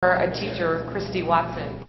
a teacher, Christy Watson.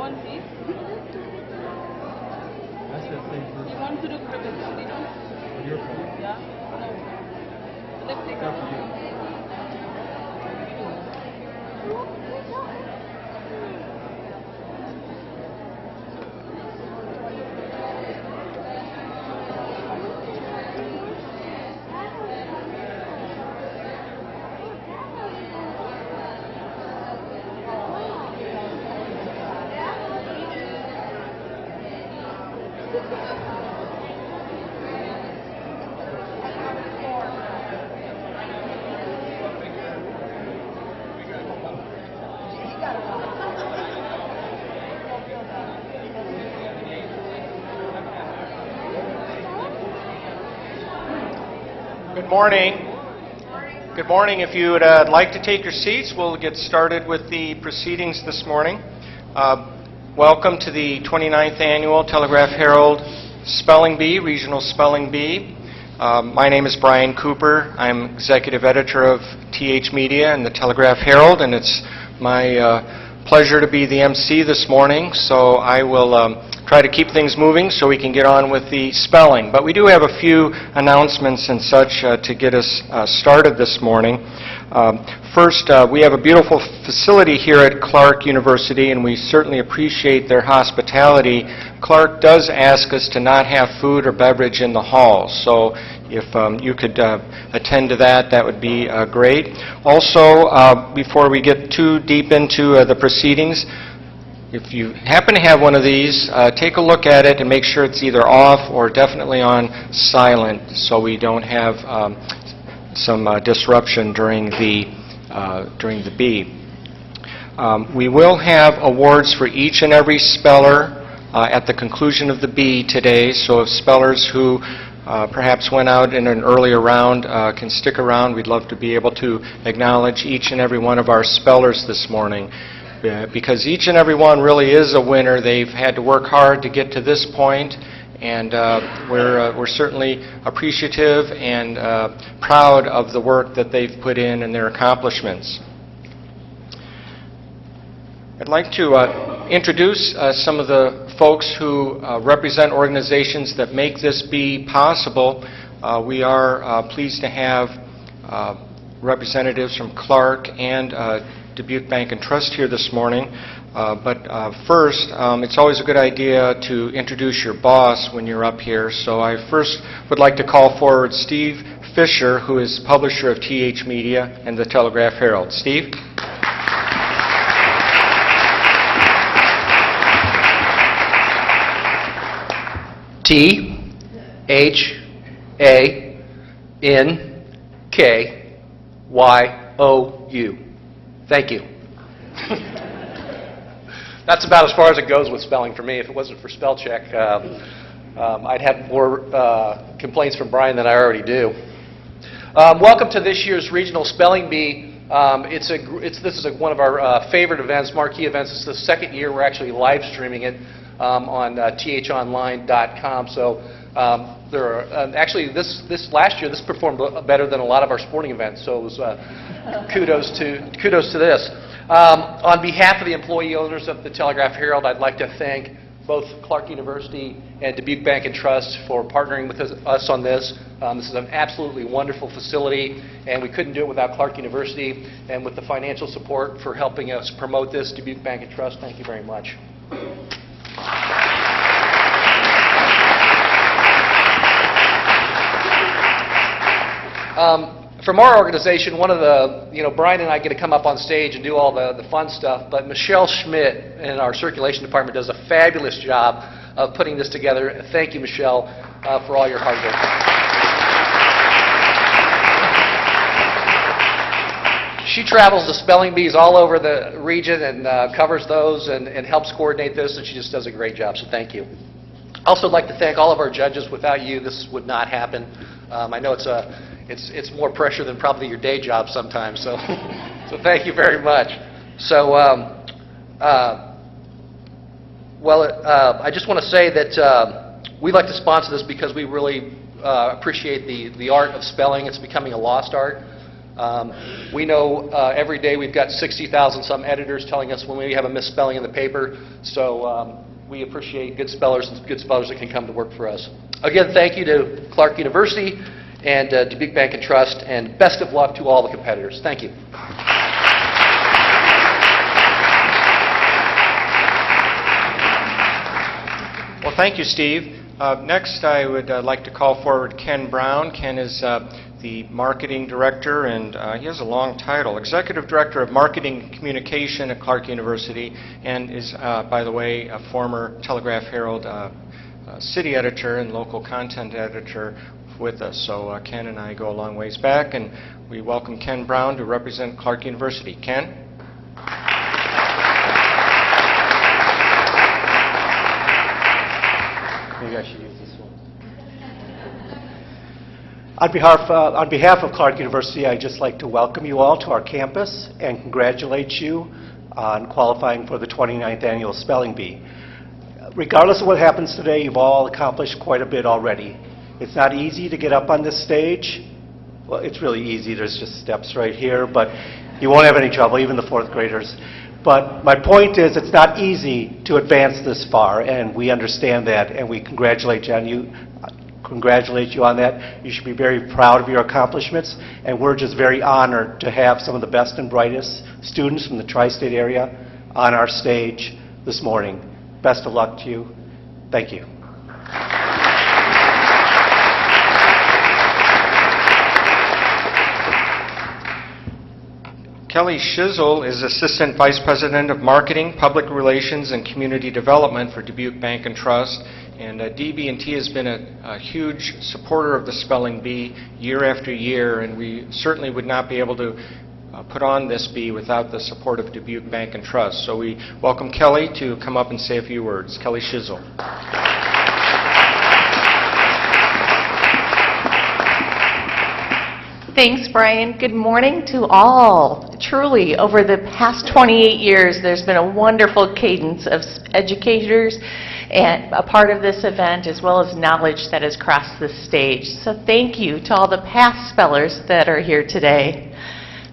want this? You want to do cappuccino? Yeah? No. Let's take it. Good morning. Good morning. If you would like to take your seats, we'll get started with the proceedings this morning. Welcome to the 29th Annual Telegraph-Herald Spelling Bee, Regional Spelling Bee. My name is Brian Cooper. I'm Executive Editor of TH Media and the Telegraph-Herald, and it's my pleasure to be the MC this morning, so I will try to keep things moving so we can get on with the spelling. But we do have a few announcements and such to get us started this morning. First, we have a beautiful facility here at Clark University, and we certainly appreciate their hospitality. Clark does ask us to not have food or beverage in the halls, so if you could attend to that, that would be great. Also, before we get too deep into the proceedings, if you happen to have one of these, take a look at it and make sure it's either off or definitely on silent so we don't have some disruption during the bee. We will have awards for each and every speller at the conclusion of the bee today, so if spellers who perhaps went out in an earlier round can stick around, we'd love to be able to acknowledge each and every one of our spellers this morning. Because each and every one really is a winner. They've had to work hard to get to this point, and we're certainly appreciative and proud of the work that they've put in and their accomplishments. I'd like to introduce some of the folks who represent organizations that make this be possible. We are pleased to have representatives from Clark and Dubuque Bank and Trust here this morning. But first, it's always a good idea to introduce your boss when you're up here. So I first would like to call forward Steve Fisher, who is publisher of TH Media and the Telegraph-Herald. Steve? THANKYOU. Thank you. That's about as far as it goes with spelling for me. If it wasn't for spell check, I'd have more complaints from Brian than I already do. Welcome to this year's Regional Spelling Bee. This is one of our favorite events, marquee events. It's the second year we're actually live streaming it on thonline.com. So actually this last year this performed better than a lot of our sporting events. So it was kudos to this. On behalf of the employee owners of the Telegraph-Herald, I'd like to thank both Clark University and Dubuque Bank and Trust for partnering with us on this. This is an absolutely wonderful facility, and we couldn't do it without Clark University. And with the financial support for helping us promote this, Dubuque Bank and Trust, thank you very much. From our organization, one of the, Brian and I get to come up on stage and do all the fun stuff, but Michelle Schmidt in our circulation department does a fabulous job of putting this together. Thank you, Michelle, for all your hard work. She travels to spelling bees all over the region and covers those and helps coordinate this, and she just does a great job, so thank you. Also, I'd like to thank all of our judges. Without you, this would not happen. I know it's more pressure than probably your day job sometimes, so so thank you very much. So, I just want to say that we'd like to sponsor this because we really appreciate the art of spelling. It's becoming a lost art. We know every day we've got 60,000 some editors telling us when we have a misspelling in the paper, so we appreciate good spellers and good spellers that can come to work for us. Again, thank you to Clark University and Dubuque Bank and Trust, and best of luck to all the competitors. Thank you. Well, thank you, Steve. Next, I would like to call forward Ken Brown. Ken is the Marketing Director, and he has a long title, Executive Director of Marketing and Communication at Clark University, and is, by the way, a former Telegraph-Herald city editor and local content editor with us. So Ken and I go a long ways back, and we welcome Ken Brown to represent Clark University. Ken? Maybe I should use this one. On behalf of Clark University, I'd just like to welcome you all to our campus and congratulate you on qualifying for the 29th Annual Spelling Bee. Regardless of what happens today, you've all accomplished quite a bit already. It's not easy to get up on this stage. Well, it's really easy. There's just steps right here, but you won't have any trouble, even the fourth graders. But my point is, it's not easy to advance this far, and we understand that, and we congratulate you on that. You should be very proud of your accomplishments, and we're just very honored to have some of the best and brightest students from the tri-state area on our stage this morning. Best of luck to you. Thank you. Kelly Schizzle is Assistant Vice President of Marketing, Public Relations, and Community Development for Dubuque Bank and Trust. And DB&T has been a huge supporter of the Spelling Bee year after year, and we certainly would not be able to put on this bee without the support of Dubuque Bank and Trust. So we welcome Kelly to come up and say a few words. Kelly Schizzle. Thanks, Brian. Good morning to all. Truly, over the past 28 years, there's been a wonderful cadence of educators and a part of this event, as well as knowledge that has crossed this stage. So thank you to all the past spellers that are here today.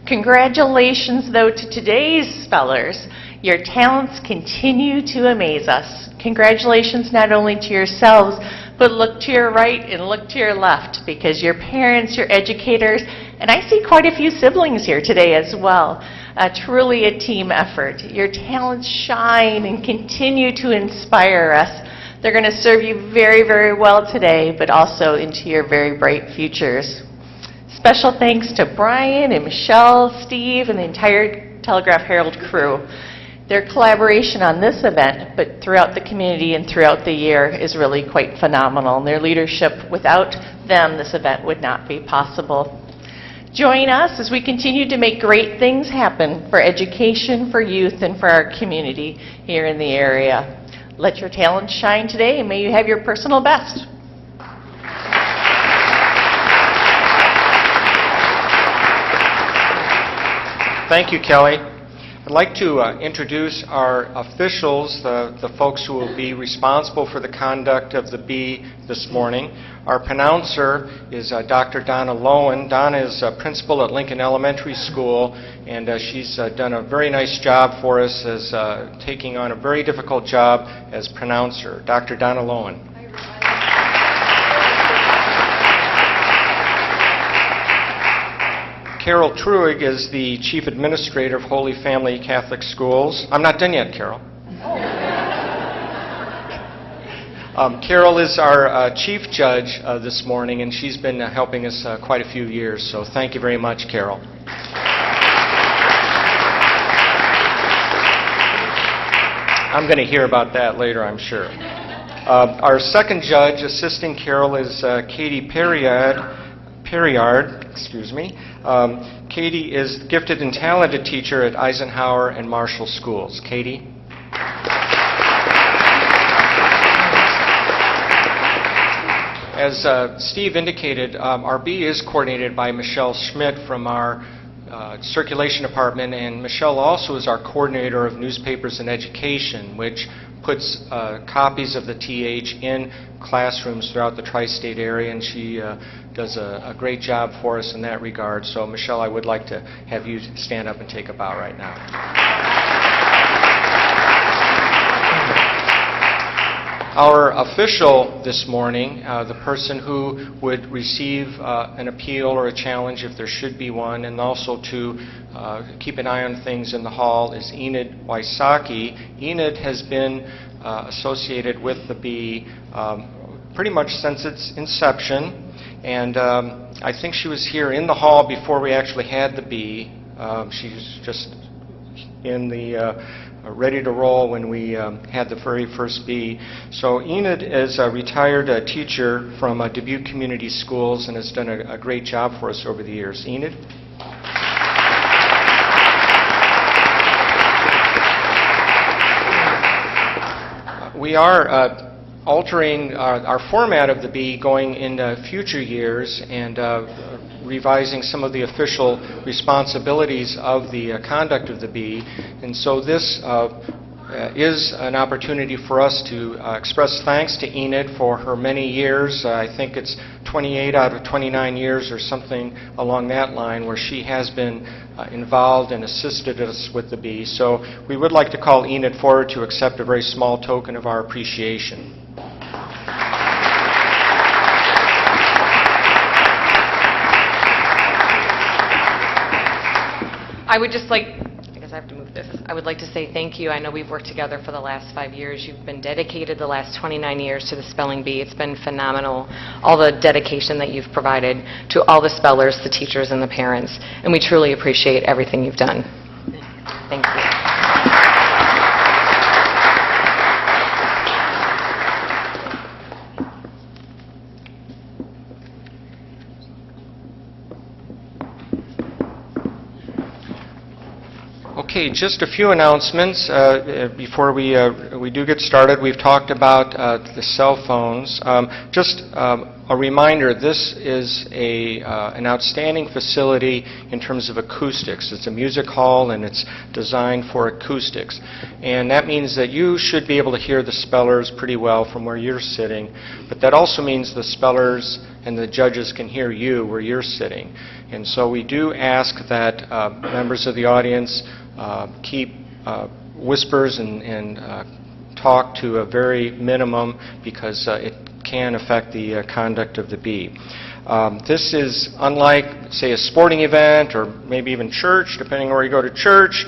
Congratulations, though, to today's spellers. Your talents continue to amaze us. Congratulations not only to yourselves, but look to your right and look to your left, because your parents, your educators, and I see quite a few siblings here today as well. Truly a team effort. Your talents shine and continue to inspire us. They're going to serve you very, very well today, but also into your very bright futures. Special thanks to Brian and Michelle, Steve, and the entire Telegraph-Herald crew. Their collaboration on this event, but throughout the community and throughout the year, is really quite phenomenal. And their leadership, without them, this event would not be possible. Join us as we continue to make great things happen for education, for youth, and for our community here in the area. Let your talents shine today, and may you have your personal best. Thank you, Kelly. I'd like to introduce our officials, the folks who will be responsible for the conduct of the bee this morning. Our pronouncer is Dr. Donna Lowen. Donna is a principal at Lincoln Elementary School, and she's done a very nice job for us as taking on a very difficult job as pronouncer. Dr. Donna Lowen. Carol Truig is the Chief Administrator of Holy Family Catholic Schools. I'm not done yet, Carol. Carol is our Chief Judge this morning, and she's been helping us quite a few years, so thank you very much, Carol. I'm going to hear about that later, I'm sure. Our second judge assisting Carol is Katie Perriard, excuse me. Katie is gifted and talented teacher at Eisenhower and Marshall Schools. Katie? As Steve indicated, our bee is coordinated by Michelle Schmidt from our circulation department, and Michelle also is our coordinator of newspapers and education, which puts copies of the TH in classrooms throughout the tri-state area, and she does a great job for us in that regard. So, Michelle, I would like to have you stand up and take a bow right now. Our official this morning, the person who would receive an appeal or a challenge if there should be one, and also to keep an eye on things in the hall, is Enid Wysocki. Enid has been associated with the Bee pretty much since its inception, and I think she was here in the hall before we actually had the Bee. She's just in the ready to roll when we had the very first Bee. So Enid is a retired teacher from Dubuque Community Schools and has done a great job for us over the years. Enid? We are altering our format of the Bee going into future years and revising some of the official responsibilities of the conduct of the Bee. And so this is an opportunity for us to express thanks to Enid for her many years. I think it's 28 out of 29 years or something along that line where she has been involved and assisted us with the Bee. So we would like to call Enid forward to accept a very small token of our appreciation. I would just like, I guess I have to move this. I would like to say thank you. I know we've worked together for the last 5 years. You've been dedicated the last 29 years to the Spelling Bee. It's been phenomenal, all the dedication that you've provided to all the spellers, the teachers, and the parents. And we truly appreciate everything you've done. Thank you. Okay, just a few announcements before we do get started. We've talked about the cell phones. Just a reminder, this is an outstanding facility in terms of acoustics. It's a music hall and it's designed for acoustics. And that means that you should be able to hear the spellers pretty well from where you're sitting, but that also means the spellers and the judges can hear you where you're sitting. And so we do ask that members of the audience keep whispers and talk to a very minimum because it can affect the conduct of the Bee. This is unlike, say, a sporting event or maybe even church, depending on where you go to church.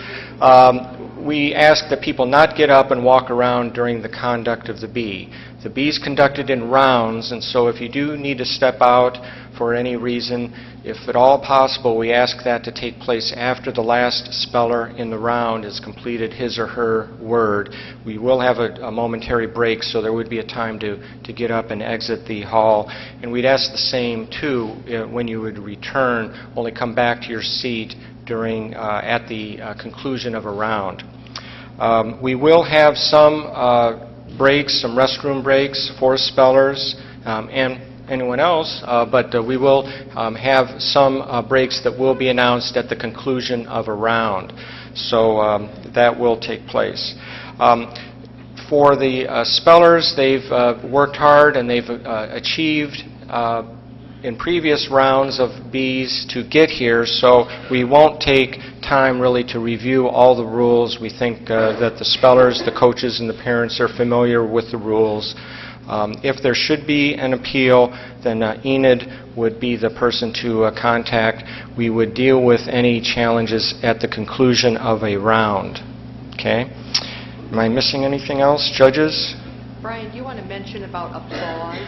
We ask that people not get up and walk around during the conduct of the Bee. The Bee is conducted in rounds, and so if you do need to step out for any reason, if at all possible, we ask that to take place after the last speller in the round has completed his or her word. We will have a momentary break, so there would be a time to get up and exit the hall. And we'd ask the same, too, when you would return, only come back to your seat during at the conclusion of a round. We will have some breaks, some restroom breaks for spellers and anyone else, but we will have some breaks that will be announced at the conclusion of a round. So that will take place. For the spellers, they've worked hard and they've achieved in previous rounds of Bees to get here, so we won't take time really to review all the rules. We think that the spellers, the coaches, and the parents are familiar with the rules. If there should be an appeal, then Enid would be the person to contact. We would deal with any challenges at the conclusion of a round. Okay? Am I missing anything else, judges? Brian, do you want to mention about applause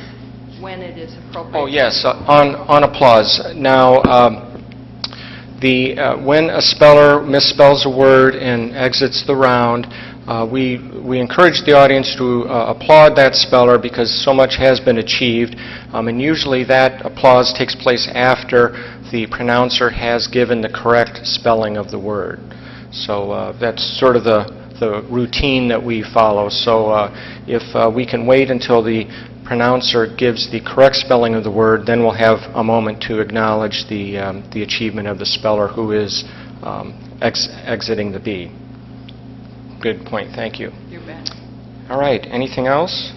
when it is appropriate? Oh, yes, on applause. Now, when a speller misspells a word and exits the round, we encourage the audience to applaud that speller because so much has been achieved, and usually that applause takes place after the pronouncer has given the correct spelling of the word. So that's sort of the routine that we follow. So if we can wait until the pronouncer gives the correct spelling of the word, then we'll have a moment to acknowledge the achievement of the speller who is exiting the Bee. Good point. Thank you. You bet. All right, anything else?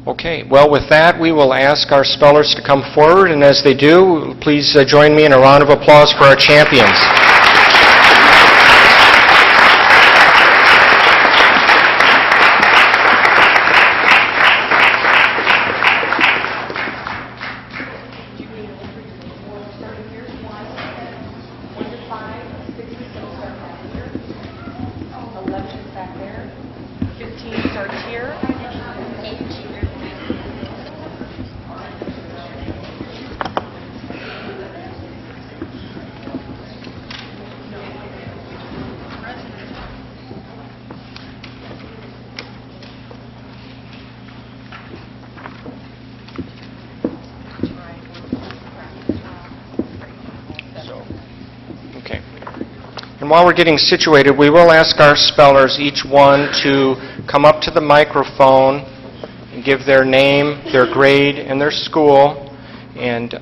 Okay, well, with that, we will ask our spellers to come forward, and as they do, please join me in a round of applause for our champions. Okay. And while we're getting situated, we will ask our spellers, each one, to come up to the microphone and give their name, their grade, and their school, and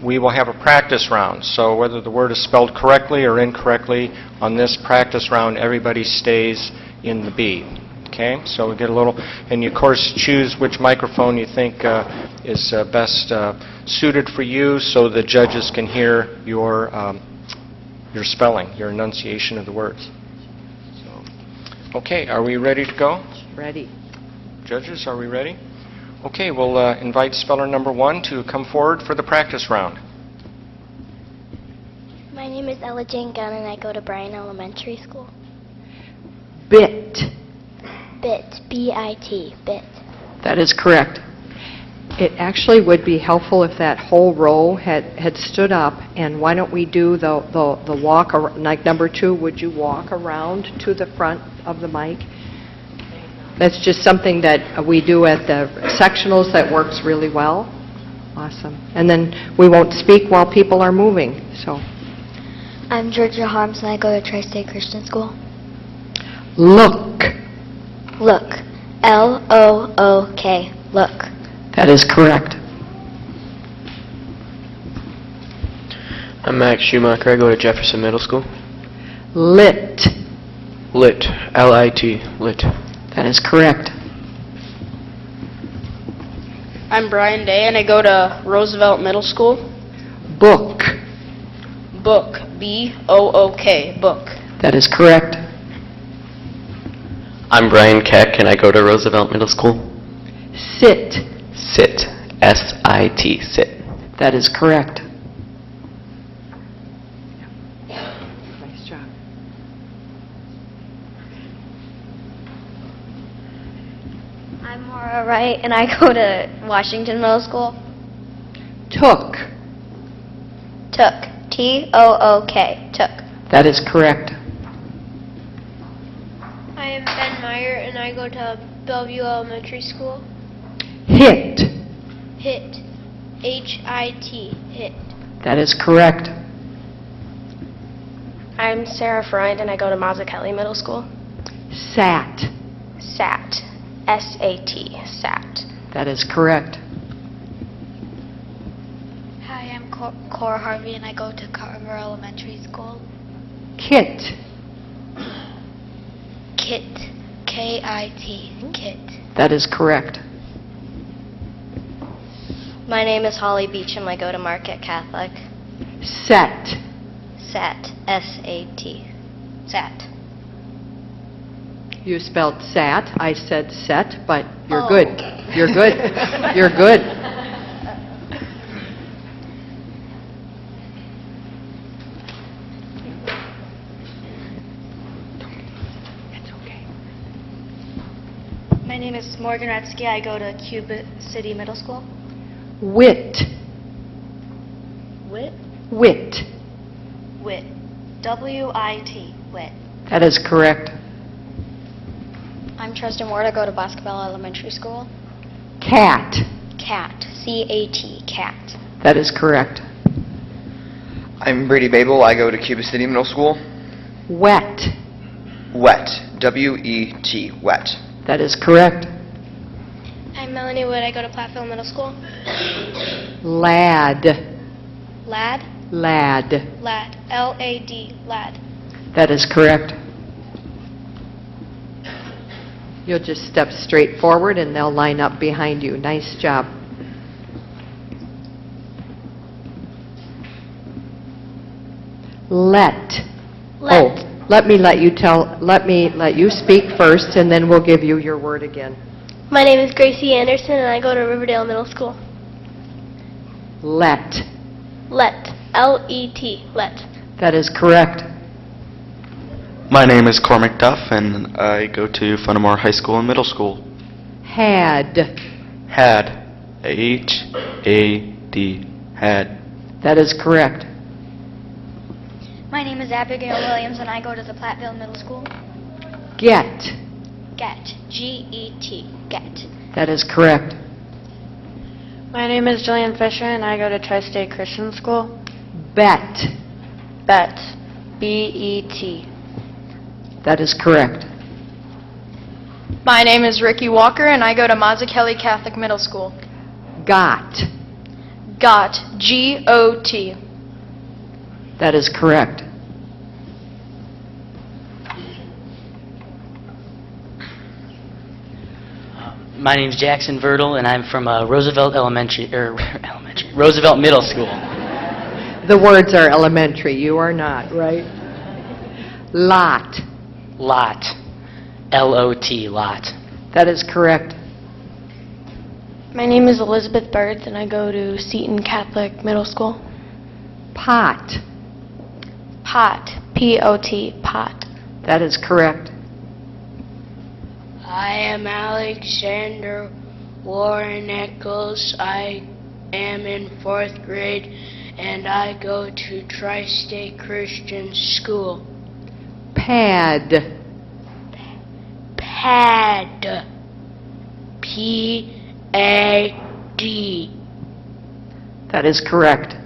we will have a practice round. So whether the word is spelled correctly or incorrectly, on this practice round, everybody stays in the B. Okay? So we get a little, and you, of course, choose which microphone you think is best suited for you so the judges can hear your spelling, your enunciation of the words. So, okay, are we ready to go? Ready. Judges, are we ready? Okay, we'll invite speller number 1 to come forward for the practice round. My name is Ella Jane Gunn, and I go to Bryan Elementary School. Bit. BIT, B-I-T, BIT. That is correct. It actually would be helpful if that whole row had stood up, and why don't we do the walk, like number 2, would you walk around to the front of the mic? That's just something that we do at the sectionals that works really well. Awesome. And then we won't speak while people are moving, so. I'm Georgia Harms, and I go to Tri-State Christian School. Look. Look, L-O-O-K, look. That is correct. I'm Max Schumacher. I go to Jefferson Middle School. Lit. Lit. L-I-T. Lit. That is correct. I'm Brian Day, and I go to Roosevelt Middle School. Book. Book. B-O-O-K. Book. That is correct. I'm Brian Keck, and I go to Roosevelt Middle School. Sit. Sit. S-I-T. Sit. That is correct. Nice job. I'm Maura Wright, and I go to Washington Middle School. Took. Took, T-O-O-K, took. That is correct. I am Ben Meyer, and I go to Bellevue Elementary School. Hit. Hit, H-I-T, hit. That is correct. I'm Sarah Freund, and I go to Mazzucchelli Middle School. Sat. Sat, S-A-T, sat. That is correct. Hi, I'm Cora Harvey, and I go to Carver Elementary School. Kit. Kit, K-I-T, kit. That is correct. My name is Holly Beach, and I go to Marquette Catholic. Set. Sat, S-A-T, sat. You spelled sat. I said set, but you're Oh. good. You're good. You're good. It's okay. My name is Morgan Retzky. I go to Cuba City Middle School. Wit. Wit? Wit. Wit. W-I-T, wit. That is correct. I'm Tristan Ward. I go to Basketball Elementary School. Cat. Cat, C-A-T, cat. That is correct. I'm Brady Babel. I go to Cuba City Middle School. Wet. Wet, W-E-T, wet. That is correct. I'm Melanie Wood. I go to Platteville Middle School. Lad. Lad, Lad. lad, L-A-D, lad. That is correct. You'll just step straight forward and they'll line up behind you. Nice job. Let. Oh, let me let you speak first and then we'll give you your word again. My name is Gracie Anderson, and I go to Riverdale Middle School. Let. Let. L-E-T. Let. That is correct. My name is Cormac Duff, and I go to Funamore High School and Middle School. Had. Had. H-A-D. Had. That is correct. My name is Abigail Williams, and I go to the Platteville Middle School. Get. Get. G-E-T. Get. That is correct. My name is Jillian Fisher, and I go to Tri-State Christian School. Bet. Bet. B-E-T. That is correct. My name is Ricky Walker, and I go to Mazzucchelli Catholic Middle School. Got. Got. G-O-T. That is correct. My name's Jackson Vertle, and I'm from Roosevelt Roosevelt Middle School. The words are elementary. You are not, right? Lot. Lot. L-O-T. Lot. That is correct. My name is Elizabeth Birds, and I go to Seton Catholic Middle School. Pot. Pot. P-O-T. Pot. That is correct. I am Alexander Warren Eccles. I am in 4th grade, and I go to Tri-State Christian School. Pad. Pad. P-A-D. That is correct.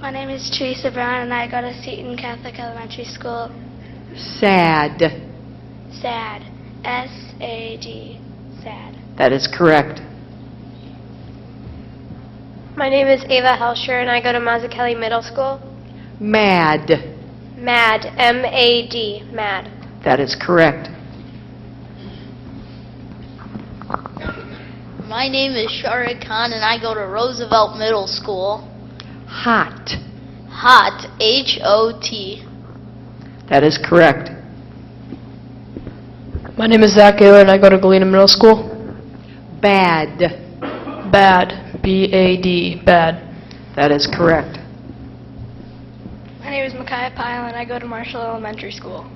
My name is Teresa Brown, and I go to Seton Catholic Elementary School. Sad. Sad. S-A-D. Sad. That is correct. My name is Ava Helsher, and I go to Mazzucchelli Middle School. Mad. Mad. M-A-D. Mad. That is correct. My name is Sharik Khan, and I go to Roosevelt Middle School. Hot. Hot. H-O-T. That is correct. My name is Zach Gaylor, and I go to Galena Middle School. Bad. Bad. B-A-D. Bad. That is correct. My name is Micaiah Pyle, and I go to Marshall Elementary School.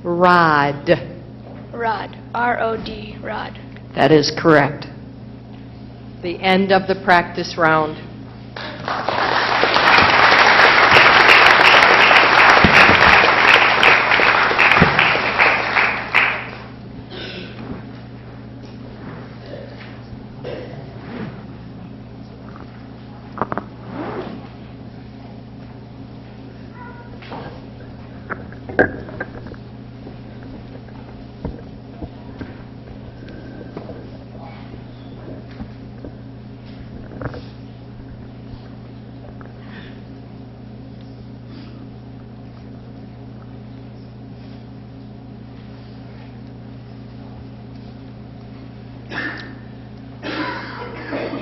Rod. Rod. R-O-D. Rod. That is correct. The end of the practice round.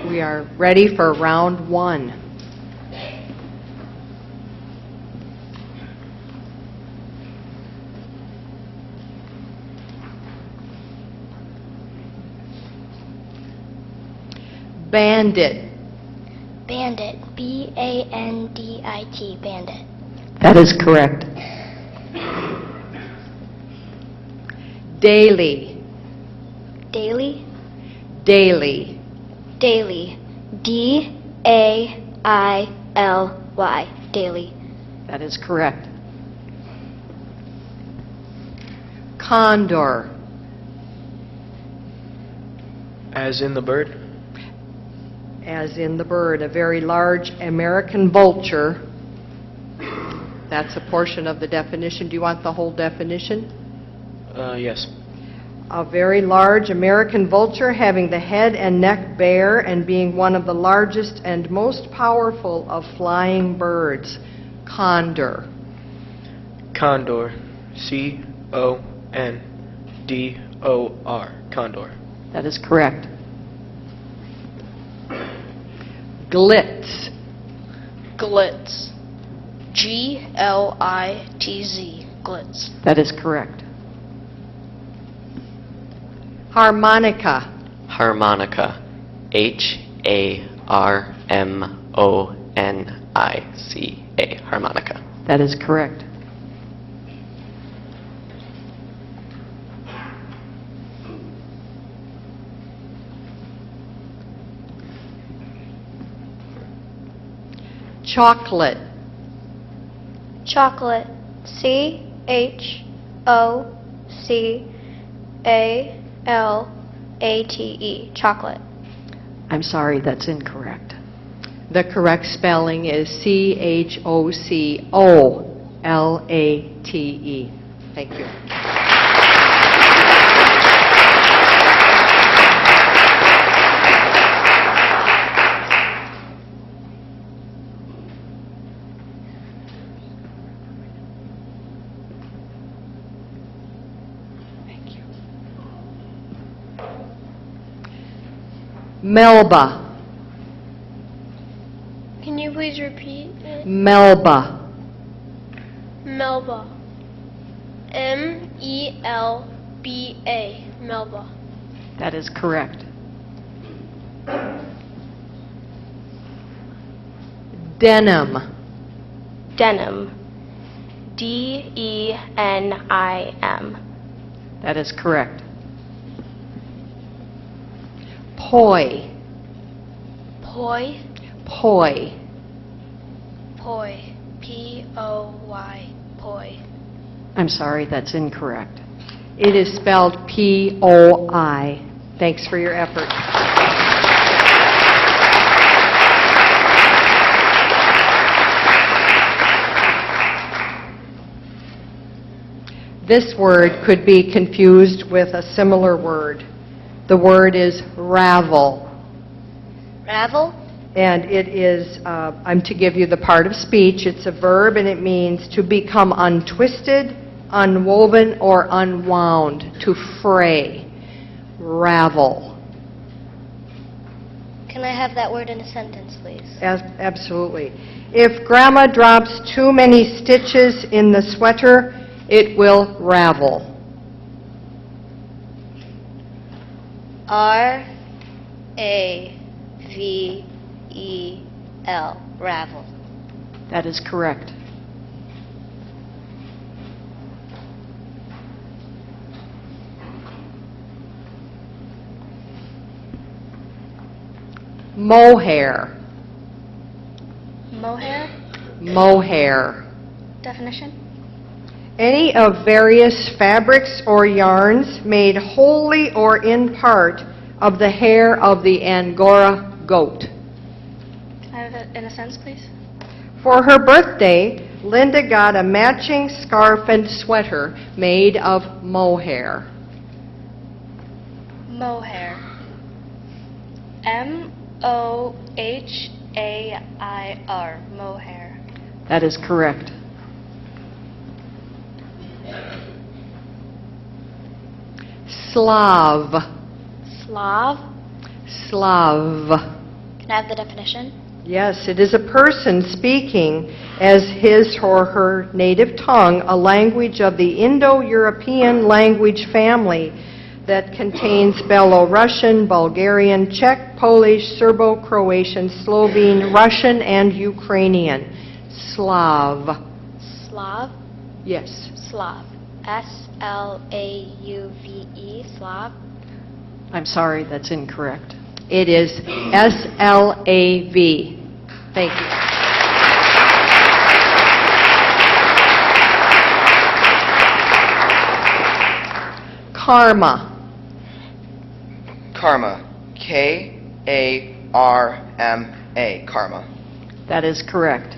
We are ready for round one. Bandit. Bandit. B-A-N-D-I-T. Bandit. That is correct. Daily. Daily. Daily. Daily. D-A-I-L-Y. Daily. That is correct. Condor. As in the bird? As in the bird, a very large American vulture. That's a portion of the definition. Do you want the whole definition? Yes. A very large American vulture having the head and neck bare and being one of the largest and most powerful of flying birds. Condor. Condor. C-O-N-D-O-R. Condor. That is correct. Glitz. Glitz. Glitz. Glitz. That is correct. Harmonica. Harmonica. Harmonica. Harmonica. That is correct. Chocolate. Chocolate. CHOCCALATE. Chocolate. I'm sorry, that's incorrect. The correct spelling is CHOCOLATE. Thank you. Melba. Can you please repeat it? Melba. Melba. MELBA. Melba. That is correct. Denim. Denim. DENIM. That is correct. Poi. Poi. Poi. Poi. POY. Poi. I'm sorry, that's incorrect. It is spelled POI. Thanks for your effort. This word could be confused with a similar word. The word is ravel. Ravel. And it is, I'm to give you the part of speech. It's a verb and it means to become untwisted, unwoven, or unwound, to fray. Ravel. Can I have that word in a sentence, please? Absolutely. If Grandma drops too many stitches in the sweater, it will ravel. RAVEL. Ravel. That is correct. Mohair. Mohair. Mohair. Definition. Any of various fabrics or yarns made wholly or in part of the hair of the Angora goat. Can I have it in a sentence, please? For her birthday, Linda got a matching scarf and sweater made of mohair. Mohair. MOHAIR. Mohair. That is correct. Slav. Slav. Slav. Can I have the definition? Yes, it is a person speaking as his or her native tongue, a language of the Indo-European language family that contains Belarusian, Bulgarian, Czech, Polish, Serbo-Croatian, Slovene, Russian, and Ukrainian. Slav. Slav. Yes. Slav. SLAUVE. Slav. I'm sorry, that's incorrect. It is SLAV. Thank you. Karma. Karma. KARMA. Karma. That is correct.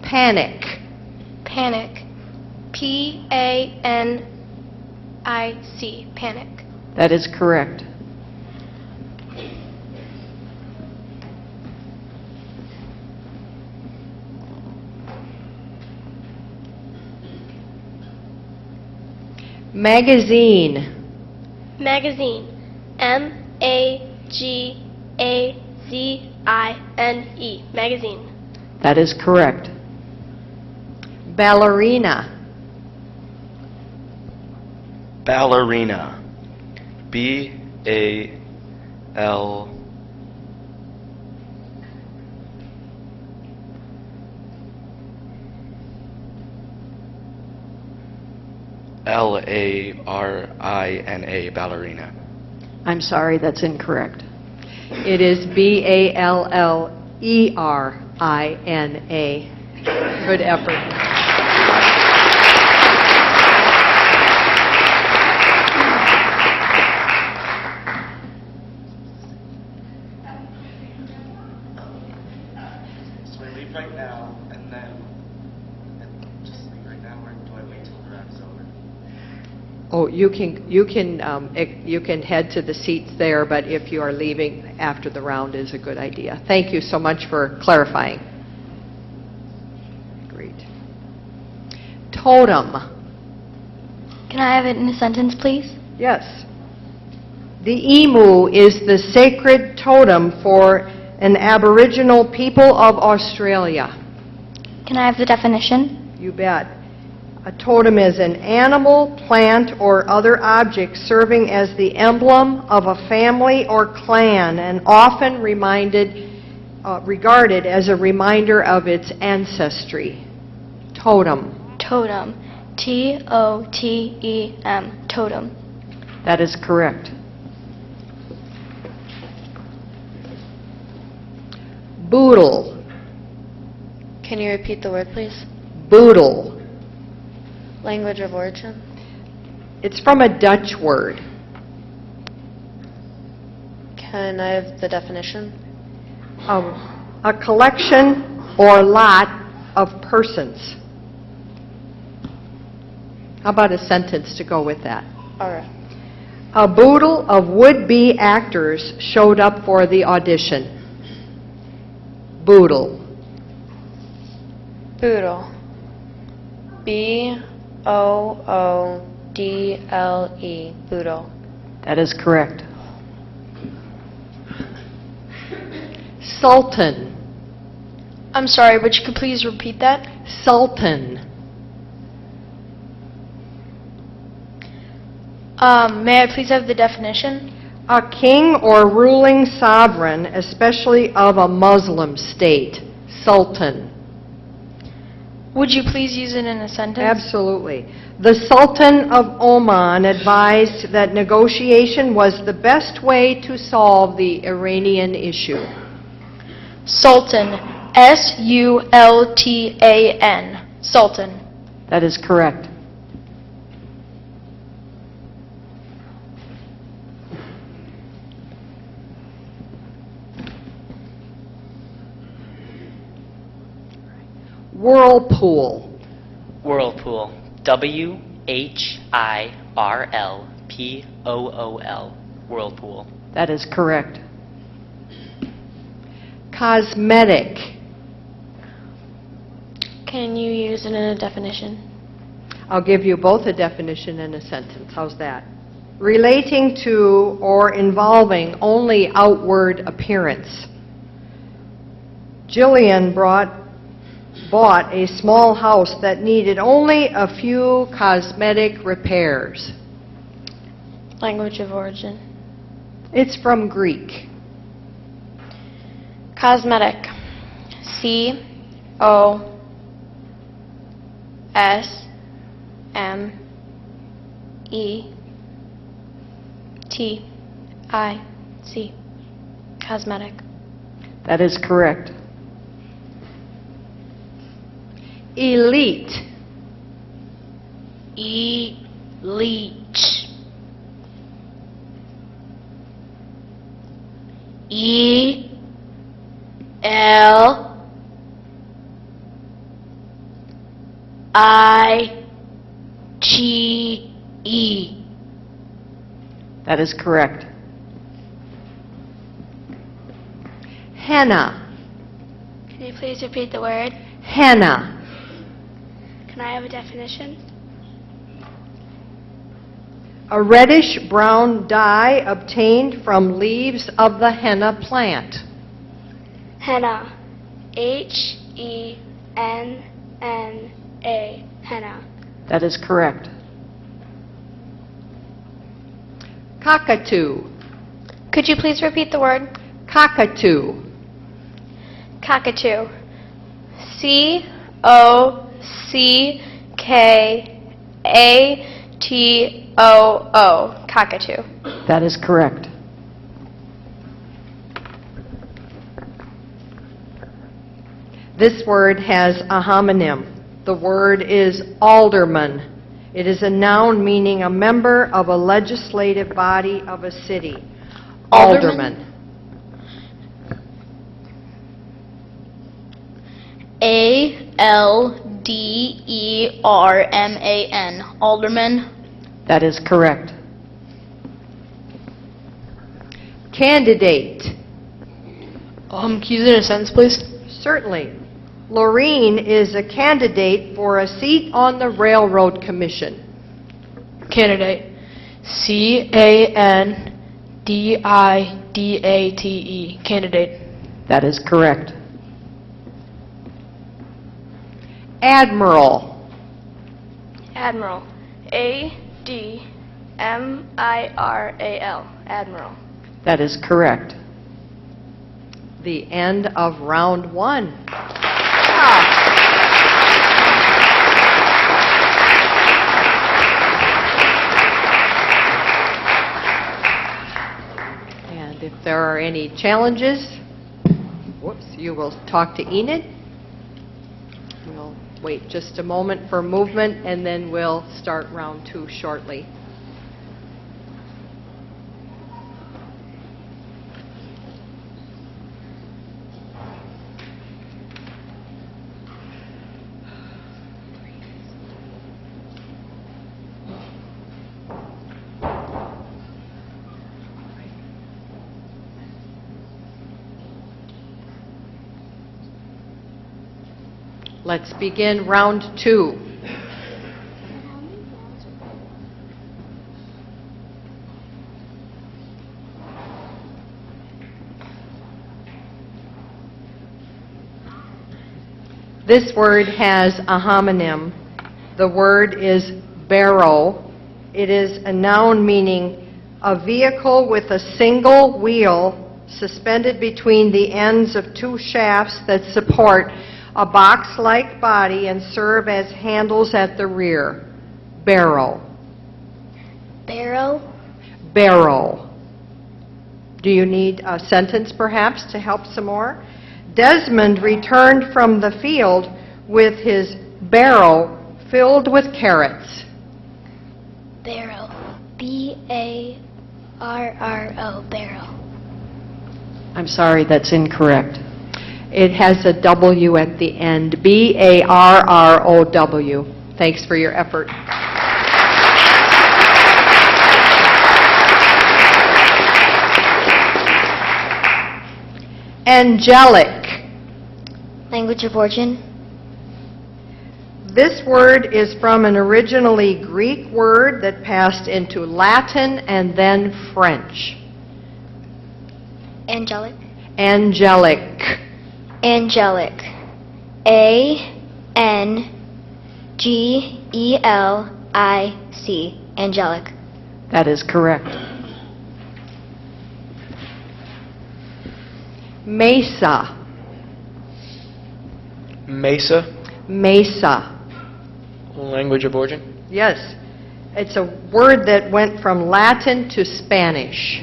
Panic. Panic. PANIC. Panic. That is correct. Magazine. Magazine. M-A-G-A-Z-I-N-E. Magazine. That is correct. Ballerina. Ballerina. B-A-L... L-A-R-I-N-A, ballerina. I'm sorry, that's incorrect. It is B-A-L-L-E-R-I-N-A. Good effort. So I leave right now, and then just leave right now, or do I wait till the rap's over? Oh, you can head to the seats there, but if you are leaving after the round is a good idea. Thank you so much for clarifying. Great. Totem. Can I have it in a sentence, please? Yes. The emu is the sacred totem for an Aboriginal people of Australia. Can I have the definition? You bet. A totem is an animal, plant, or other object serving as the emblem of a family or clan and often regarded as a reminder of its ancestry. Totem. Totem. T-O-T-E-M. Totem. That is correct. Boodle. Can you repeat the word, please? Boodle. Language of origin? It's from a Dutch word. Can I have the definition? A collection or lot of persons. How about a sentence to go with that? All right. A boodle of would-be actors showed up for the audition. Boodle. Boodle. B-O-O-D-L-E. Boodle. That is correct. Sultan. I'm sorry, but you could please repeat that? Sultan. May I please have the definition? A king or ruling sovereign, especially of a Muslim state. Sultan. Would you please use it in a sentence? Absolutely. The Sultan of Oman advised that negotiation was the best way to solve the Iranian issue. Sultan. S-U-L-T-A-N. Sultan. That is correct. Whirlpool. Whirlpool. W-H-I-R-L-P-O-O-L. Whirlpool. That is correct. Cosmetic. Can you use it in a definition? I'll give you both a definition and a sentence. How's that? Relating to or involving only outward appearance. Jillian bought a small house that needed only a few cosmetic repairs. Language of origin. It's from Greek. Cosmetic. C-O-S-M-E-T-I-C. Cosmetic. That is correct. Elite. Elite. E-L-I-T-E. That is correct. Henna. Can you please repeat the word? Henna. Can I have a definition? A reddish-brown dye obtained from leaves of the henna plant. Henna. Henna. Henna. That is correct. Cockatoo. Could you please repeat the word? Cockatoo. Cockatoo. Cockatoo. Cockatoo. That is correct. This word has a homonym. The word is alderman. It is a noun meaning a member of a legislative body of a city. Alderman. Alderman. Alderman. That is correct. Candidate. Can you use it in a sentence, please? Certainly. Laureen is a candidate for a seat on the Railroad Commission. Candidate. Candidate. Candidate. That is correct. Admiral. Admiral. Admiral. Admiral. That is correct. The end of round one. And if there are any challenges, you will talk to Enid. We'll wait just a moment for movement, and then we'll start round two shortly. Let's begin round two. This word has a homonym. The word is barrow. It is a noun meaning a vehicle with a single wheel suspended between the ends of two shafts that support a box-like body and serve as handles at the rear. Barrow. Barrow. Barrow. Do you need a sentence, perhaps, to help some more? Desmond returned from the field with his barrow filled with carrots. Barrow. B-A-R-R-O. Barrow. I'm sorry, that's incorrect. It has a W at the end. B-A-R-R-O-W. Thanks for your effort. Angelic. Language of origin. This word is from an originally Greek word that passed into Latin and then French. Angelic. Angelic. Angelic. A-N-G-E-L-I-C. Angelic. That is correct. Mesa. Mesa. Mesa. Language of origin. Yes. It's a word that went from Latin to Spanish.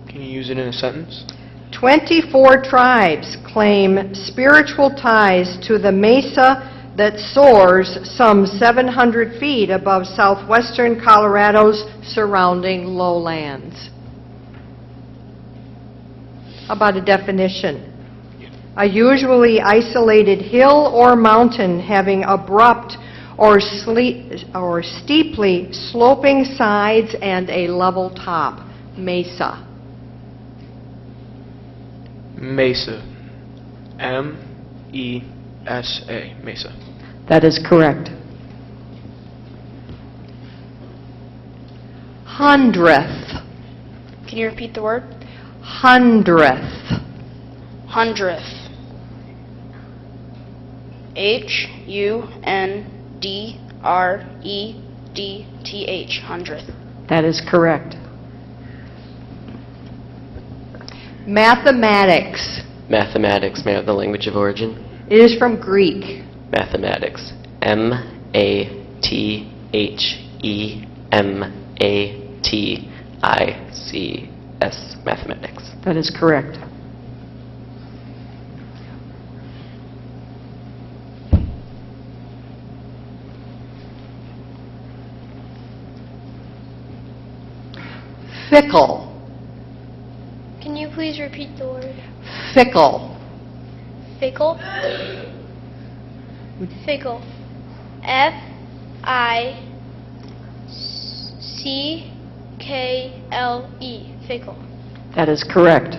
Can you use it in a sentence? 24 tribes claim spiritual ties to the mesa that soars some 700 feet above southwestern Colorado's surrounding lowlands. How about a definition? A usually isolated hill or mountain having abrupt or steeply sloping sides and a level top. Mesa. Mesa. M-E-S-A. Mesa. That is correct. Hundredth. Can you repeat the word? Hundredth. Hundredth. Hundredth. Hundredth. That is correct. Mathematics. Mathematics. May I have the language of origin? It is from Greek. Mathematics. M-A-T-H-E-M-A-T-I-C-S. Mathematics. That is correct. Fickle. Can you please repeat the word? Fickle. Fickle. Fickle. F-I-C-K-L-E. Fickle. That is correct.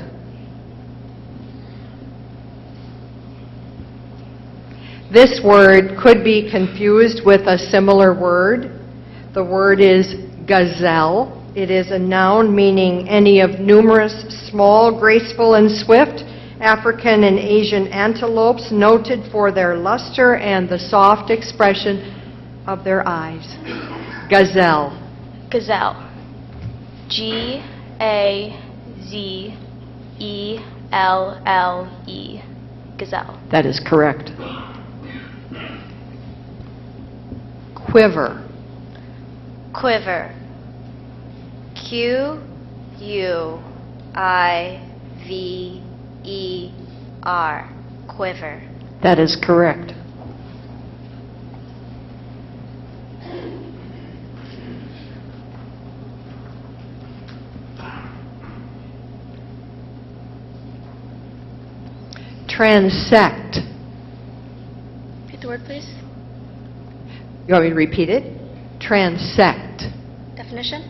This word could be confused with a similar word. The word is gazelle. It is a noun meaning any of numerous small, graceful, and swift African and Asian antelopes noted for their luster and the soft expression of their eyes. Gazelle. Gazelle. G-A-Z-E-L-L-E. Gazelle. That is correct. Quiver. Quiver. Q-U-I-V-E-R. Quiver. That is correct. Transect. Repeat the word, please. You want me to repeat it? Transect. Definition?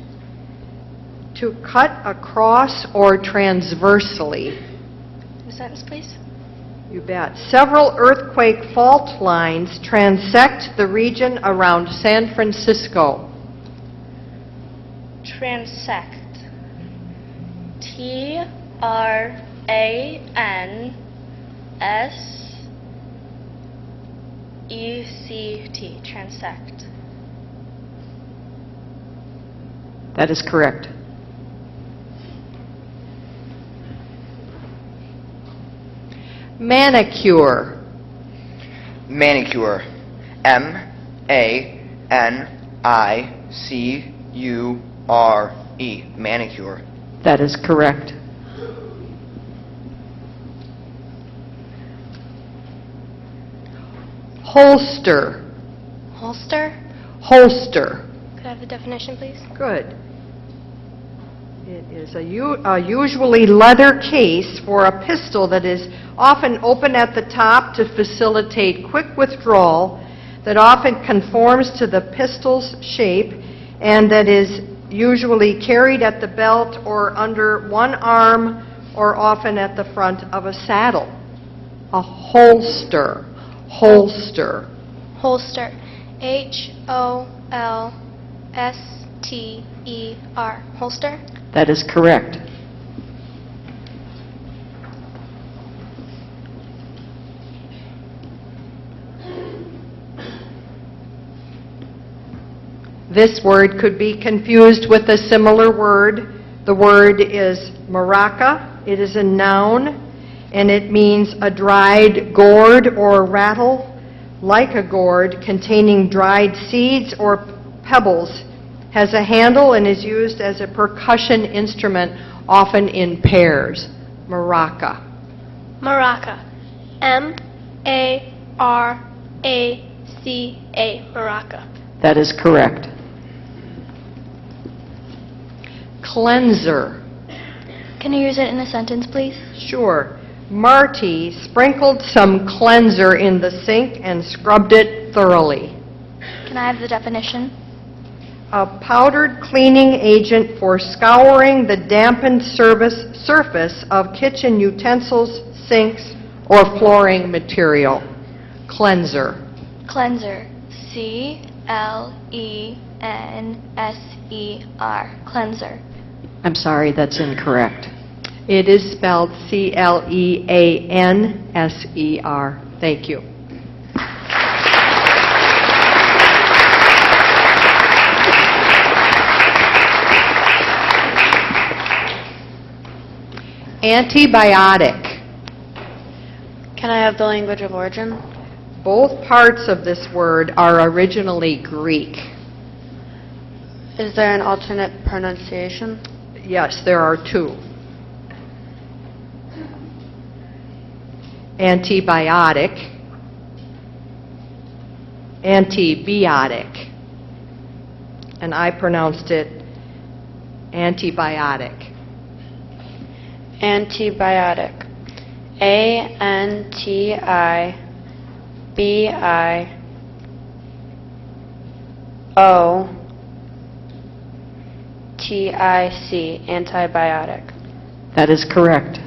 To cut across or transversely. In a sentence, please. You bet. Several earthquake fault lines transect the region around San Francisco. Transect. T-R-A-N-S-E-C-T. Transect. That is correct. Manicure. Manicure. M-A-N-I-C-U-R-E. Manicure. That is correct. Holster. Holster? Holster. Could I have the definition, please? Good. It is a usually leather case for a pistol that is often open at the top to facilitate quick withdrawal, that often conforms to the pistol's shape, and that is usually carried at the belt or under one arm or often at the front of a saddle. A holster. Holster. Holster. H-O-L-S-T-E-R. Holster? That is correct. This word could be confused with a similar word. The word is maraca. It is a noun, and it means a dried gourd or rattle, like a gourd, containing dried seeds or pebbles, has a handle and is used as a percussion instrument, often in pairs. Maraca. Maraca. M-A-R-A-C-A. Maraca. That is correct. Cleanser. Can you use it in a sentence, please? Sure. Marty sprinkled some cleanser in the sink and scrubbed it thoroughly. Can I have the definition? A powdered cleaning agent for scouring the dampened surface of kitchen utensils, sinks, or flooring material. Cleanser. Cleanser. C-L-E-N-S-E-R. Cleanser. I'm sorry, that's incorrect. It is spelled Cleanser. Thank you. Antibiotic. Can I have the language of origin? Both parts of this word are originally Greek. Is there an alternate pronunciation? Yes, there are two. Antibiotic, antibiotic, and I pronounced it antibiotic. Antibiotic. A-N-T-I-B-I-O-T-I-C. Antibiotic. That is correct.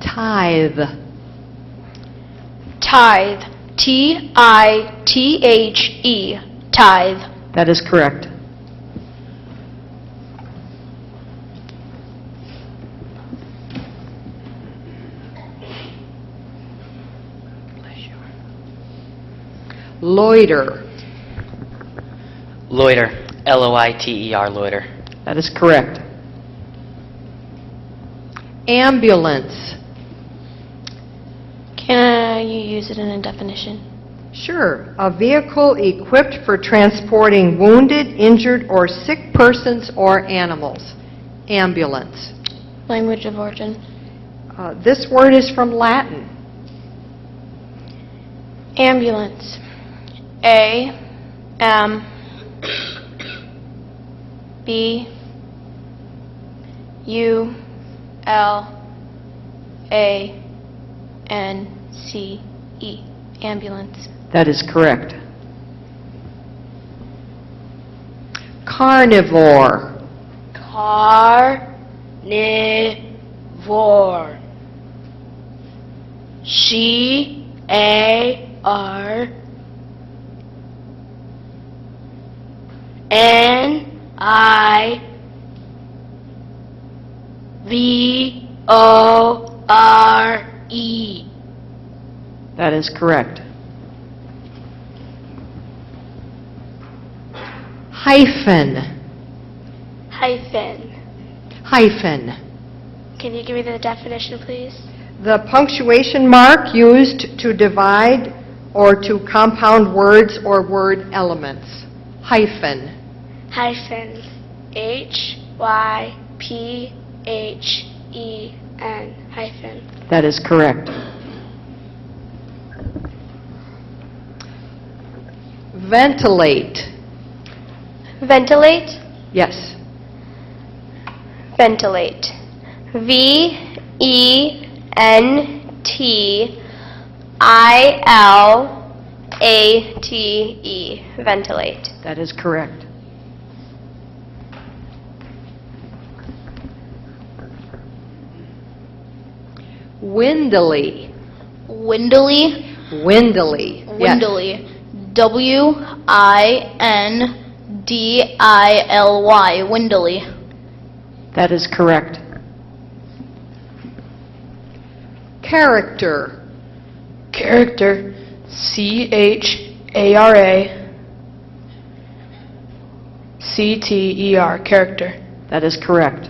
Tithe. Tithe. T-I-T-H-E. Tithe. That is correct. Loiter. Loiter. L-O-I-T-E-R, loiter. That is correct. Ambulance. Can you use it in a definition? Sure. A vehicle equipped for transporting wounded, injured, or sick persons or animals. Ambulance. Language of origin. This word is from Latin. Ambulance. A M B U L A N C E. Ambulance. That is correct. Carnivore. Carnivore. C-A-R N-I-V-O-R-E. That is correct. Hyphen. Hyphen. Hyphen. Can you give me the definition, please? The punctuation mark used to divide or to compound words or word elements. Hyphen. Hyphen. H-Y-P-H-E-N. Hyphen. That is correct. Ventilate. Ventilate. Yes. Ventilate. V-E-N-T-I-L-A-T-E. Ventilate. That is correct. Windily. Windily. Windily. Yes. Windily. W-I-N-D-I-L-Y. Windily. That is correct. Character. Character. C-H-A-R-A. C-T-E-R. Character. That is correct.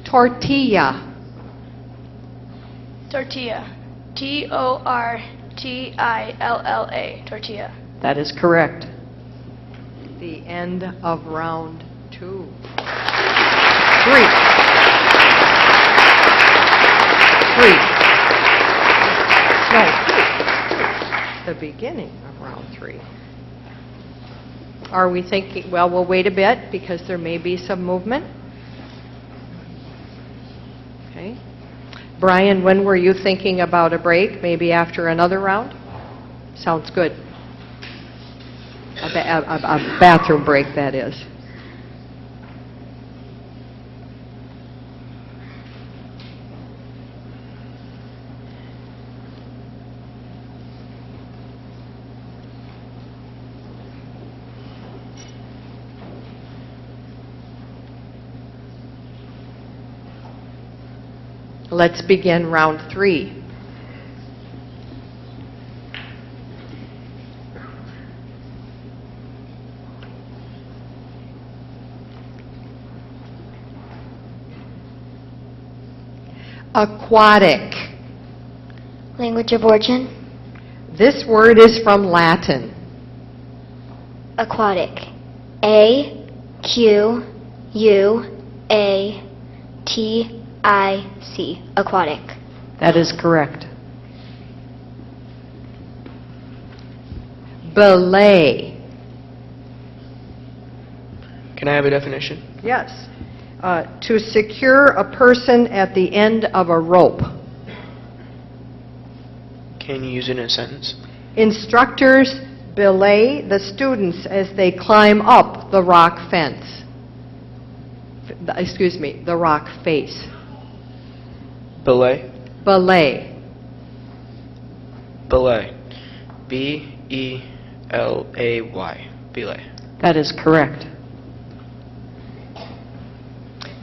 Tortilla. Tortilla. T-O-R-T-I-L-L-A. Tortilla. That is correct. The end of round 2. 3. No, the beginning of round 3. Are we thinking, well, we'll wait a bit because there may be some movement. Okay. Brian, when were you thinking about a break? Maybe after another round? Sounds good. A bathroom break, that is. Let's begin round 3. Aquatic. Language of origin. This word is from Latin. Aquatic. A-Q-U-A-T-I-C. Aquatic. That is correct. Belay. Can I have a definition? Yes. To secure a person at the end of a rope. Can you use it in a sentence? Instructors belay the students as they climb up the rock fence. The rock face. Belay? Belay. Belay. B-E-L-A-Y. Belay. That is correct.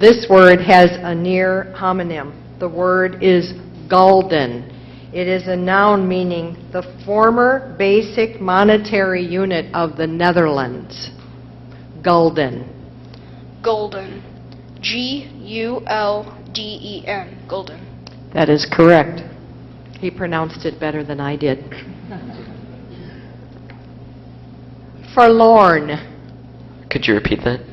This word has a near homonym. The word is gulden. It is a noun meaning the former basic monetary unit of the Netherlands. Gulden. Golden. G-U-L-D-E-N. Golden. That is correct. He pronounced it better than I did. Forlorn. Could you repeat that?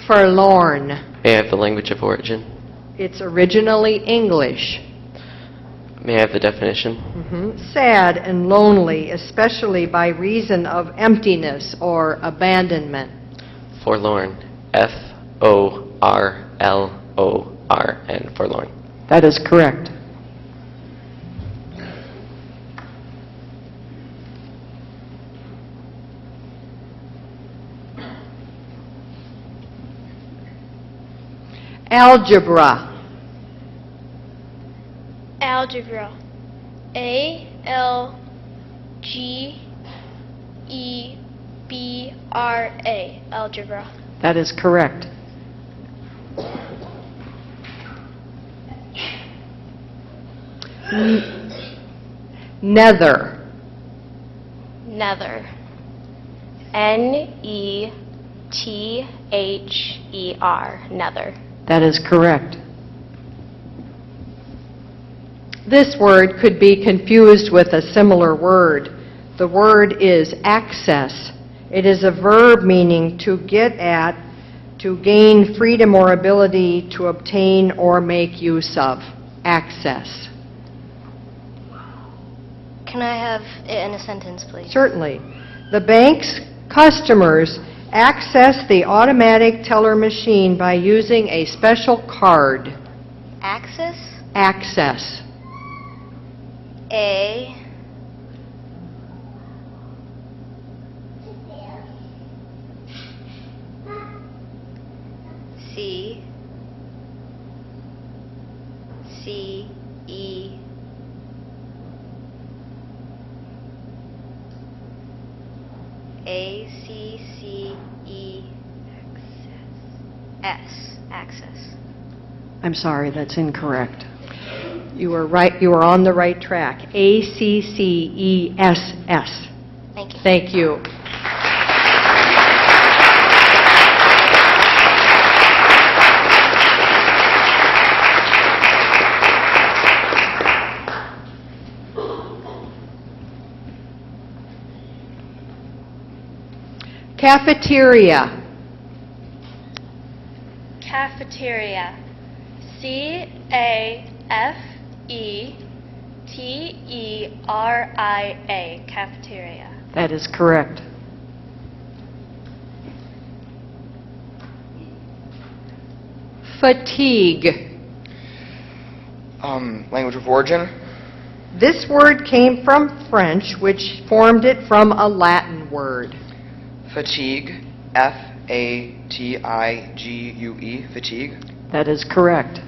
Forlorn. May I have the language of origin? It's originally English. May I have the definition? Sad and lonely, especially by reason of emptiness or abandonment. Forlorn. F-O-R-L-O-R-N. Forlorn. That is correct. Algebra. Algebra. A-L-G-E-B-R-A. Algebra. That is correct. Nether. Nether. N-E-T-H-E-R. Nether. That is correct. This word could be confused with a similar word. The word is access. It is a verb meaning to get at, to gain freedom or ability to obtain or make use of. Access. Can I have it in a sentence, please? Certainly. The bank's customers access the automatic teller machine by using a special card. Access. Access. A. C. C. E. A. C. C. E. S. Access. I'm sorry, that's incorrect. You were right. You were on the right track. A-C-C-E-S-S. Thank you. Thank you. Cafeteria. Cafeteria. C-A-F-E-T-E-R-I-A. Cafeteria. That is correct. Fatigue. Language of origin. This word came from French, which formed it from a Latin word. Fatigue. F-A-T-I-G-U-E. Fatigue. That is correct.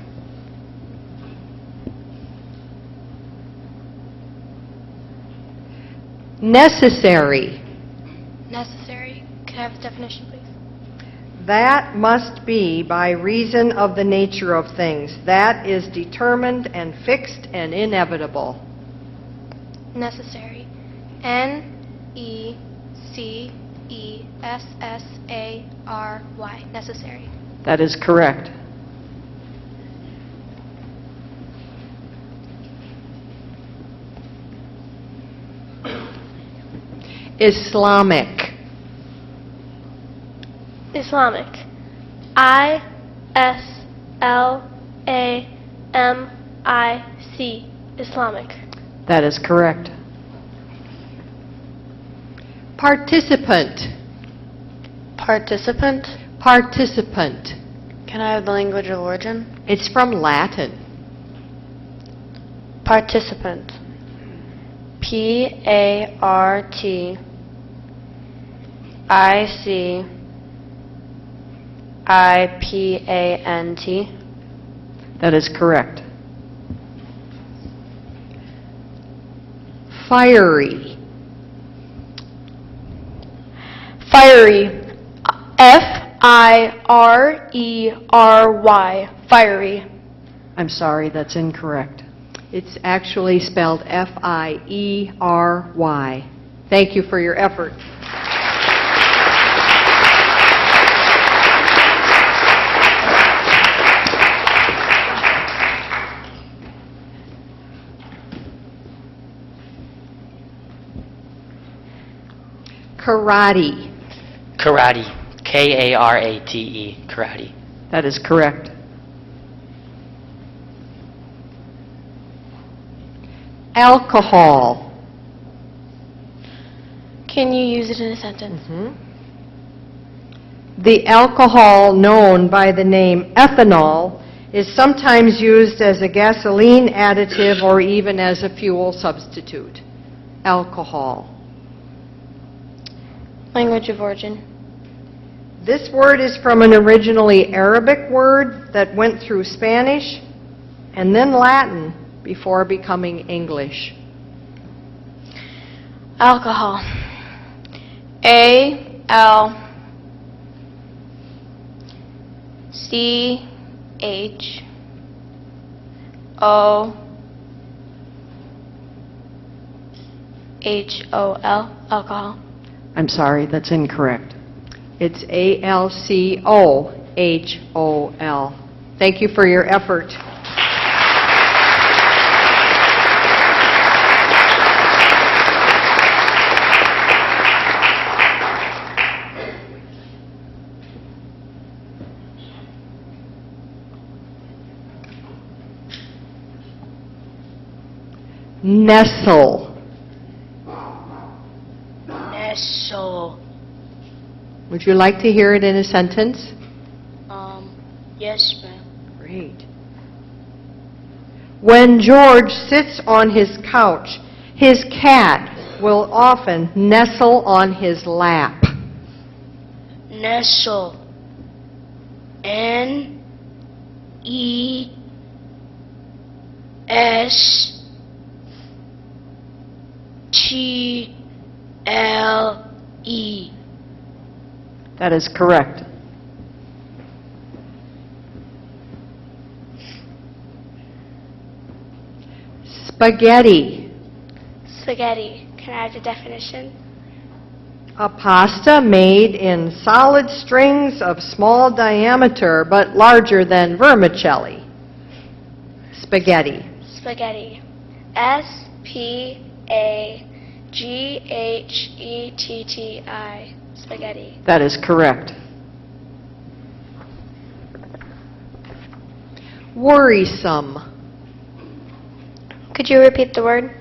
Necessary. Necessary. Can I have the definition, please? That must be by reason of the nature of things. That is determined and fixed and inevitable. Necessary. Necessary. Necessary. That is correct. Islamic. Islamic. ISLAMIC. Islamic. That is correct. Participant. Participant. Participant. Can I have the language of origin? It's from Latin. Participant. PARTICIPANT. That is correct. Fiery. Fiery. FIRERY. Fiery. I'm sorry, that's incorrect. It's actually spelled FIERY. Thank you for your effort. Karate. Karate. KARATE. Karate. That is correct. Alcohol. Can you use it in a sentence? The alcohol known by the name ethanol is sometimes used as a gasoline additive or even as a fuel substitute. Alcohol. Language of origin. This word is from an originally Arabic word that went through Spanish and then Latin before becoming English. Alcohol. ALCHOL. Alcohol. I'm sorry, that's incorrect. It's ALCOHOL. Thank you for your effort. Nestle. Nestle. Would you like to hear it in a sentence? Yes, ma'am. Great. When George sits on his couch, his cat will often nestle on his lap. Nestle. NESTLE. That is correct. Spaghetti. Spaghetti. Can I have the definition? A pasta made in solid strings of small diameter but larger than vermicelli. Spaghetti. Spaghetti. SPAGHETTI. Spaghetti. That is correct. Worrisome. Could you repeat the word?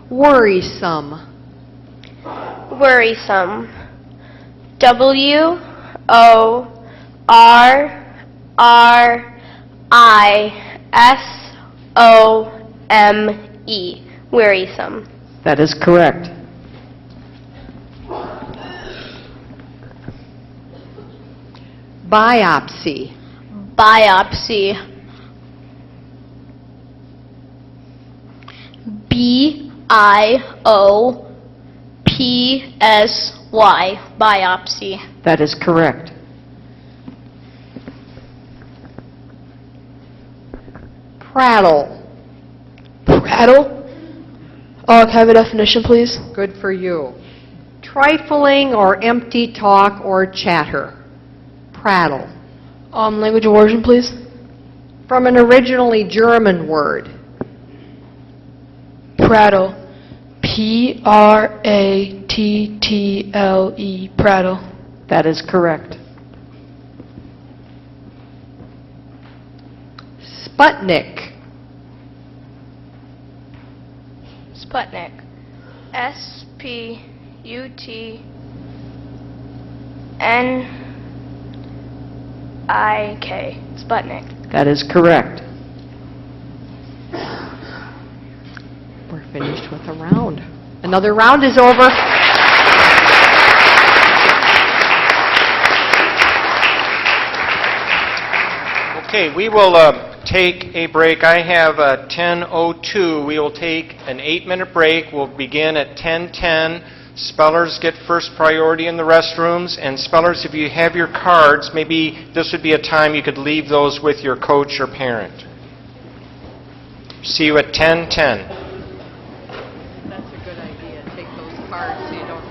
Worrisome. Worrisome. WORRISOME. Worrisome. That is correct. Biopsy. Biopsy. BIOPSY. Biopsy. That is correct. Prattle. Prattle? Can I have a definition, please? Good for you. Trifling or empty talk or chatter. Prattle. Language of origin, please? From an originally German word. Prattle. P-R-A-T-T-L-E. Prattle. That is correct. Sputnik. Sputnik. S-P-U-T-N-I-K. Sputnik. That is correct. We're finished with a round. Another round is over. Okay, we will take a break. I have 10:02. We will take an 8-minute break. We'll begin at 10:10. Spellers get first priority in the restrooms. And spellers, if you have your cards, maybe this would be a time you could leave those with your coach or parent. See you at 10:10. That's a good idea. Take those cards so you don't...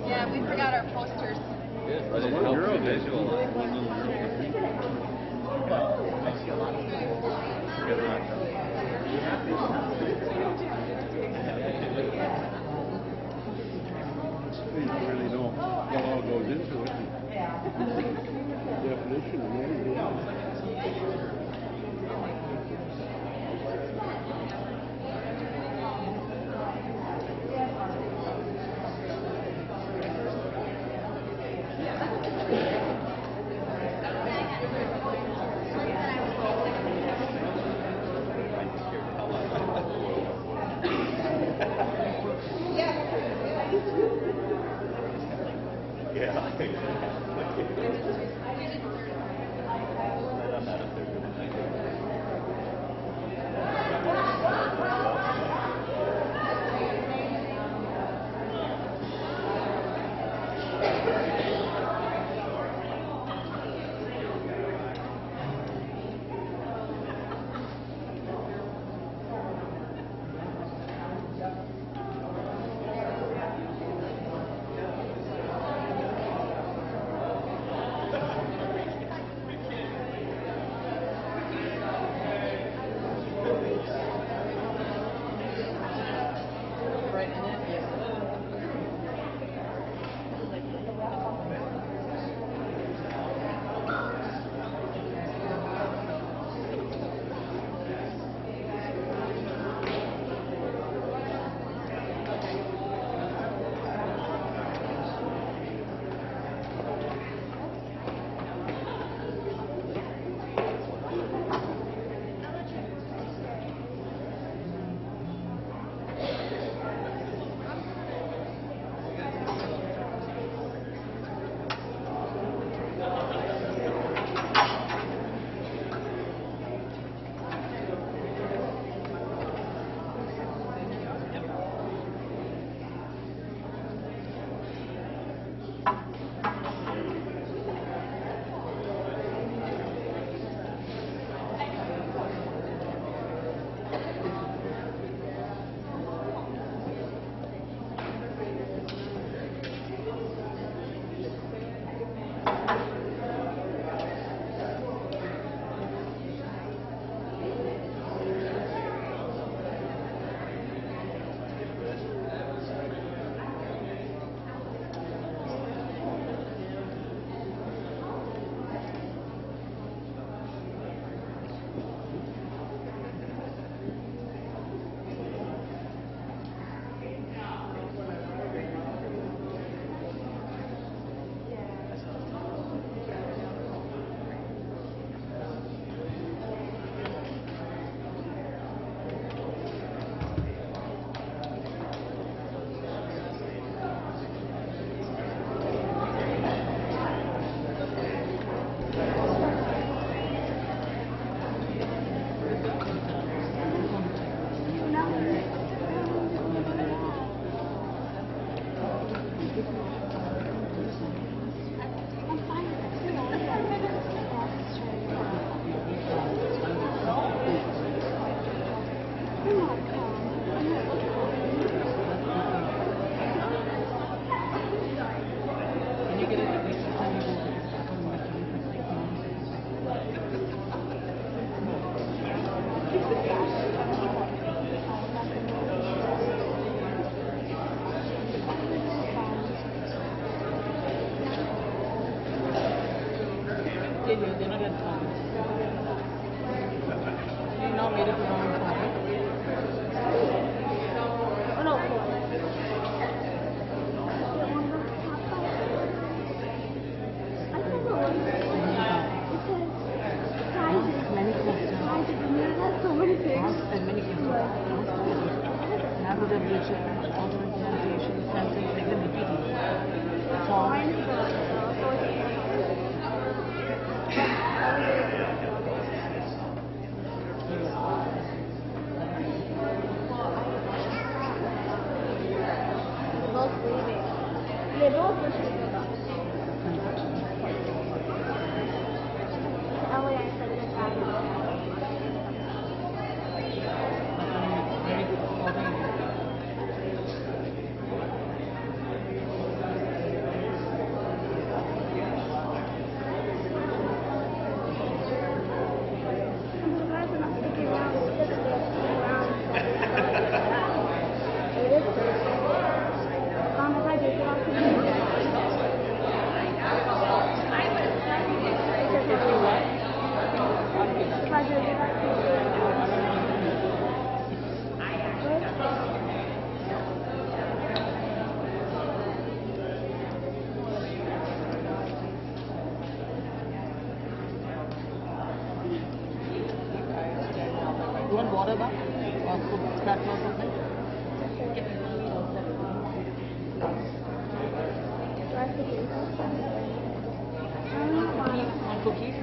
Yeah, we forgot our posters. stay here. They're not at home. We now made it to round 5. Oh no. Many questions. So many things. And many questions. Narrow revolution, auto implementation, sensing, signal, repeating. That's all. Both leaving. They both were leaving. Ellie, I said it You want water back? Or crack or something? Want cookies?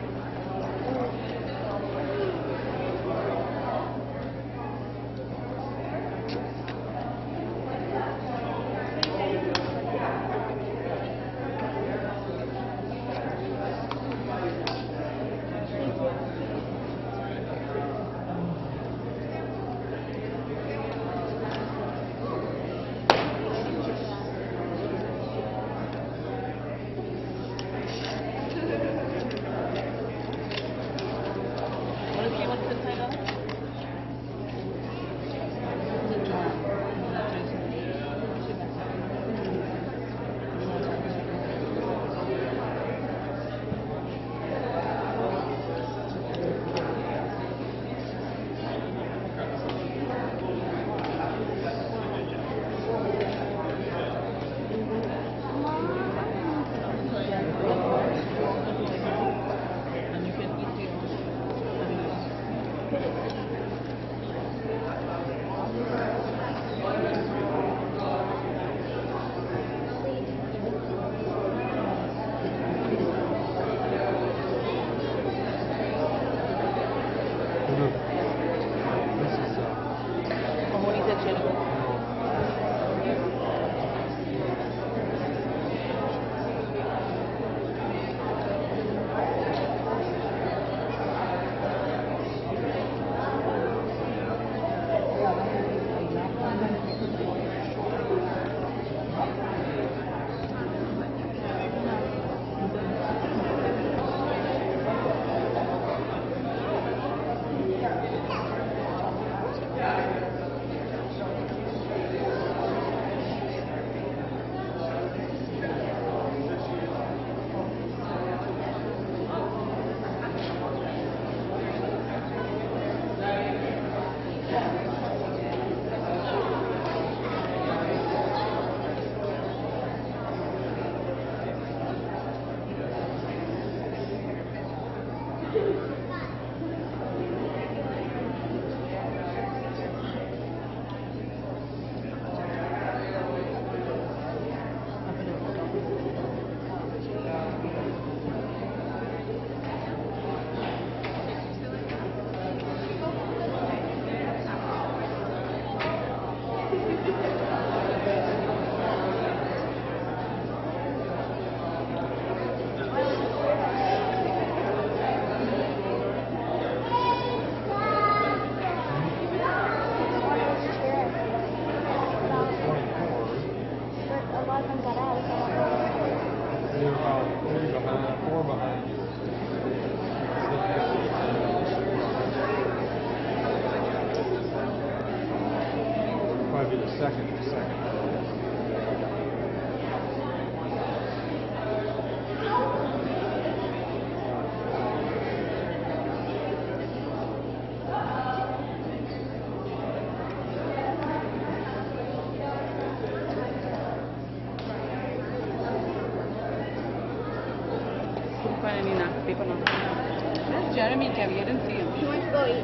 paper number. That's Jeremy Kevy. I didn't see him. He went to go eat.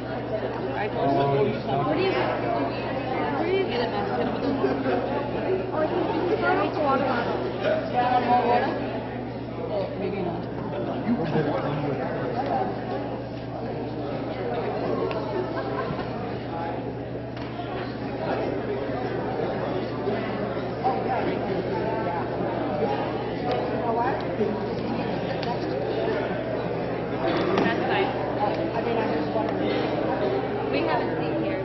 I told him to go eat something. What do you? Get it, man. Get it with the Oh, he's going to water bottle. more water? Oh, maybe not. We have a seat here.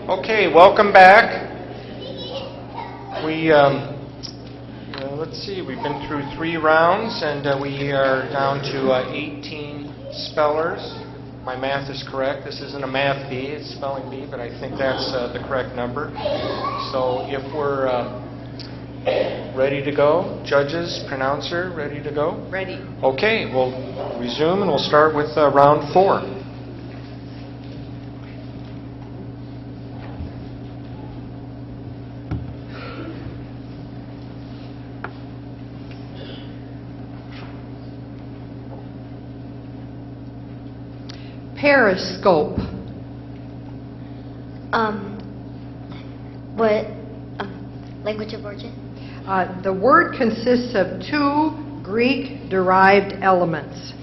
Okay, welcome back. Let's see, we've been through 3 rounds, and we are down to 18 spellers. My math is correct. This isn't a math bee, it's spelling bee, but I think that's the correct number. So if we're ready to go, judges, pronouncer, ready to go? Ready. Okay, we'll resume, and we'll start with round 4. Periscope. What language of origin? The word consists of 2 Greek-derived elements.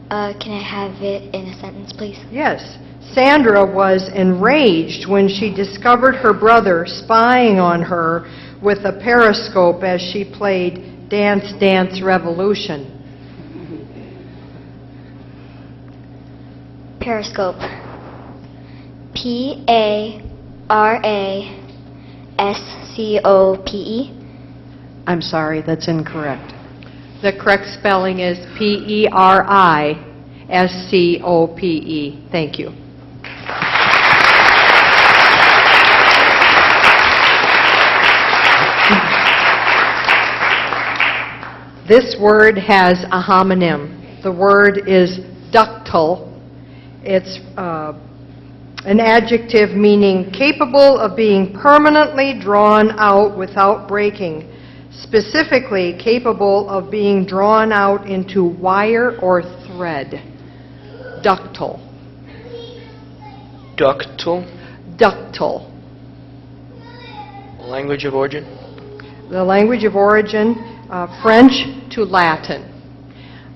Can I have it in a sentence, please? Yes. Sandra was enraged when she discovered her brother spying on her with a periscope as she played Dance Dance Revolution. Periscope. Periscope. I'm sorry, that's incorrect. The correct spelling is Periscope. S-C-O-P-E. Thank you. This word has a homonym. The word is ductile. It's an adjective meaning capable of being permanently drawn out without breaking, specifically capable of being drawn out into wire or thread. Ductile. Ductile. Ductile. Language of origin? The language of origin, French to Latin.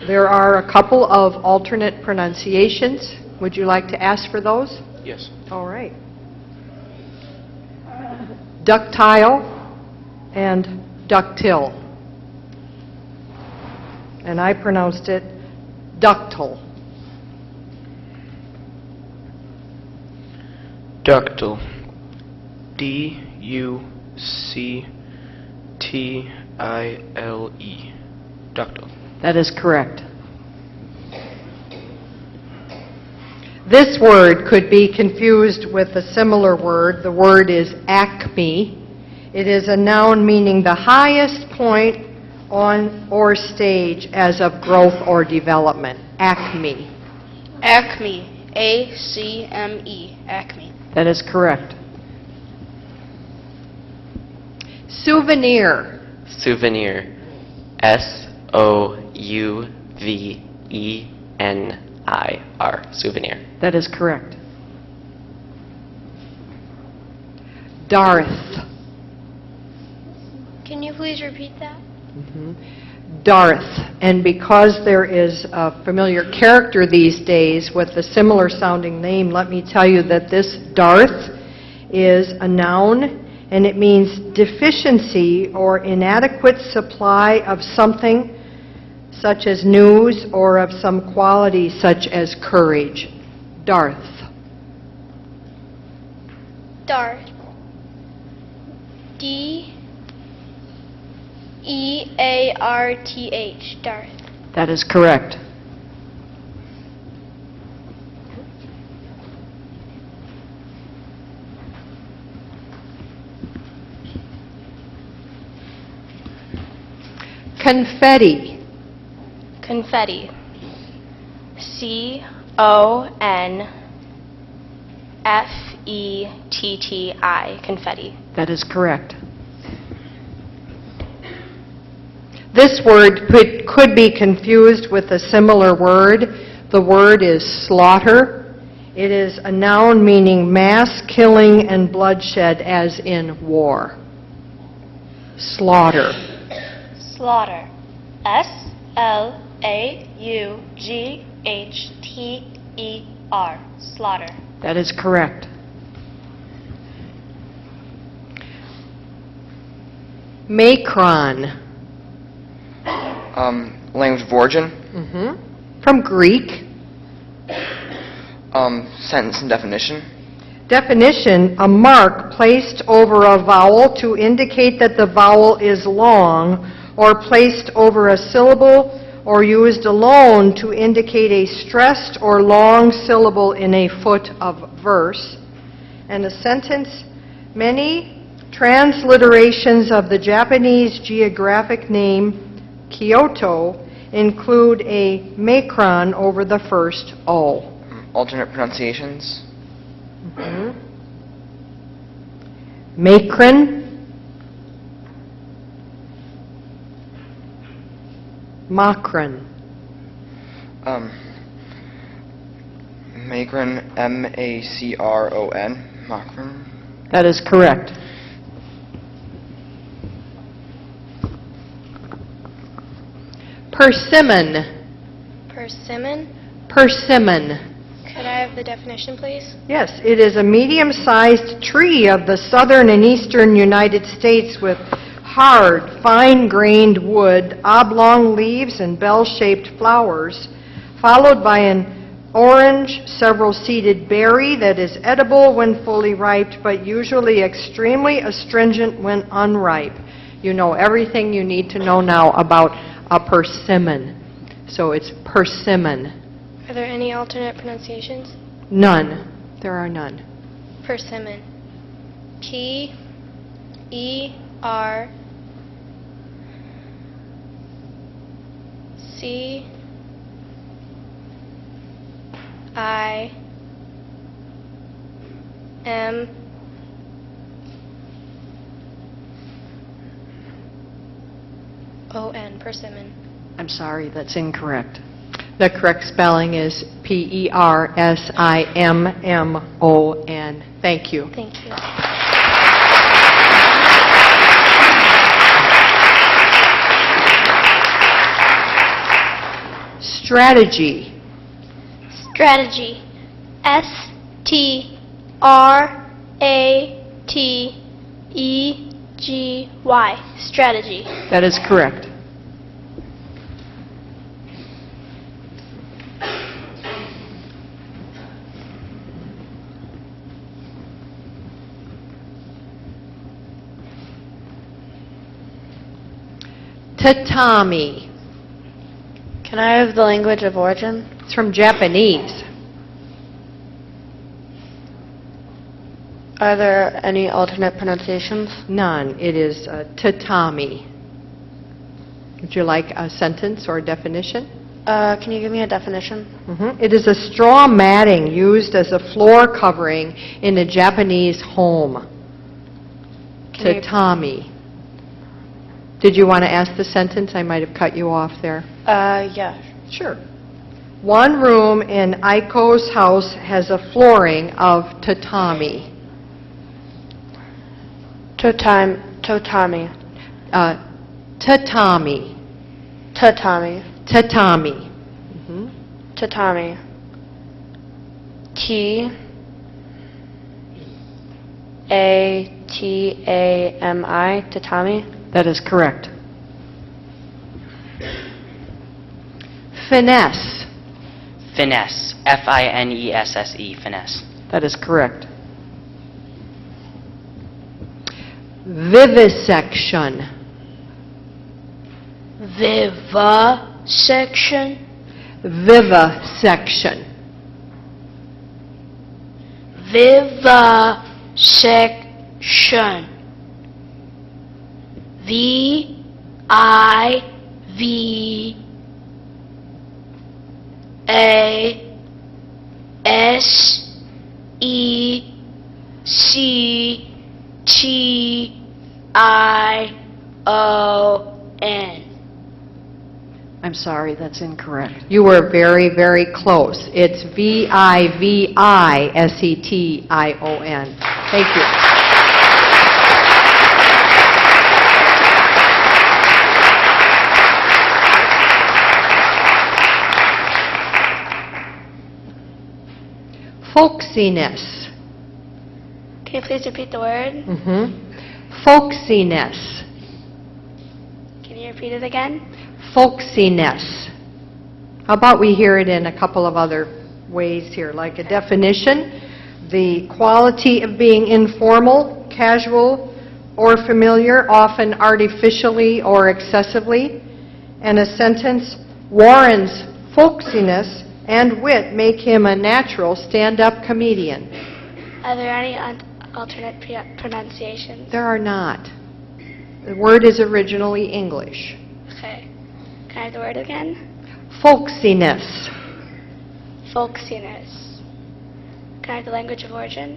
There are a couple of alternate pronunciations. Would you like to ask for those? Yes. All right. Ductile and ductile. And I pronounced it ductile. Ductile. D-U-C-T-I-L-E. Ductile. That is correct. This word could be confused with a similar word. The word is acme. It is a noun meaning the highest point on or stage as of growth or development. Acme. Acme. A-C-M-E. Acme. That is correct. Souvenir. Souvenir. S-O-U-V-E-N-I-R. Souvenir. That is correct. Darth. Can you please repeat that? Darth. And because there is a familiar character these days with a similar sounding name, let me tell you that this Darth is a noun, and it means deficiency or inadequate supply of something such as news or of some quality such as courage. Darth. Darth. D-E-A-R-T-H. Darth. That is correct. Confetti. Confetti. C-O-N-F-E-T-T-I. Confetti. That is correct. This word could be confused with a similar word. The word is slaughter. It is a noun meaning mass killing and bloodshed as in war. Slaughter. Slaughter. S-L-A-U-G-H-T-E-R. Slaughter. That is correct. Macron. Language of origin. From Greek. Sentence and definition. Definition, a mark placed over a vowel to indicate that the vowel is long, or placed over a syllable, or used alone to indicate a stressed or long syllable in a foot of verse. And a sentence, many transliterations of the Japanese geographic name Kyoto include a macron over the first O. Alternate pronunciations. Macron, Macron. Macron, M-A-C-R-O-N. Macron. That is correct. Persimmon. Persimmon. Persimmon. Could I have the definition, please? Yes, it is a medium-sized tree of the southern and eastern United States with hard, fine-grained wood, oblong leaves, and bell-shaped flowers, followed by an orange, several-seeded berry that is edible when fully ripe, but usually extremely astringent when unripe. You know everything you need to know now about a persimmon. So it's persimmon. Are there any alternate pronunciations? None. There are none. Persimmon. Persimmon. Persimmon. I'm sorry, that's incorrect. The correct spelling is Persimmon. Thank you. Thank you. Strategy. Strategy. STRATEGY. Strategy. That is correct. Tatami. Can I have the language of origin? It's from Japanese. Are there any alternate pronunciations? None. It is tatami. Would you like a sentence or a definition? Can you give me a definition? It is a straw matting used as a floor covering in a Japanese home. Tatami. Did you want to ask the sentence? I might have cut you off there. Yeah. Sure. One room in Aiko's house has a flooring of tatami. Tatami. Tatami. Tatami. Tatami. Tatami. Tatami. Tatami. That is correct. Finesse. Finesse. Finesse. Finesse. That is correct. Vivisection. Vivisection. Vivisection. Vivisection. Vivisection. I'm sorry, that's incorrect. You were very, very close. It's Vivisetion. Thank you. Folksiness. Can you please repeat the word? Folksiness. Can you repeat it again? Folksiness. How about we hear it in a couple of other ways here, like a definition, the quality of being informal, casual, or familiar, often artificially or excessively, and a sentence, Warren's folksiness and wit make him a natural stand-up comedian. Are there any alternate pronunciations? There are not. The word is originally English. Okay. Can I have the word again? Folksiness. Folksiness. Can I have the language of origin?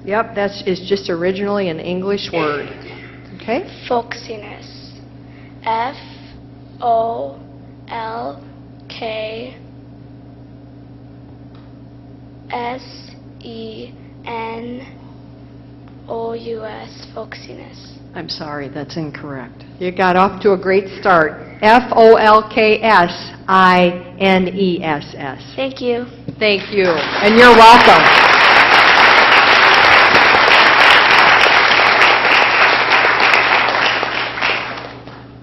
Yep, that is just originally an English word. Okay? Folksiness. Folksenous. Folksiness. I'm sorry, that's incorrect. You got off to a great start. Folksiness. Thank you. Thank you. And you're welcome.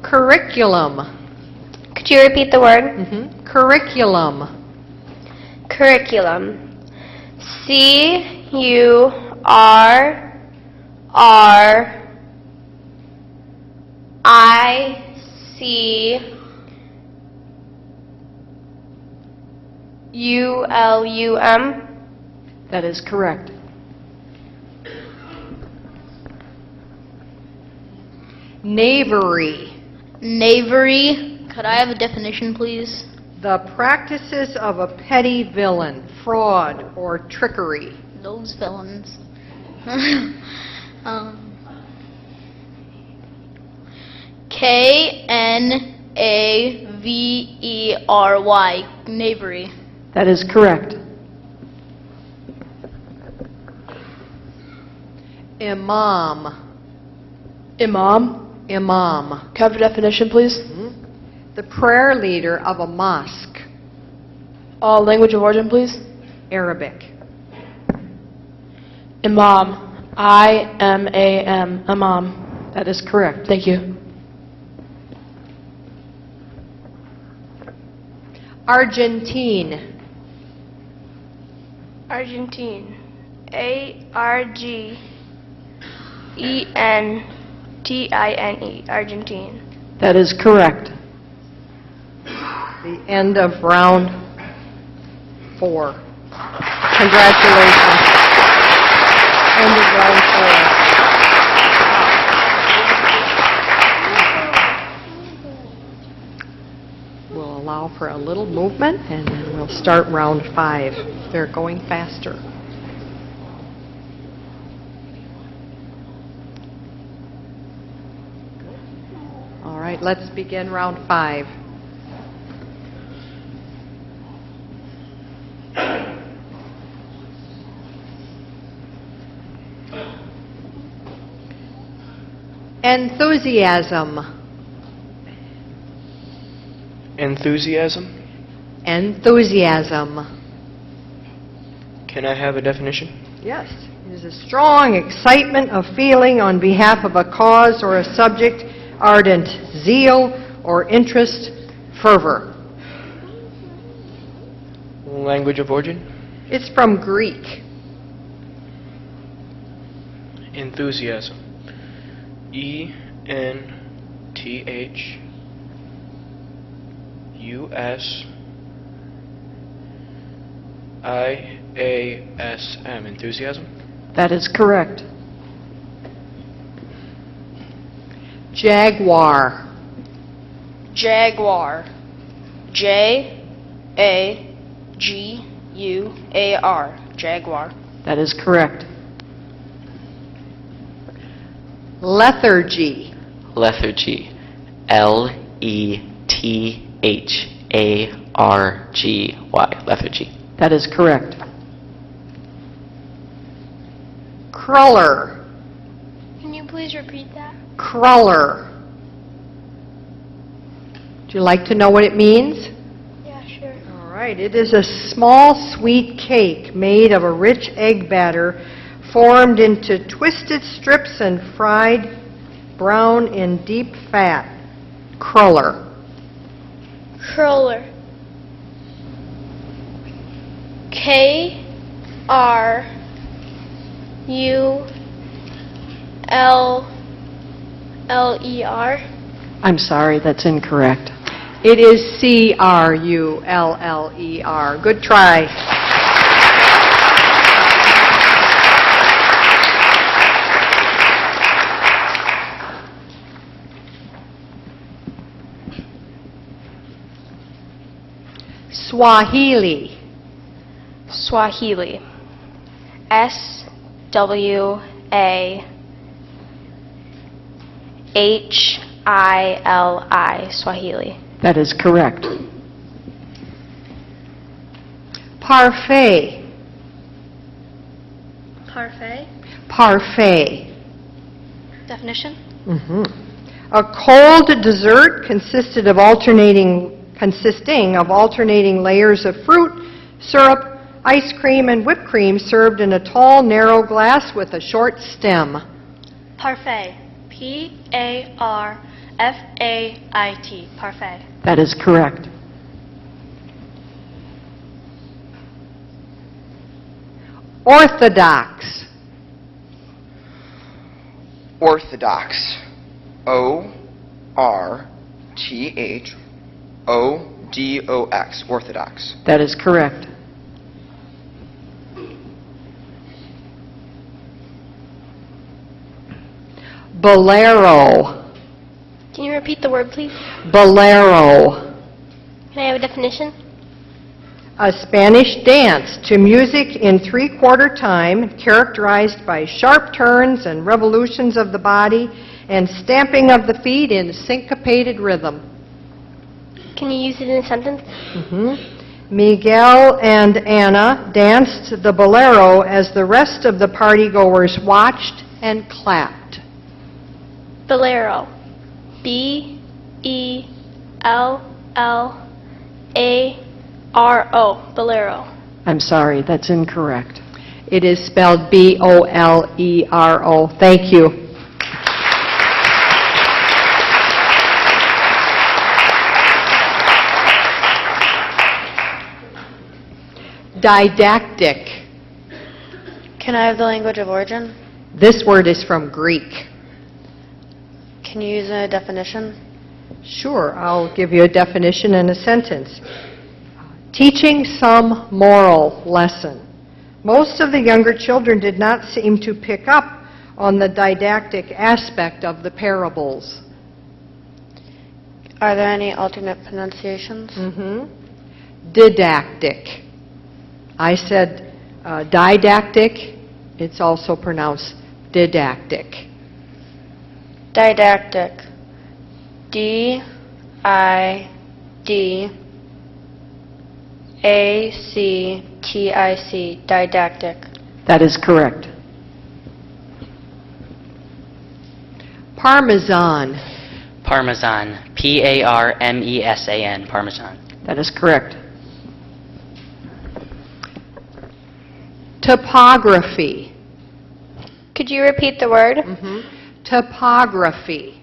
Curriculum. Could you repeat the word? Curriculum. Curriculum. ULUM. That is correct. Knavery. Knavery. Could I have a definition, please? The practices of a petty villain, fraud, or trickery. Those villains. Knavery. Knavery. That is correct. Imam. Imam. Imam. Can I have a definition, please? The prayer leader of a mosque. Language of origin, please. Arabic. Imam. I-M-A-M. Imam. That is correct. Thank you. Argentine. Argentine. A-R-G-E-N-T-I-N-E. Argentine. That is correct. The end of round 4. Congratulations. End of round 4. We'll allow for a little movement, and then we'll start round 5. They're going faster. All right, let's begin round 5. Enthusiasm. Enthusiasm. Enthusiasm. Can I have a definition? Yes. It is a strong excitement of feeling on behalf of a cause or a subject, ardent zeal or interest, fervor. Language of origin? It's from Greek. Enthusiasm. E-N-T-H-U-S-I-A-S-M. Enthusiasm? That is correct. Jaguar. Jaguar. J-A-G-U-A-R. Jaguar. That is correct. Lethargy. Lethargy. L-E-T-H-A-R-G-Y. Lethargy. That is correct. Cruller. Can you please repeat that? Cruller. Would you like to know what it means? Yeah, sure. All right. It is a small sweet cake made of a rich egg batter formed into twisted strips and fried brown in deep fat. Cruller. Cruller. K-R-U-L-L-E-R. I'm sorry, that's incorrect. It is C-R-U-L-L-E-R. Good try. Swahili. Swahili. S-W-A-H-I-L-I. Swahili. That is correct. Parfait. Parfait. Parfait. Definition? A cold dessert consisting of alternating layers of fruit, syrup, ice cream, and whipped cream served in a tall, narrow glass with a short stem. Parfait. P-A-R-F-A-I-T. Parfait. That is correct. Orthodox. Orthodox. O-R-T-H-O D-O-X, orthodox. That is correct. Bolero. Can you repeat the word, please? Bolero. Can I have a definition? A Spanish dance to music in three-quarter time, characterized by sharp turns and revolutions of the body and stamping of the feet in syncopated rhythm. Can you use it in a sentence? Miguel and Anna danced the bolero as the rest of the partygoers watched and clapped. Bolero. B-E-L-L-A-R-O. Bolero. I'm sorry, that's incorrect. It is spelled B-O-L-E-R-O. Thank you. Didactic. Can I have the language of origin? This word is from Greek. Can you use a definition? Sure, I'll give you a definition in a sentence. Teaching some moral lesson. Most of the younger children did not seem to pick up on the didactic aspect of the parables. Are there any alternate pronunciations? Didactic. I said didactic. It's also pronounced didactic. Didactic. D-I-D-A-C-T-I-C. Didactic. That is correct. Parmesan. Parmesan. P-A-R-M-E-S-A-N. Parmesan. That is correct. Topography. Could you repeat the word? Topography.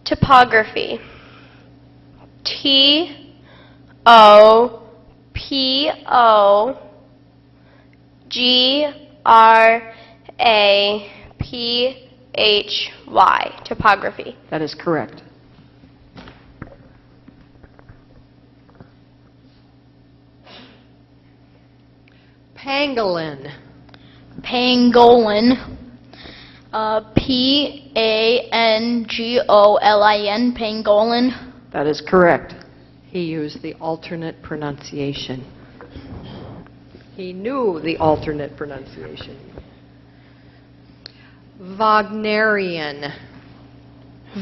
Topography. T-O-P-O-G-R-A-P-H-Y. Topography. That is correct. Pangolin. Pangolin. P-A-N-G-O-L-I-N. Pangolin. That is correct. He used the alternate pronunciation. He knew the alternate pronunciation. Wagnerian.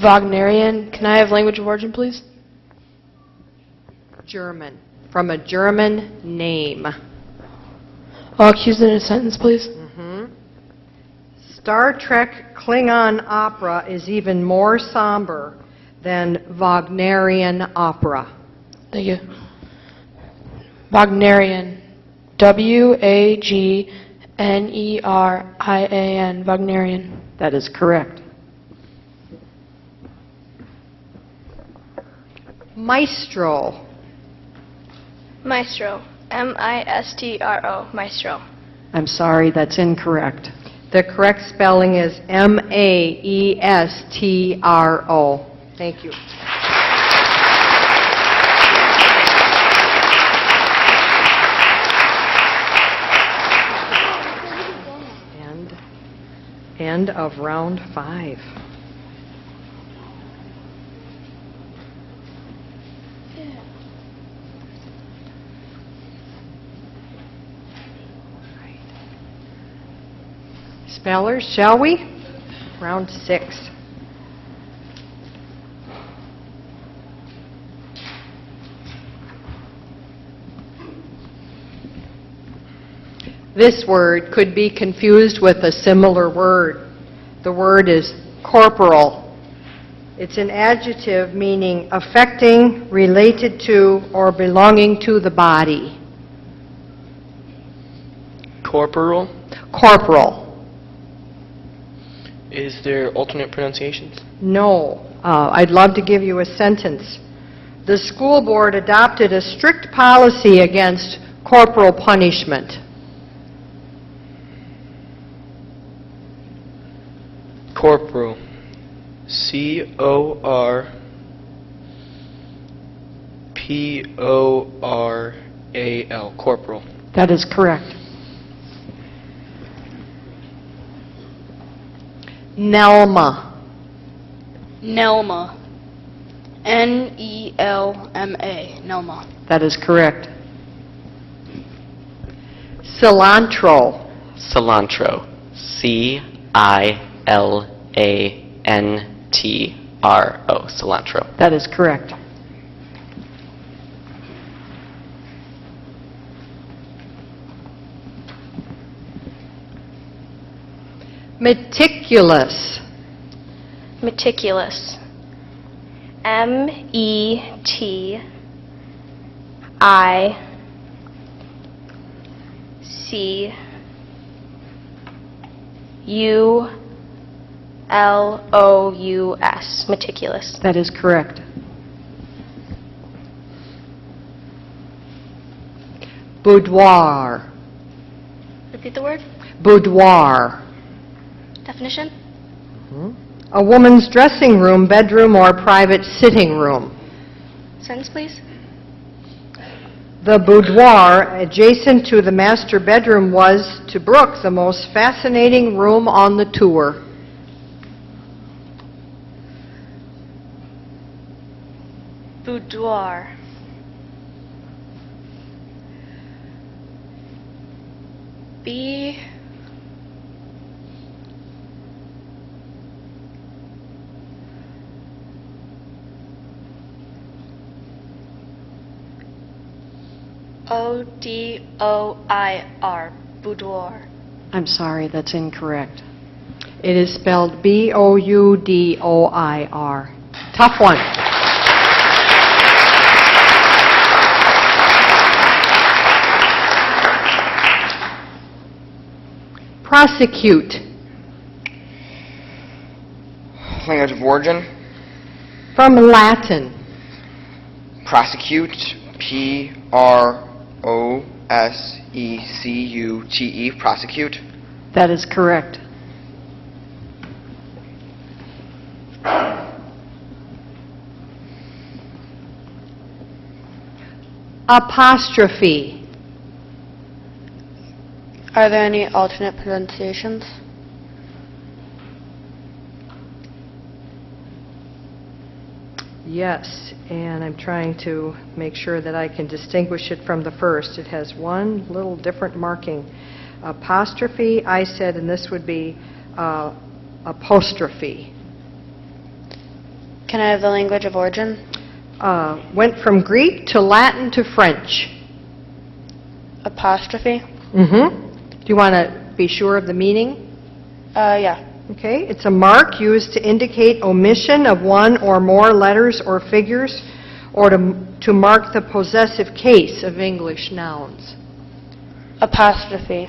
Wagnerian. Can I have language of origin, please? German. From a German name. Use it in a sentence, please. Star Trek Klingon opera is even more somber than Wagnerian opera. Thank you. Wagnerian. W-A-G-N-E-R-I-A-N. Wagnerian. That is correct. Maestro. Maestro. M-I-S-T-R-O. Maestro. I'm sorry, that's incorrect. The correct spelling is M-A-E-S-T-R-O. Thank you. End of round 5. Spellers, shall we? Round 6. This word could be confused with a similar word. The word is corporal. It's an adjective meaning affecting, related to, or belonging to the body. Corporal. Corporal. Is there alternate pronunciations? No. I'd love to give you a sentence. The school board adopted a strict policy against corporal punishment. Corporal. C-O-R-P-O-R-A-L. P-O-R-A-L, corporal. That is correct. Nelma. Nelma. N-E-L-M-A. Nelma. That is correct. Cilantro. Cilantro. C-I-L-A-N-T-R-O, cilantro. That is correct. Meticulous. Meticulous. M-E-T-I-C-U-L-O-U-S. Meticulous. That is correct. Boudoir. Repeat the word. Boudoir. Definition. A woman's dressing room, bedroom, or private sitting room. Sentence, please. The boudoir adjacent to the master bedroom was, to Brooke, the most fascinating room on the tour. Boudoir. B. O-D-O-I-R. Boudoir. I'm sorry, that's incorrect. It is spelled B-O-U-D-O-I-R. Tough one. Prosecute. Language of origin. From Latin. Prosecute. P-R-O-S-E-C-U-T-E. Prosecute. That is correct. Apostrophe. Are there any alternate pronunciations? Yes, and I'm trying to make sure that I can distinguish it from the first. It has one little different marking. Apostrophe, I said, and this would be apostrophe. Can I have the language of origin? Went from Greek to Latin to French. Apostrophe? Mm-hmm. Do you want to be sure of the meaning? Yeah. Okay, it's a mark used to indicate omission of one or more letters or figures, or to mark the possessive case of English nouns. Apostrophe.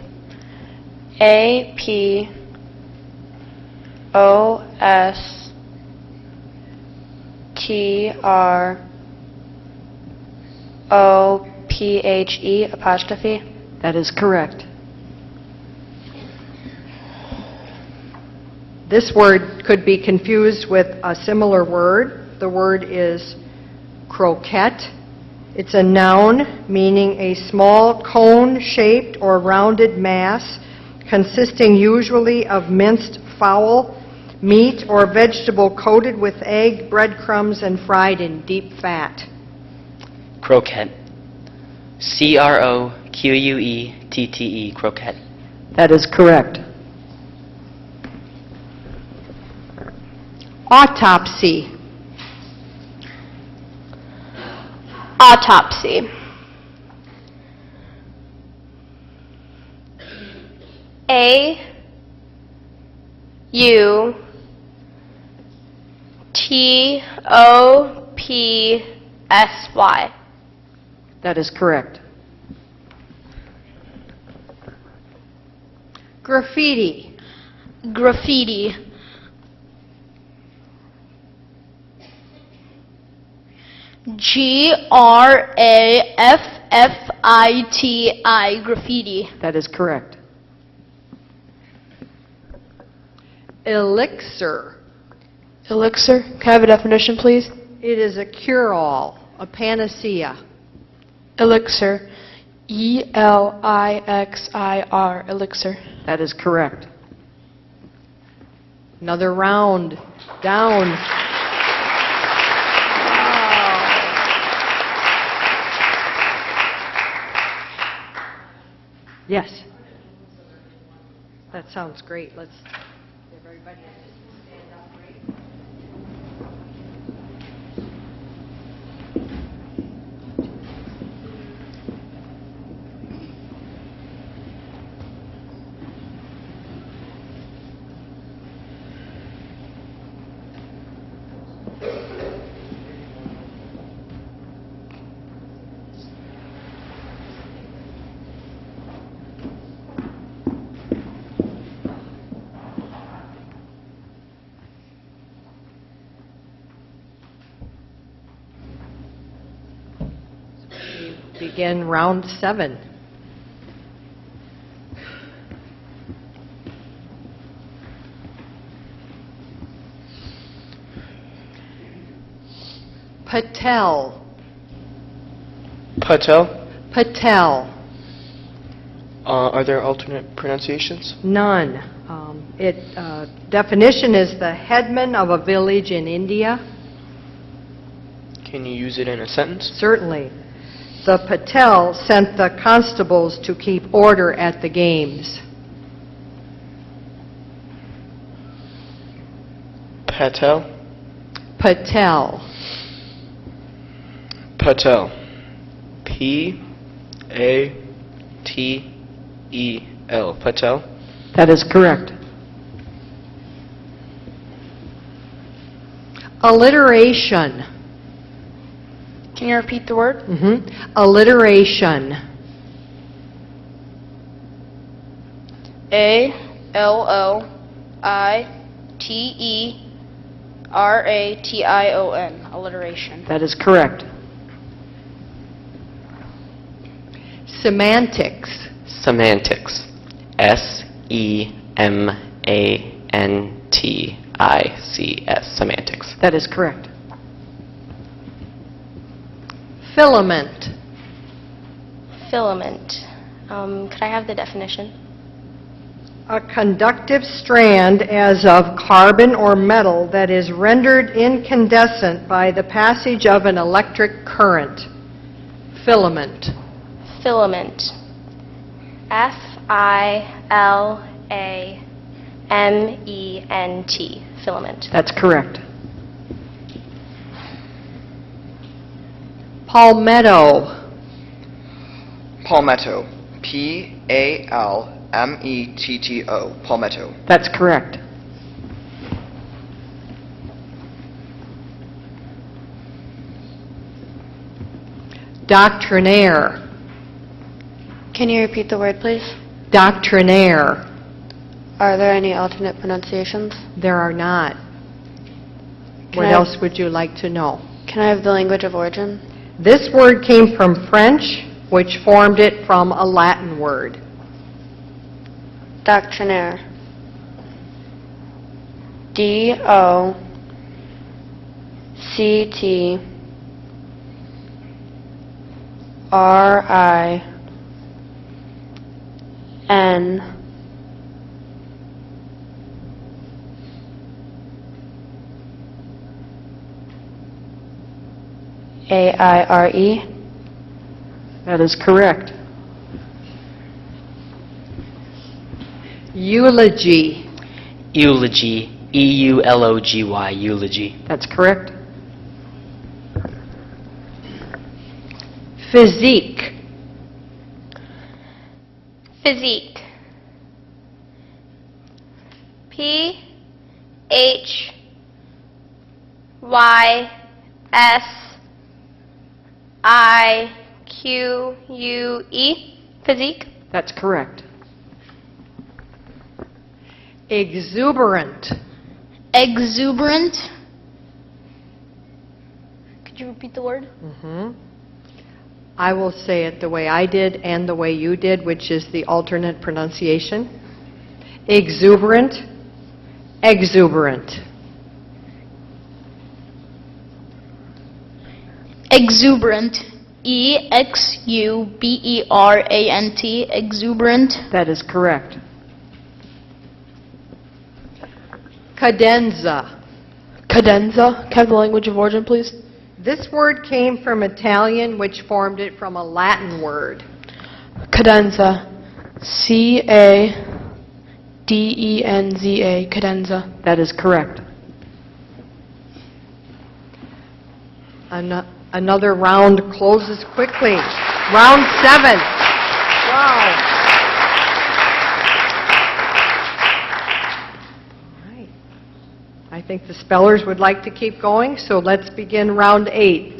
A-P-O-S-T-R-O-P-H-E. Apostrophe. That is correct. This word could be confused with a similar word. The word is croquette. It's a noun meaning a small cone-shaped or rounded mass consisting usually of minced fowl, meat, or vegetable coated with egg, breadcrumbs, and fried in deep fat. Croquette. C-R-O-Q-U-E-T-T-E. Croquette. That is correct. Autopsy. Autopsy. A-U-T-O-P-S-Y. That is correct. Graffiti. Graffiti. G-R-A-F-F-I-T-I. Graffiti. That is correct. Elixir. Elixir. Can I have a definition, please? It is a cure-all, A panacea. Elixir. ELIXIR. Elixir. That is correct. Another round. Down. Yes. That sounds great. Let's give everybody a stand up break. Begin round 7. Patel. Patel. Patel. Are there alternate pronunciations? None. Definition is the headman of a village in India. Can you use it in a sentence? Certainly. The Patel sent the constables to keep order at the games. Patel. Patel. Patel. P-A-T-E-L. Patel. That is correct. Alliteration. Can you repeat the word? Alliteration. ALLITERATION. Alliteration. That is correct. Semantics. Semantics. S-E-M-A-N-T-I-C-S. Semantics. That is correct. Filament. Filament. Could I have the definition? A conductive strand as of carbon or metal that is rendered incandescent by the passage of an electric current. Filament. Filament. F-I-L-A-M-E-N-T. Filament. That's correct. Palmetto. Palmetto. P-A-L-M-E-T-T-O. Palmetto. That's correct. Doctrinaire. Can you repeat the word, please? Doctrinaire. Are there any alternate pronunciations? There are not. What I- else would you like to know? Can I have the language of origin? This word came from French, which formed it from a Latin word. Doctrinaire. D-O-C-T-R-I-N-A-I-R-E. That is correct. Eulogy. Eulogy. E-U-L-O-G-Y. Eulogy. That's correct. Physique. Physique. P-H-Y-S-I-Q-U-E. Physique. That's correct. Exuberant. Exuberant. Could you repeat the word? I will say it the way I did and the way you did, which is the alternate pronunciation. Exuberant. Exuberant. Exuberant. EXUBERANT. Exuberant. That is correct. Cadenza. Cadenza. Can I have the language of origin, please? This word came from Italian, which formed it from a Latin word. Cadenza. C-A-D-E-N-Z-A. Cadenza. That is correct. Another round closes quickly. Round 7. Wow. All right. I think the spellers would like to keep going, so let's begin round 8.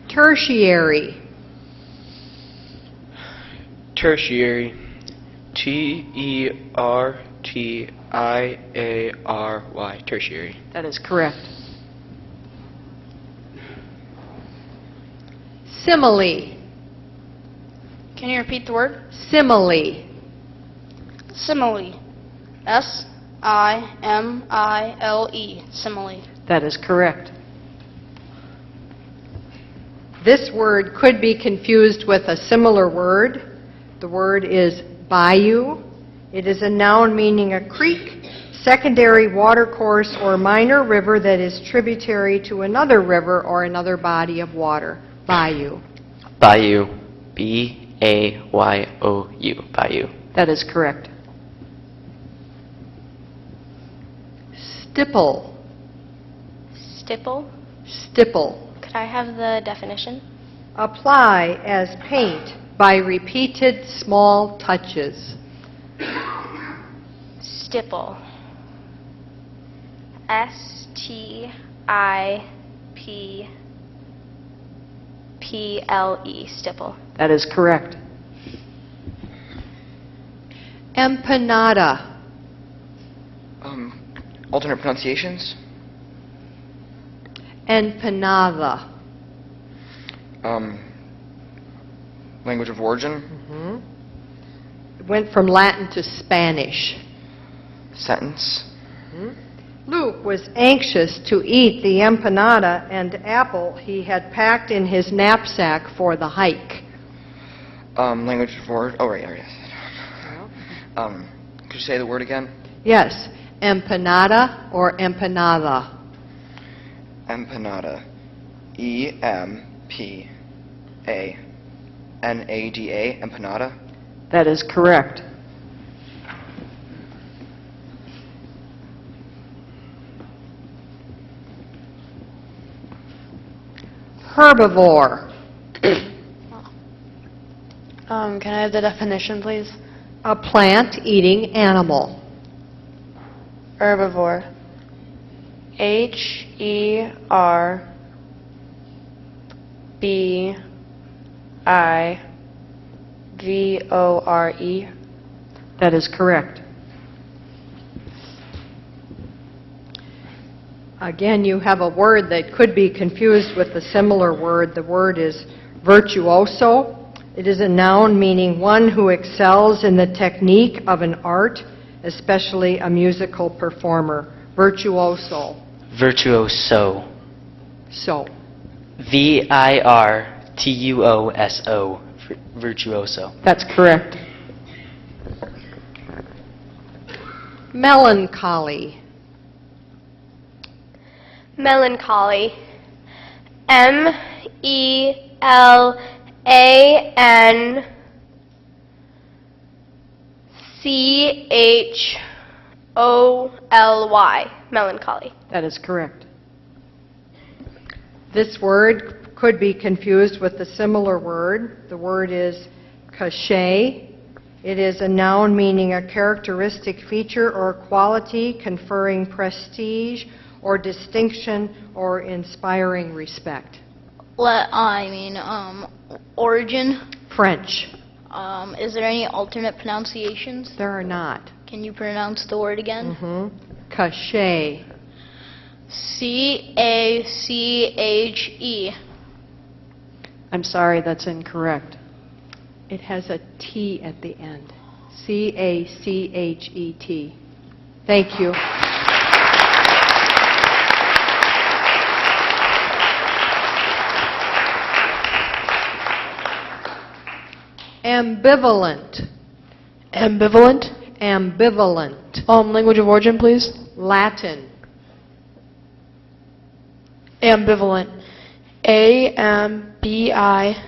Tertiary. Tertiary. T-E-R-T-I-A-R-Y. Tertiary. That is correct. Simile. Can you repeat the word? Simile. Simile. S-I-M-I-L-E. Simile. That is correct. This word could be confused with a similar word. The word is bayou. It is a noun meaning a creek, secondary watercourse, or minor river that is tributary to another river or another body of water. Bayou. Bayou. B-A-Y-O-U. Bayou. That is correct. Stipple. Stipple. Stipple. Could I have the definition? Apply as paint by repeated small touches. Stipple. S-T-I-P-P-L-E. Stipple. That is correct. Empanada. Alternate pronunciations? Empanada. Language of origin? It went from Latin to Spanish. Sentence? Luke was anxious to eat the empanada and apple he had packed in his knapsack for the hike. Language of origin? Oh, right, yes. Could you say the word again? Yes, empanada or empanada. Empanada. E-M-P-A-N-A-D-A. Empanada. That is correct. Herbivore. Can I have the definition, please? A plant-eating animal. Herbivore. H-E-R-B-I-V-O-R-E. That is correct. Again, you have a word that could be confused with a similar word. The word is virtuoso. It is a noun meaning one who excels in the technique of an art, especially a musical performer. Virtuoso. Virtuoso. So. V-I-R-T-U-O-S-O. Virtuoso. That's correct. Melancholy. Melancholy. M-E-L-A-N-C-H-O-L-Y. Melancholy. That is correct. This word could be confused with a similar word. The word is cachet. It is a noun meaning a characteristic feature or quality conferring prestige or distinction or inspiring respect. Origin. French. Is there any alternate pronunciations? There are not. Can you pronounce the word again? Cachet. C-A-C-H-E. I'm sorry, that's incorrect. It has a T at the end. C-A-C-H-E-T. Thank you. Ambivalent. Ambivalent. Ambivalent. Language of origin, please. Latin. Ambivalent. A-M-B-I-V-O-L-E-N-T.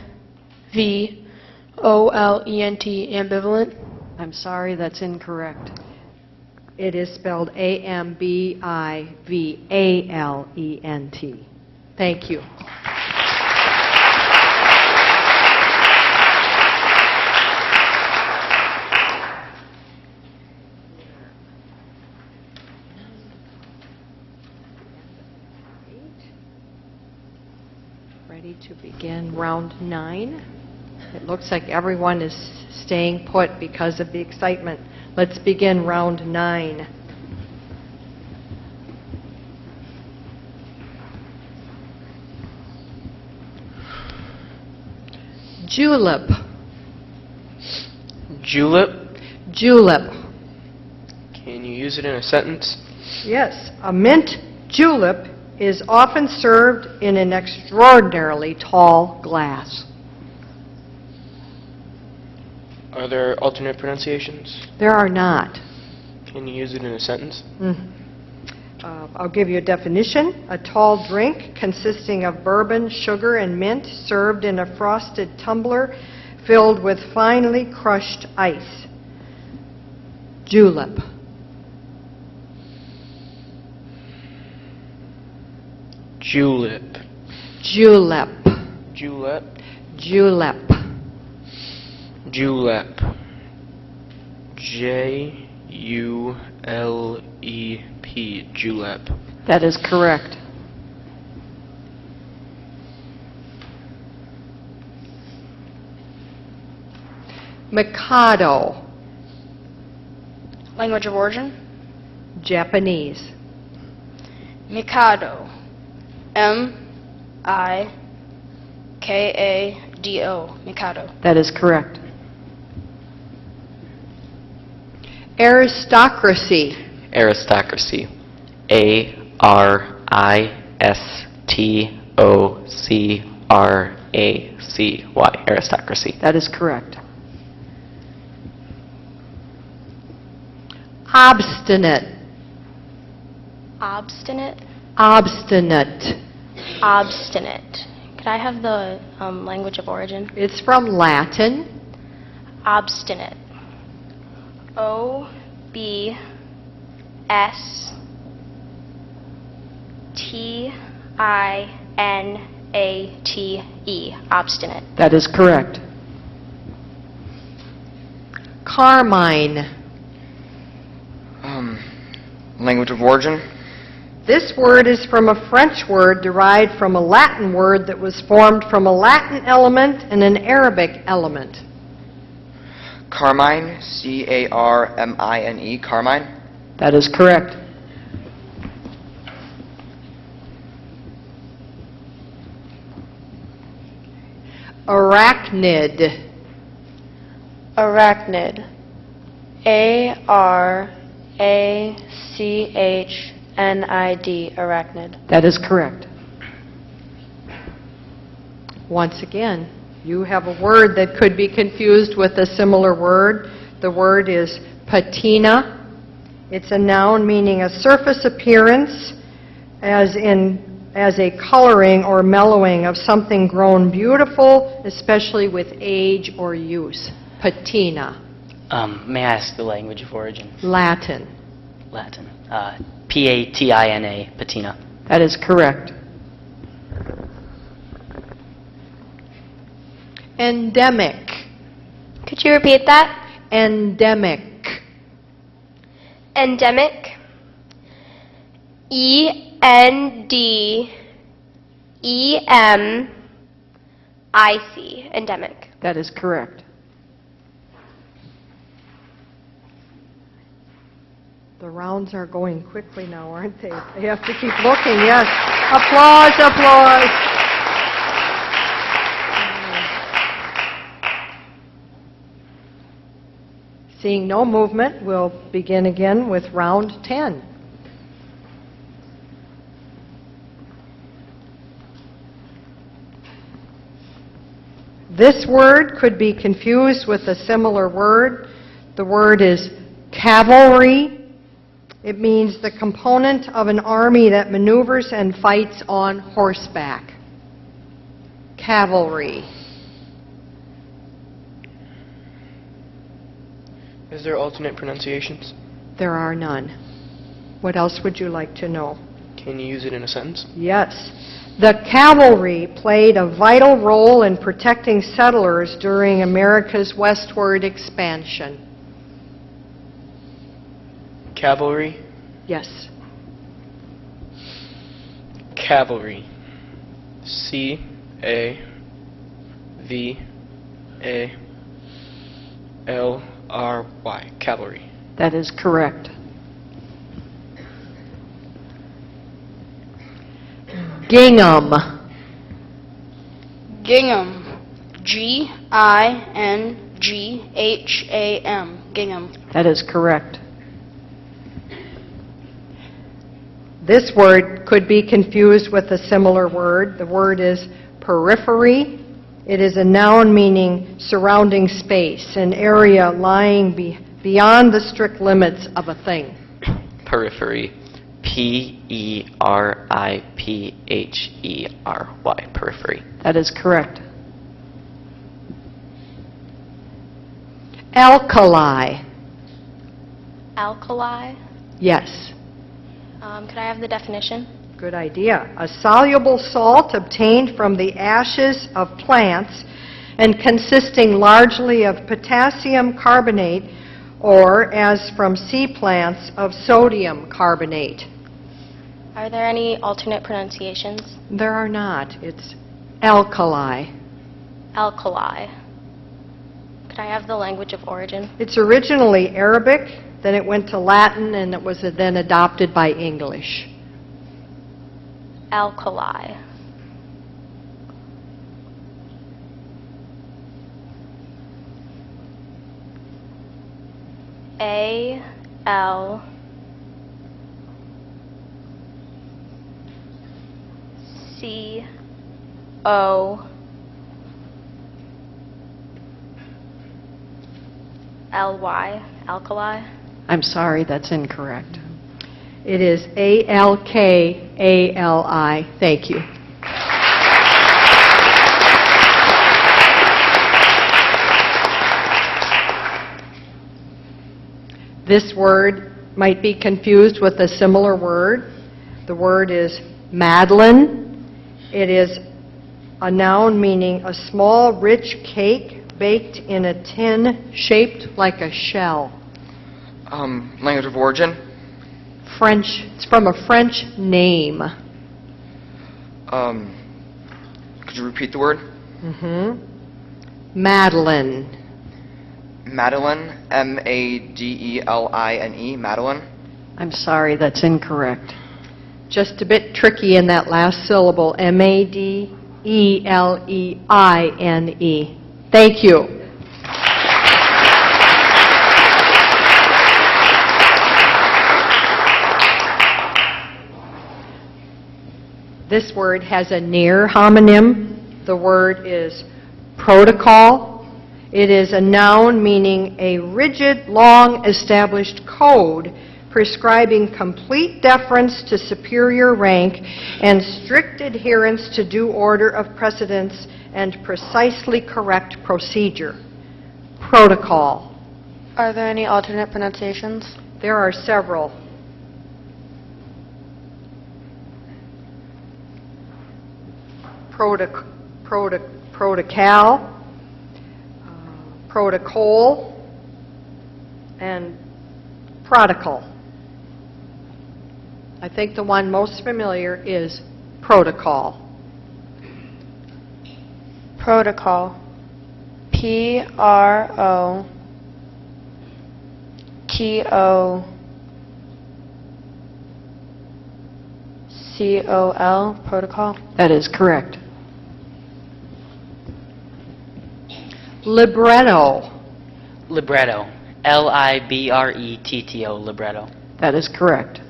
Ambivalent. I'm sorry, that's incorrect. It is spelled A-M-B-I-V-A-L-E-N-T. Thank you. Ready to begin round 9. It looks like everyone is staying put because of the excitement. Let's begin round 9. Julep. Julep. Julep. Can you use it in a sentence? Yes, a mint julep is often served in an extraordinarily tall glass. Are there alternate pronunciations? There are not. Can you use it in a sentence? I'll give you a definition. A tall drink consisting of bourbon, sugar, and mint served in a frosted tumbler filled with finely crushed ice. Julep. Julep. Julep. Julep. Julep. Julep. J-U-L-E-P. Julep. That is correct. Mikado. Language of origin? Japanese. Mikado. M-I-K-A-D-O. Mikado. That is correct. Aristocracy. Aristocracy. A-R-I-S-T-O-C-R-A-C-Y. Aristocracy. That is correct. Obstinate. Obstinate? Obstinate. Obstinate. Could I have the language of origin? It's from Latin. Obstinate. O-B-S-T-I-N-A-T-E. Obstinate. That is correct. Carmine. Language of origin? This word is from a French word derived from a Latin word that was formed from a Latin element and an Arabic element. Carmine, C-A-R-M-I-N-E, Carmine. That is correct. Arachnid. Arachnid. A-R-A-C-H-N-I-D. Arachnid. That is correct. Once again, you have a word that could be confused with a similar word. The word is patina. It's a noun meaning a surface appearance, as a coloring or mellowing of something grown beautiful, especially with age or use. Patina. May I ask the language of origin? Latin. Latin. P-A-T-I-N-A. Patina. That is correct. Endemic. Could you repeat that? Endemic. Endemic. E-N-D-E-M-I-C. Endemic. That is correct. The rounds are going quickly now, aren't they? They have to keep looking, yes. Applause, applause. Seeing no movement, we'll begin again with round 10. This word could be confused with a similar word. The word is cavalry. It means the component of an army that maneuvers and fights on horseback. Cavalry. Is there alternate pronunciations? There are none. What else would you like to know? Can you use it in a sentence? Yes. The cavalry played a vital role in protecting settlers during America's westward expansion. Cavalry? Yes. Cavalry. C-A-V-A-L-R-Y. Cavalry. That is correct. Gingham. Gingham. G-I-N-G-H-A-M. Gingham. That is correct. This word could be confused with a similar word. The word is periphery. It is a noun meaning surrounding space, an area lying beyond the strict limits of a thing. Periphery. P-E-R-I-P-H-E-R-Y. Periphery. That is correct. Alkali. Alkali. Yes. Could I have the definition? Good idea. A soluble salt obtained from the ashes of plants and consisting largely of potassium carbonate, or, as from sea plants, of sodium carbonate. Are there any alternate pronunciations? There are not. It's alkali. Alkali. Could I have the language of origin? It's originally Arabic, then it went to Latin, and it was then adopted by English. Alkali. A-L C-O-L-Y. Alkali. I'm sorry, that's incorrect. It is A-L-K-A-L-I. Thank you. This word might be confused with a similar word. The word is madeleine. It is a noun meaning a small, rich cake baked in a tin shaped like a shell. Language of origin? French. It's from a French name. Could you repeat the word? Madeleine. Madeleine, M-A-D-E-L-I-N-E, Madeleine. I'm sorry, that's incorrect. Just a bit tricky in that last syllable, M-A-D-E-L-E-I-N-E. Thank you. This word has a near homonym. The word is protocol. It is a noun meaning a rigid, long-established code prescribing complete deference to superior rank and strict adherence to due order of precedence and precisely correct procedure. Protocol. Are there any alternate pronunciations? There are several. Protocol, protocol, and protocol. I think the one most familiar is protocol. Protocol. P-R-O-T-O-C-O-L. Protocol. That is correct. Libretto. Libretto. Libretto, libretto. That is correct.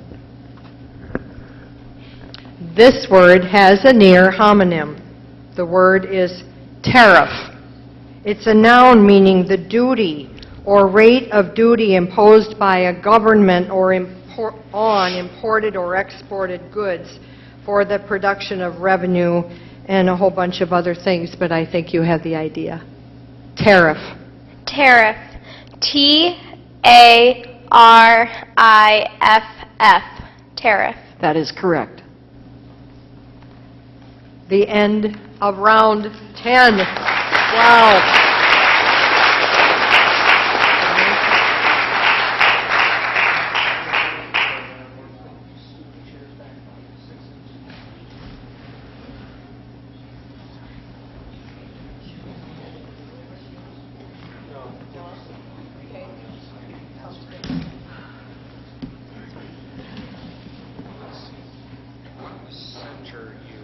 This word has a near homonym. The word is tariff. It's a noun meaning the duty or rate of duty imposed by a government or on imported or exported goods for the production of revenue and a whole bunch of other things, but I think you have the idea. Tariff. Tariff. T-A-R-I-F-F. Tariff. That is correct. The end of round 10. Wow. Center you.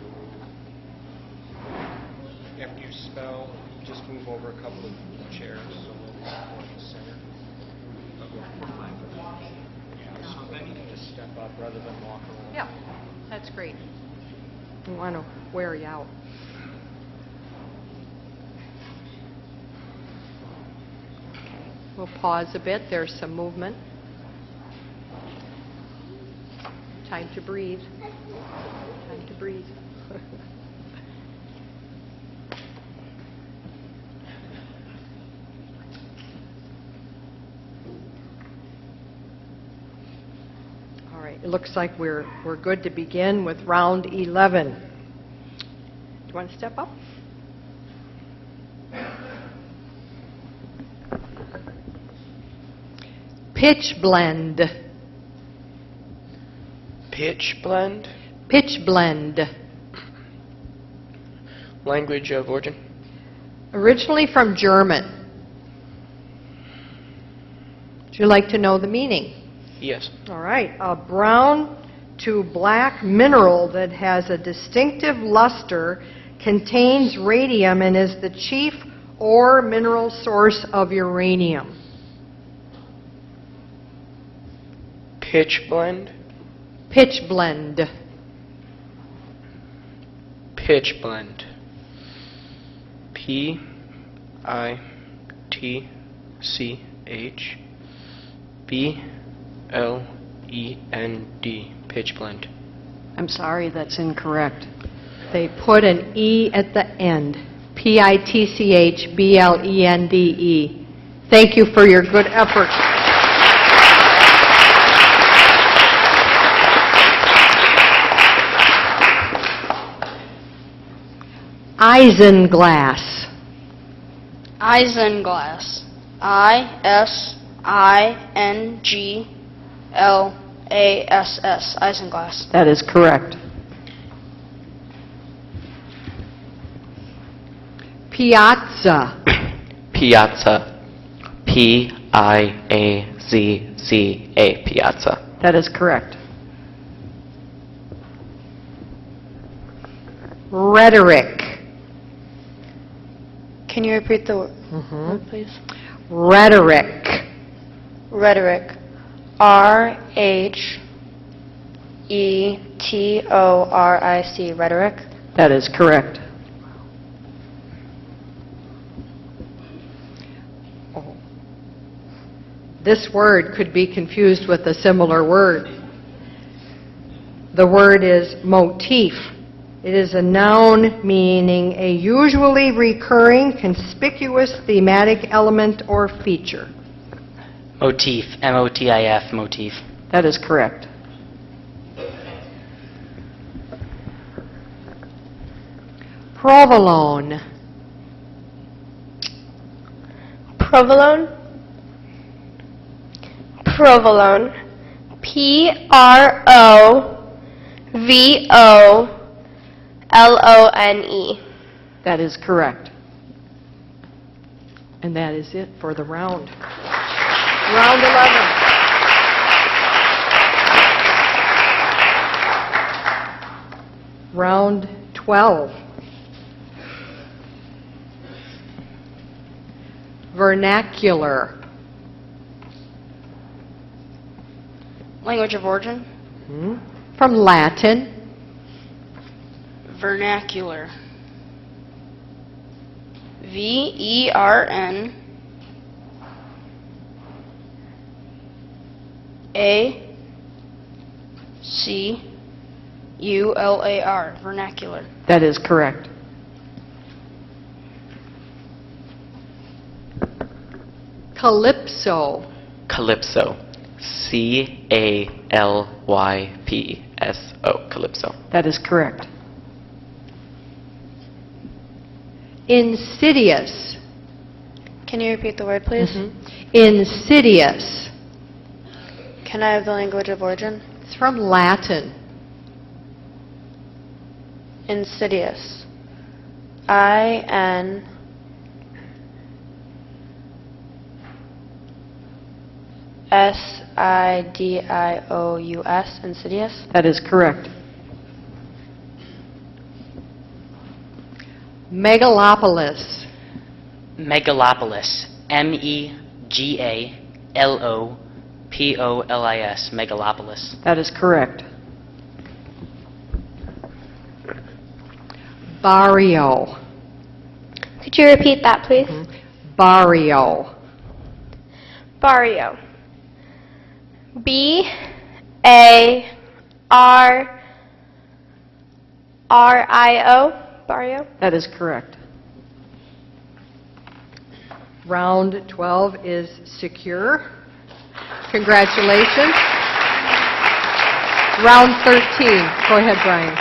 After you spell, just move over a couple of chairs so we'll be more in the center. Yeah, so then you can just step up rather than walk around. Yeah, that's great. I want to wear you out. We'll pause a bit. There's some movement. Time to breathe. Time to breathe. All right, it looks like we're good to begin with round 11. Do you want to step up? Pitch blend. Pitch blend. Pitch blend. Language of origin. Originally from German. Would you like to know the meaning? Yes. All right. A brown to black mineral that has a distinctive luster, contains radium, and is the chief or mineral source of uranium. Pitch blend. Pitch blend. Pitch blend. P-I-T-C-H-B-L-E-N-D. Pitch blend. I'm sorry, that's incorrect. They put an E at the end. P-I-T-C-H-B-L-E-N-D-E. Thank you for your good effort. Isinglass. Isinglass. I-S-I-N-G-L-A-S-S. Isinglass. That is correct. Piazza. Piazza. P-I-A-Z-Z-A. Piazza. That is correct. Rhetoric. Can you repeat the word, please? Rhetoric. Rhetoric. R-H-E-T-O-R-I-C. Rhetoric. That is correct. Oh. This word could be confused with a similar word. The word is motif. It is a noun meaning a usually recurring, conspicuous thematic element or feature. Motif. M-O-T-I-F. Motif. That is correct. Provolone. Provolone. Provolone. P-R-O-V-O-L-O-N-E. That is correct. And that is it for the round. Round 11. Round 12. Vernacular. Language of origin. From Latin. Vernacular. VERN ACULAR. Vernacular. That is correct. Calypso. Calypso. Calypso. Calypso. That is correct. Insidious. Can you repeat the word, please? Insidious. Can I have the language of origin? It's from Latin. Insidious. IN SIDIOUS. Insidious. That is correct. Megalopolis. Megalopolis. MEGALOPOLIS. Megalopolis. That is correct. Barrio. Could you repeat that, please? Barrio. Barrio. BARRIO. Barrio. That is correct. Round 12 is secure. Congratulations. Round 13. Go ahead, Brian.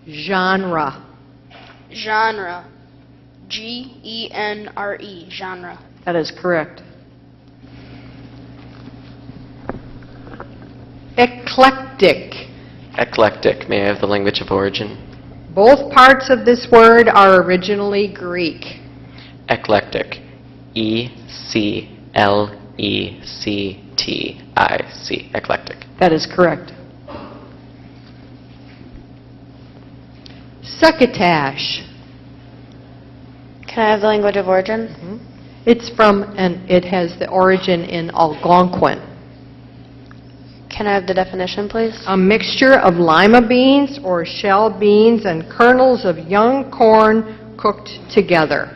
Genre. Genre. GENRE. Genre. That is correct. Eclectic. Eclectic. May I have the language of origin? Both parts of this word are originally Greek. Eclectic. ECLECTIC. Eclectic. That is correct. Succotash. Can I have the language of origin? It's from, and it has the origin in Algonquin. Can I have the definition, please? A mixture of lima beans or shell beans and kernels of young corn cooked together.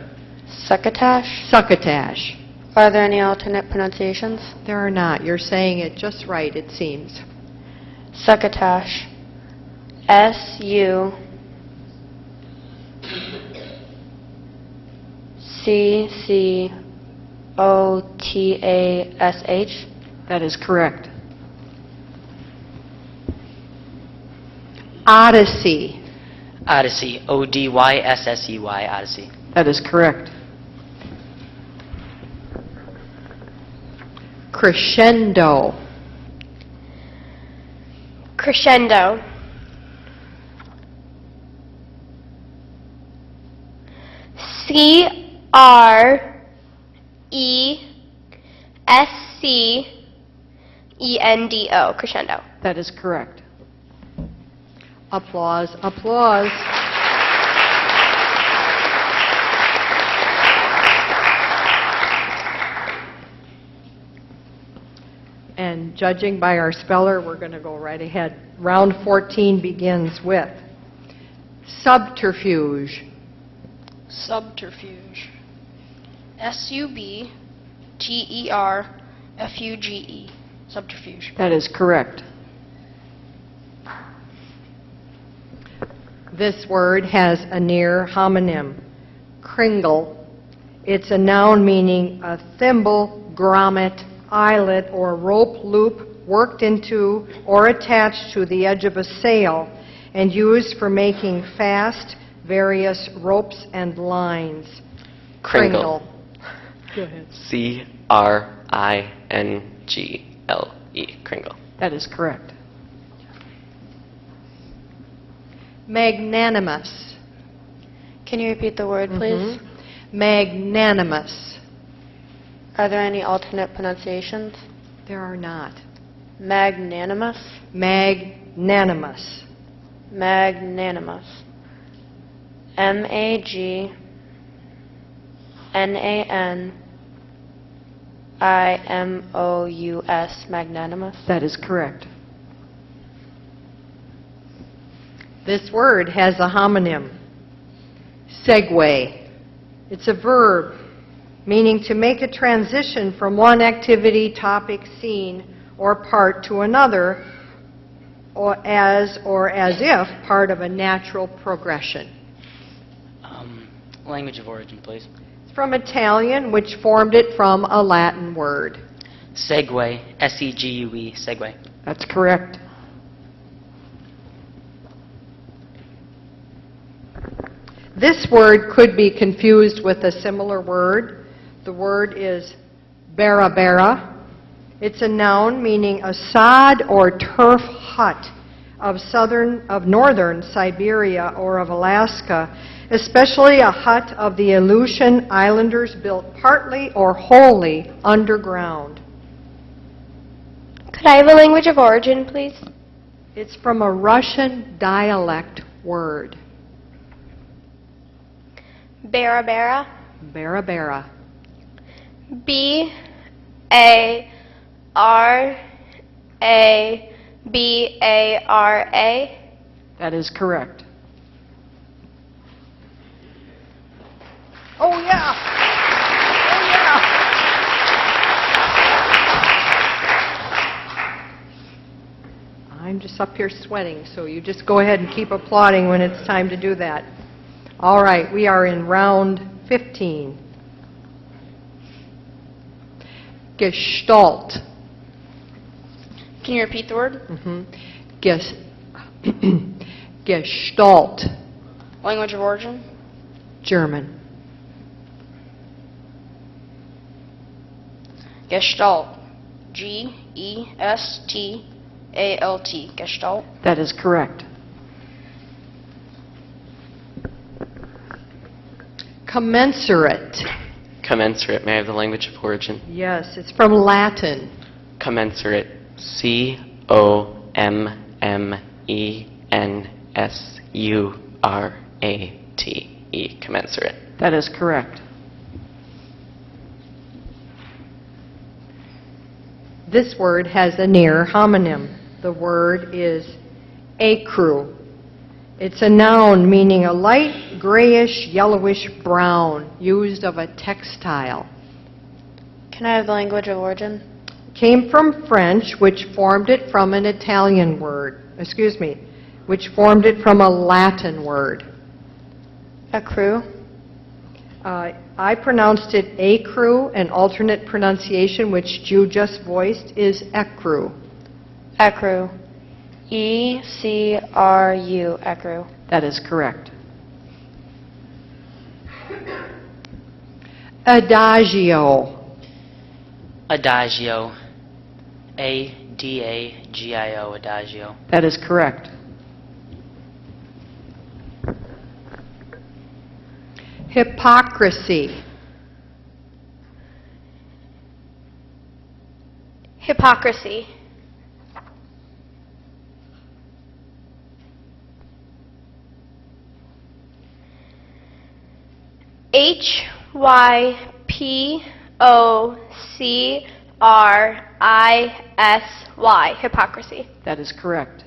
Succotash? Succotash. Are there any alternate pronunciations? There are not. You're saying it just right, it seems. Succotash. SUCCOTASH. That is correct. Odyssey. Odyssey. ODYSSEY. Odyssey. That is correct. Crescendo. Crescendo. CRESCENDO. Crescendo. That is correct. Applause, applause. And judging by our speller, we're going to go right ahead. Round 14 begins with subterfuge. Subterfuge. SUBTERFUGE. Subterfuge. That is correct. This word has a near homonym, kringle. It's a noun meaning a thimble, grommet, eyelet, or rope loop worked into or attached to the edge of a sail and used for making fast various ropes and lines. Kringle. Go ahead. CRINGLE. Kringle. That is correct. Magnanimous. Can you repeat the word, please? Magnanimous. Are there any alternate pronunciations? There are not. Magnanimous? Magnanimous. Magnanimous. MAGNANIMOUS. S-I-M-O-U-S, magnanimous. That is correct. This word has a homonym, segue. It's a verb meaning to make a transition from one activity, topic, scene, or part to another, or as if part of a natural progression. Language of origin, please. It's from Italian, which formed it from a Latin word. Segue, S-E-G-U-E, segue. That's correct. This word could be confused with a similar word. The word is barabara. It's a noun meaning a sod or turf hut of northern Siberia or of Alaska, especially a hut of the Aleutian Islanders built partly or wholly underground. Could I have a language of origin, please? It's from a Russian dialect word. Barabara. Barabara. B-A-R-A-B-A-R-A. That is correct. Oh, yeah! Oh, yeah! I'm just up here sweating, so you just go ahead and keep applauding when it's time to do that. All right, we are in round 15. Gestalt. Can you repeat the word? Gestalt. Language of origin? German. Gestalt. G-E-S-T-A-L-T. Gestalt. That is correct. Commensurate. Commensurate. May I have the language of origin? Yes, it's from Latin. Commensurate. C-O-M-M-E-N-S-U-R-A-T-E. Commensurate. That is correct. This word has a near homonym. The word is acru. It's a noun meaning a light grayish, yellowish brown, used of a textile. Can I have the language of origin? Came from French, which formed it from an Italian word. Which formed it from a Latin word. Accrue. I pronounced it acru. An alternate pronunciation, which you just voiced, is ecru. Accrue. E-C-R-U. Accrue. That is correct. Adagio. Adagio. A-D-A-G-I-O. Adagio. That is correct. Hypocrisy. Hypocrisy. H-Y-P-O-C-R-I-S-Y. Hypocrisy. That is correct.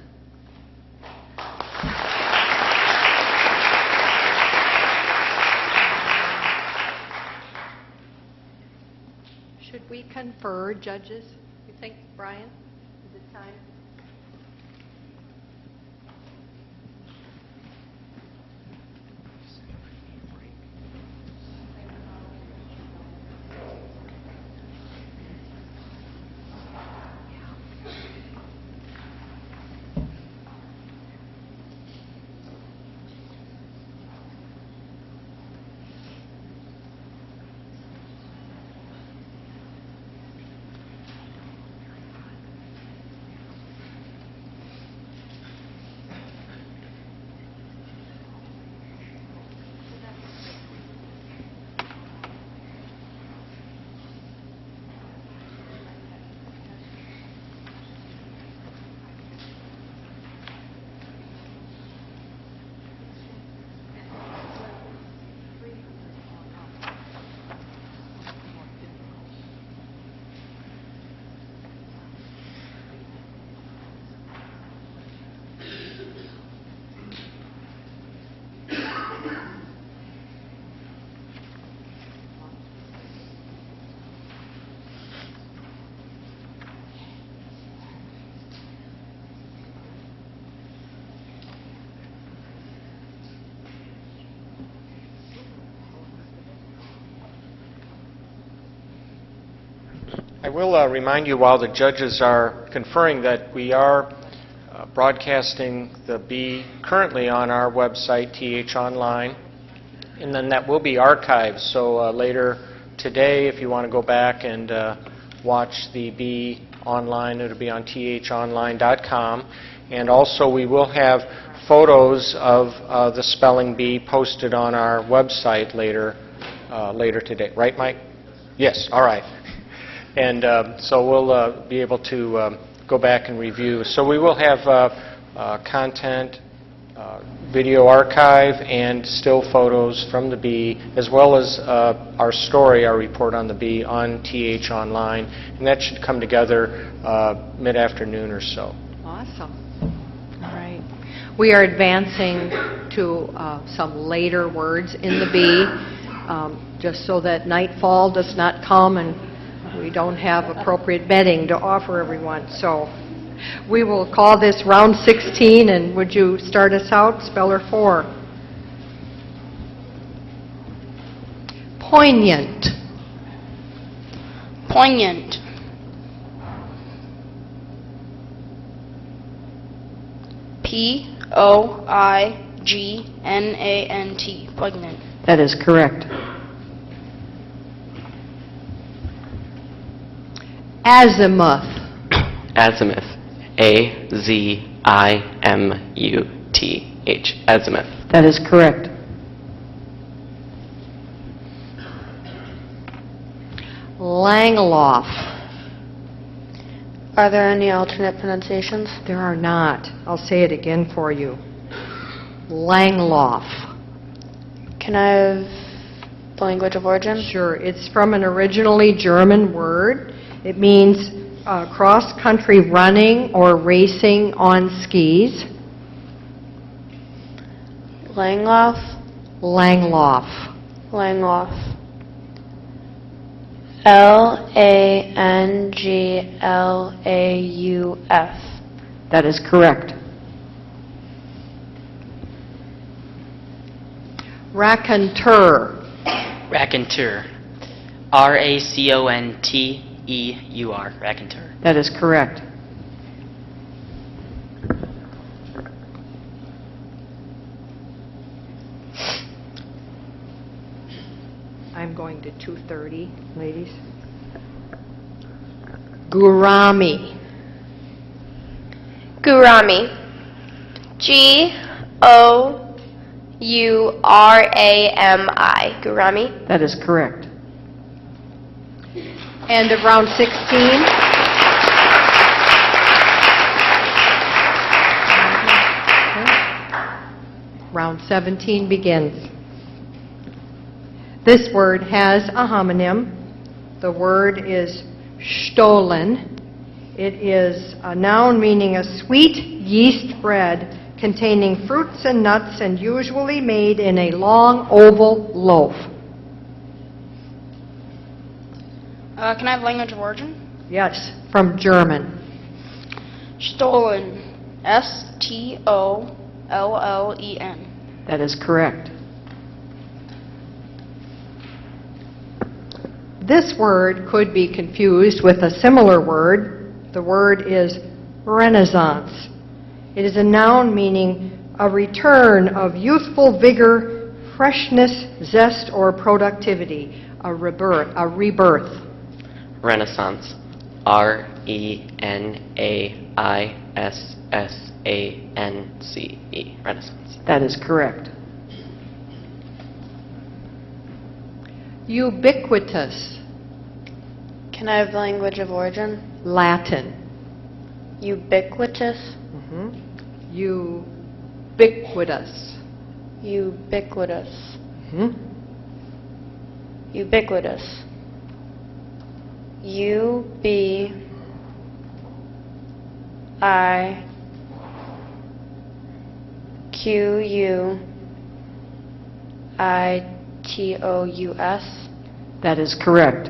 Should we confer, judges? You think, Brian? Is it time? I will remind you while the judges are conferring that we are broadcasting the bee currently on our website, TH Online, and then that will be archived. So later today, if you want to go back and watch the bee online, it'll be on thonline.com. And also we will have photos of the spelling bee posted on our website later today. Right, Mike? Yes, all right. And so we'll be able to go back and review. So we will have content, video archive, and still photos from the bee, as well as our story, our report on the bee on TH Online. And that should come together mid-afternoon or so. Awesome. All right. We are advancing to some later words in the bee, just so that nightfall does not come and we don't have appropriate bedding to offer everyone. So we will call this round 16, and would you start us out? Speller 4. Poignant. Poignant. P-O-I-G-N-A-N-T. Poignant. That is correct. Azimuth. Azimuth. A-Z-I-M-U-T-H. Azimuth. That is correct. Langloff. Are there any alternate pronunciations? There are not. I'll say it again for you. Langloff. Can I have the language of origin? Sure. It's from an originally German word. It means cross-country running or racing on skis. Langloff? Langloff. Langloff. L-A-N-G-L-A-U-F. That is correct. Raconteur. Raconteur. R-A-C-O-N-T-E-U-R. Raconteur. That is correct. I'm going to 2:30, ladies. Gourami. Gourami. G-O-U-R-A-M-I. Gourami. That is correct. End of round 16. Round 17 begins. This word has a homonym. The word is stollen. It is a noun meaning a sweet yeast bread containing fruits and nuts and usually made in a long oval loaf. Can I have language of origin? Yes, from German. Stollen. S-T-O-L-L-E-N. That is correct. This word could be confused with a similar word. The word is Renaissance. It is a noun meaning a return of youthful vigor, freshness, zest, or productivity, a rebirth. Renaissance. R-E-N-A-I-S-S-A-N-C-E. Renaissance. That is correct. Ubiquitous. Can I have the language of origin? Latin. Ubiquitous? Ubiquitous. Ubiquitous. Ubiquitous. U-B-I-Q-U-I-T-O-U-S. That is correct.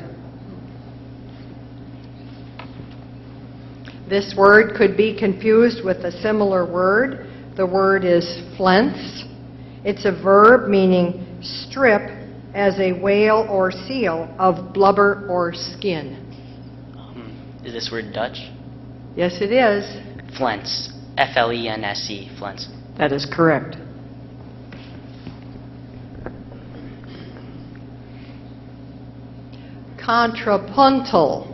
This word could be confused with a similar word. The word is flense. It's a verb meaning strip as a whale or seal of blubber or skin. Is this word Dutch? Yes, it is. Flens. F-L-E-N-S-E. Flens. That is correct. Contrapuntal.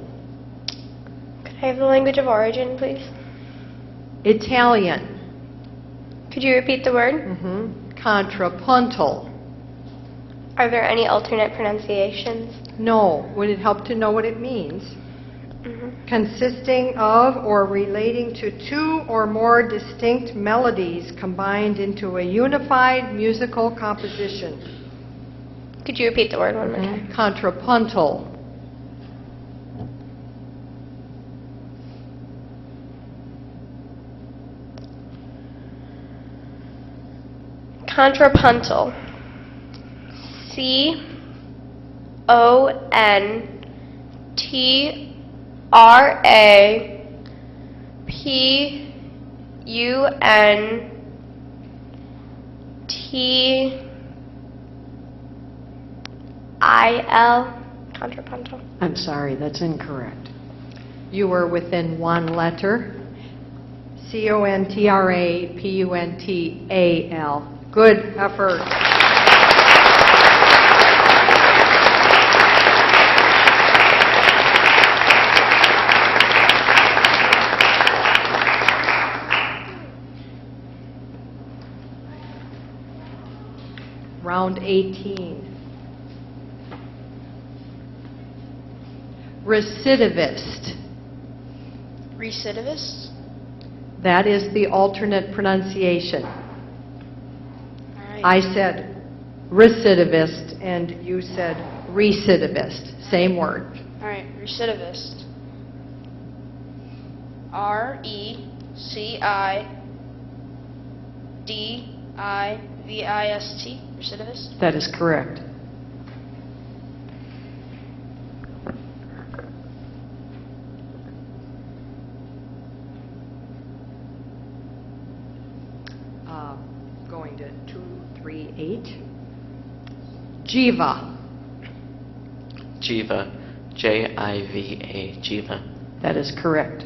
Could I have the language of origin, please? Italian. Could you repeat the word? Contrapuntal. Are there any alternate pronunciations? No. Would it help to know what it means? Consisting of or relating to two or more distinct melodies combined into a unified musical composition. Could you repeat the word one more time? Contrapuntal. Contrapuntal. C-O-N-T-R-A-P-U-N-T-I-L. Contrapuntal. I'm sorry, that's incorrect. You were within one letter. C-O-N-T-R-A-P-U-N-T-A-L. Good effort. Round 18. Recidivist. Recidivist? That is the alternate pronunciation. I said recidivist, and you said recidivist. Same word. All right, recidivist. R-E-C-I-D-I-V-I-S-T. Recidivist? That is correct. Going to 238. Jiva. Jiva. J-I-V-A. Jiva. That is correct.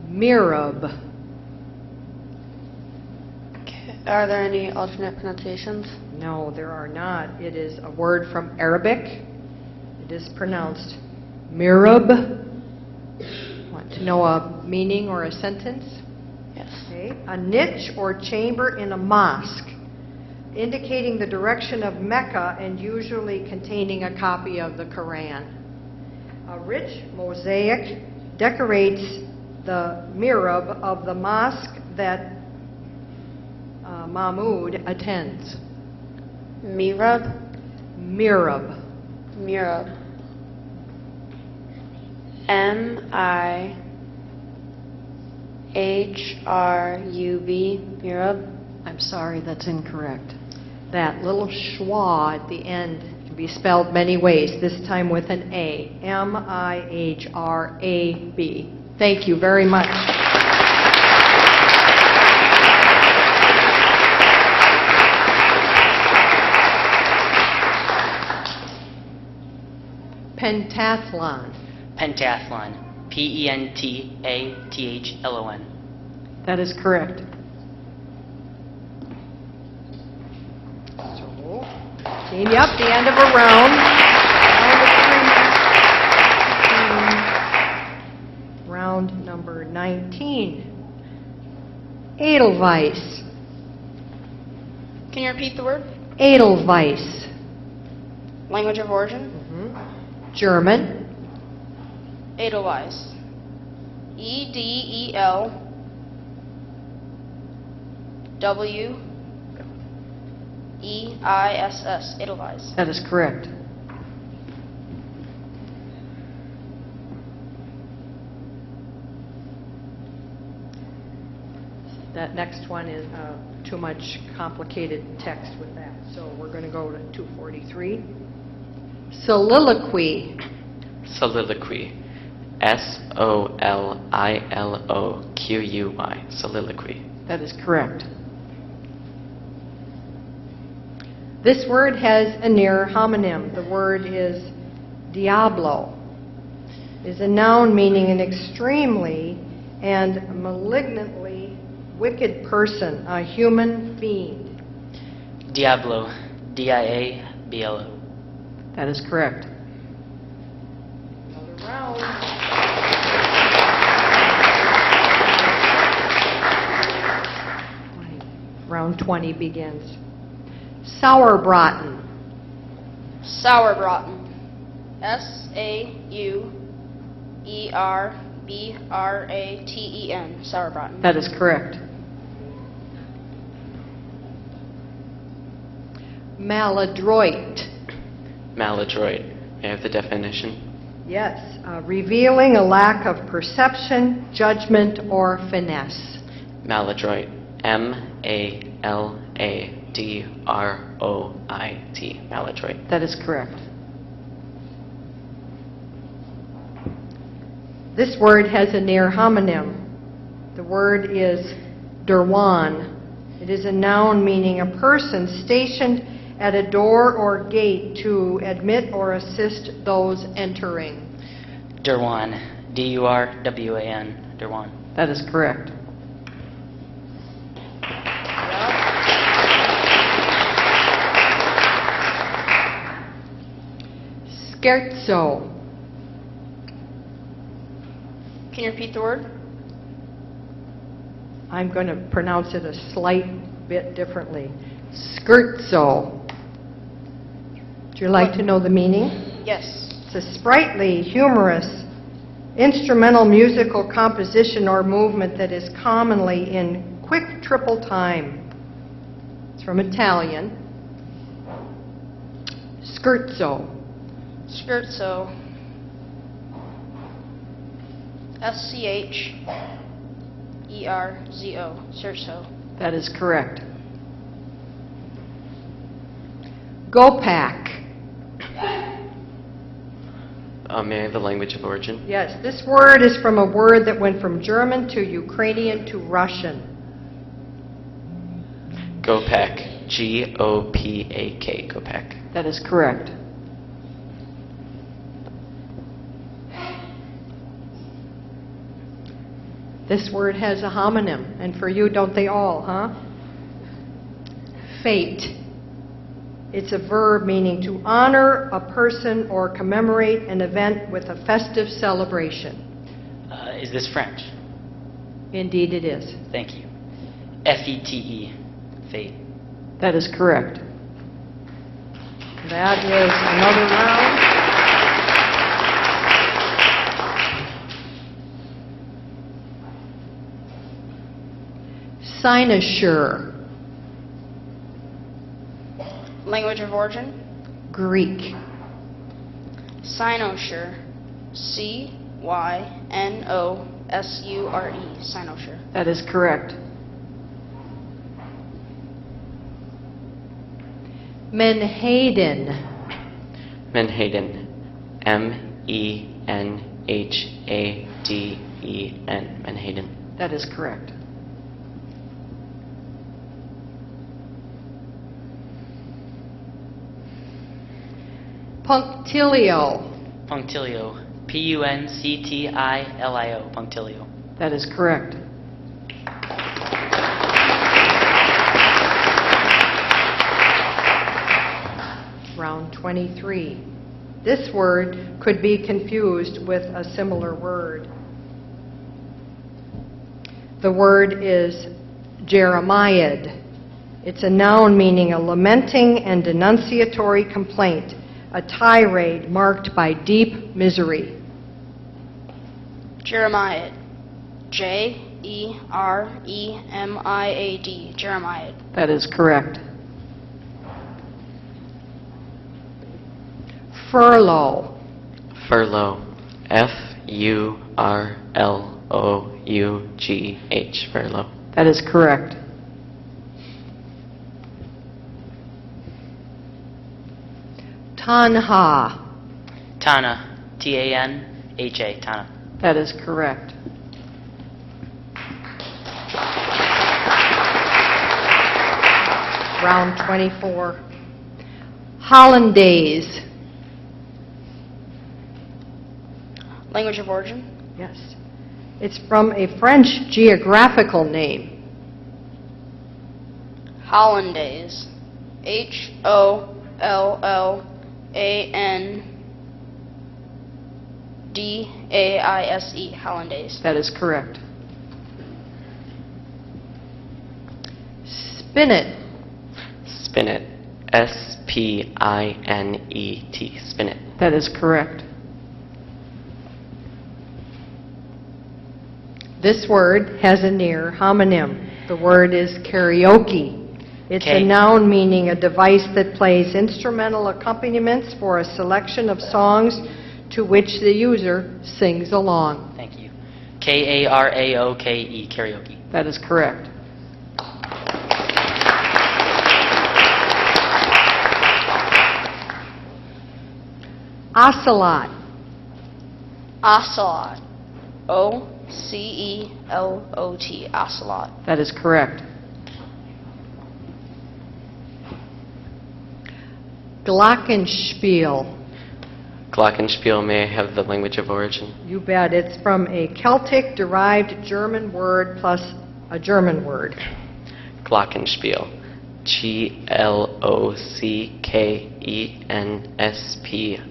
Mirab. Are there any alternate pronunciations? No, there are not. It is a word from Arabic. It is pronounced mirab. Want to know a meaning or a sentence? Yes. Okay. A niche or chamber in a mosque, indicating the direction of Mecca and usually containing a copy of the Quran. A rich mosaic decorates the mihrab of the mosque that Mahmud attends. Mihrab? Mihrab. Mihrab. M-I-H-R-U-B. Mihrab? I'm sorry, that's incorrect. That little schwa at the end can be spelled many ways, this time with an A. M-I-H-R-A-B. Thank you very much. Pentathlon. Pentathlon. P-E-N-T-A-T-H-L-O-N. That is correct. Team you up, the end of a round. Round number 19. Edelweiss. Can you repeat the word? Edelweiss. Language of origin? German. Edelweiss. E-D-E-L-W-E-I-S-S. Edelweiss. That is correct. That next one is too much complicated text with that, so we're going to go to 243. Soliloquy. Soliloquy. S-O-L-I-L-O-Q-U-Y. Soliloquy. That is correct. This word has a near homonym. The word is diablo. It is a noun meaning an extremely and malignantly wicked person, a human fiend. Diablo. D-I-A-B-L-O. That is correct. Another round. Round 20 begins. Sauerbraten. Sauerbraten. S-A-U-E-R-B-R-A-T-E-N. Sauerbraten. That is correct. Maladroit. Maladroit. May I have the definition? Yes, revealing a lack of perception, judgment, or finesse. Maladroit. M-A-L-A-D-R-O-I-T. Maladroit. That is correct. This word has a near homonym. The word is derwan. It is a noun meaning a person stationed at a door or gate to admit or assist those entering. Derwan. D-U-R-W-A-N. Derwan. That is correct. Scherzo. Can you repeat the word? I'm going to pronounce it a slight bit differently. Scherzo. Would you like to know the meaning? Yes. It's a sprightly, humorous, instrumental musical composition or movement that is commonly in quick triple time. It's from Italian. Scherzo. Scherzo. S-C-H-E-R-Z-O. Scherzo. That is correct. Gopak. May I have the language of origin? Yes, this word is from a word that went from German to Ukrainian to Russian. Gopak. G-O-P-A-K. Gopak. That is correct. This word has a homonym, and for you, don't they all, huh? Fate. It's a verb meaning to honor a person or commemorate an event with a festive celebration. Is this French? Indeed it is. Thank you. F-E-T-E. Fate. That is correct. That is another round. Cynosure. Language of origin? Greek. Cynosure. C-Y-N-O-S-U-R-E. Cynosure. That is correct. Menhaden. Menhaden. M-E-N-H-A-D-E-N. Menhaden. That is correct. Punctilio. Punctilio. P-U-N-C-T-I-L-I-O. Punctilio. That is correct. Round 23. This word could be confused with a similar word. The word is Jeremiad. It's a noun meaning a lamenting and denunciatory complaint, a tirade marked by deep misery. Jeremiad. J-E-R-E-M-I-A-D. Jeremiad. That is correct. Furlough. Furlough. F-U-R-L-O-U-G-H. Furlough. That is correct. Tanha. Tana. T-A-N-H-A. Tana. That is correct. Round 24. Hollandaise. Language of origin? Yes. It's from a French geographical name. Hollandaise. Hollandaise. Hollandaise. That is correct. Spinet. Spinet. S-P-I-N-E-T. Spinet. That is correct. This word has a near homonym. The word is karaoke. It's a noun meaning a device that plays instrumental accompaniments for a selection of songs to which the user sings along. Thank you. K-A-R-A-O-K-E, karaoke. That is correct. Ocelot. Ocelot. O-C-E-L-O-T. Ocelot. That is correct. Glockenspiel. Glockenspiel, may I have the language of origin? You bet. It's from a Celtic-derived German word plus a German word. Glockenspiel. Glockenspiel.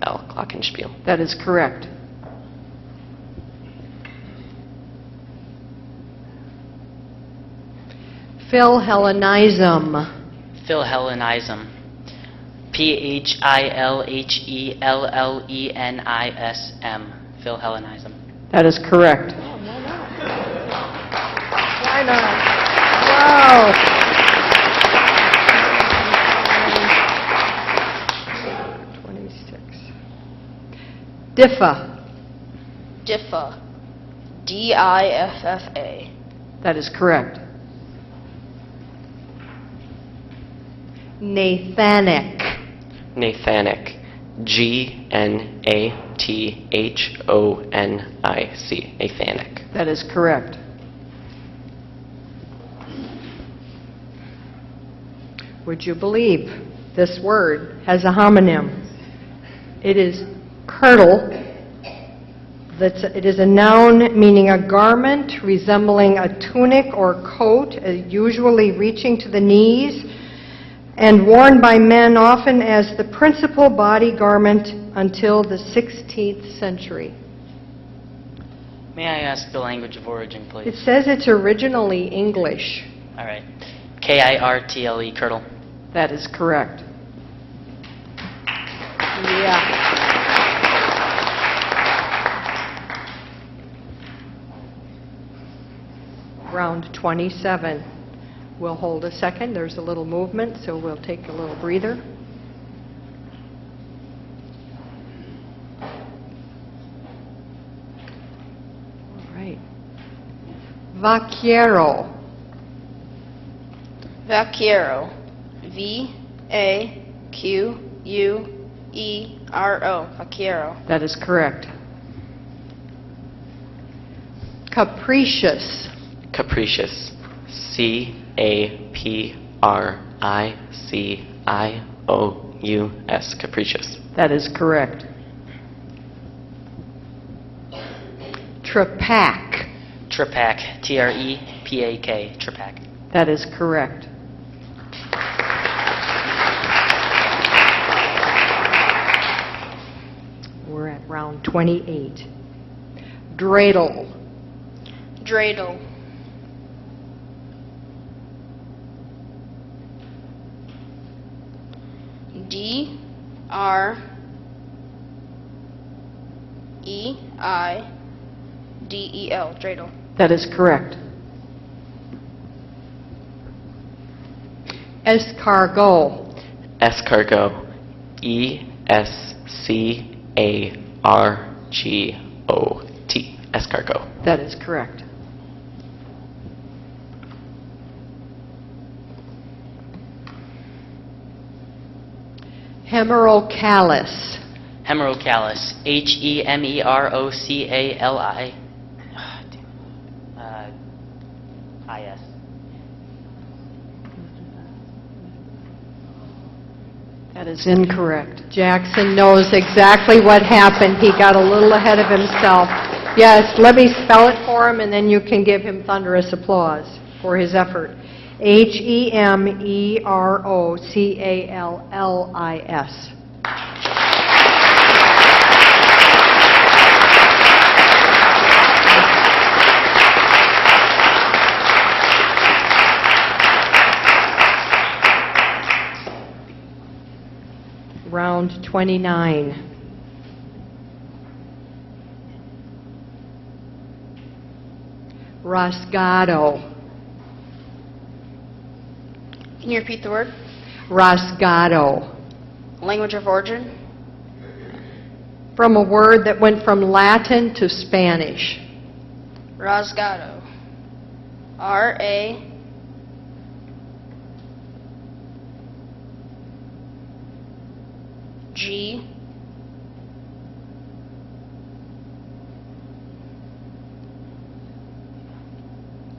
Glockenspiel. That is correct. Philhellenism. Philhellenism. P-H-I-L-H-E-L-L-E-N-I-S-M. Philhellenism. That is correct. Why not? Wow. Diffa. Diffa. D-I-F-F-A. That is correct. Nathanic. Nathanic. G-N-A-T-H-O-N-I-C. Nathanic. That is correct. Would you believe this word has a homonym? It is kirtle. It is a noun meaning a garment resembling a tunic or coat, usually reaching to the knees, and worn by men often as the principal body garment until the 16th century. May I ask the language of origin, please? It says it's originally English. All right. K-I-R-T-L-E, kirtle. That is correct. Yeah. Round 27. We'll hold a second. There's a little movement, so we'll take a little breather. All right. Vaquero. Vaquero. V-A-Q-U-E-R-O. Vaquero. That is correct. Capricious. Capricious. C-A-P-R-I-C-I-O-U-S. Capricious. That is correct. Trepak. Trepak. T-R-E-P-A-K. Trepak. That is correct. We're at round 28. Dreidel. Dreidel. D-R-E-I-D-E-L. Dreidel. That is correct. Escargot. Escargot. E-S-C-A-R-G-O-T. Escargot. That is correct. Hemerocallis. Hemerocallis. H-E-M-E-R-O-C-A-L-I. I-S. That is incorrect. Jackson knows exactly what happened. He got a little ahead of himself. Yes, let me spell it for him, and then you can give him thunderous applause for his effort. Hemerocallis. Round 29. Rasgado. Can you repeat the word? Rasgado. Language of origin? From a word that went from Latin to Spanish. Rasgado. R-A... G...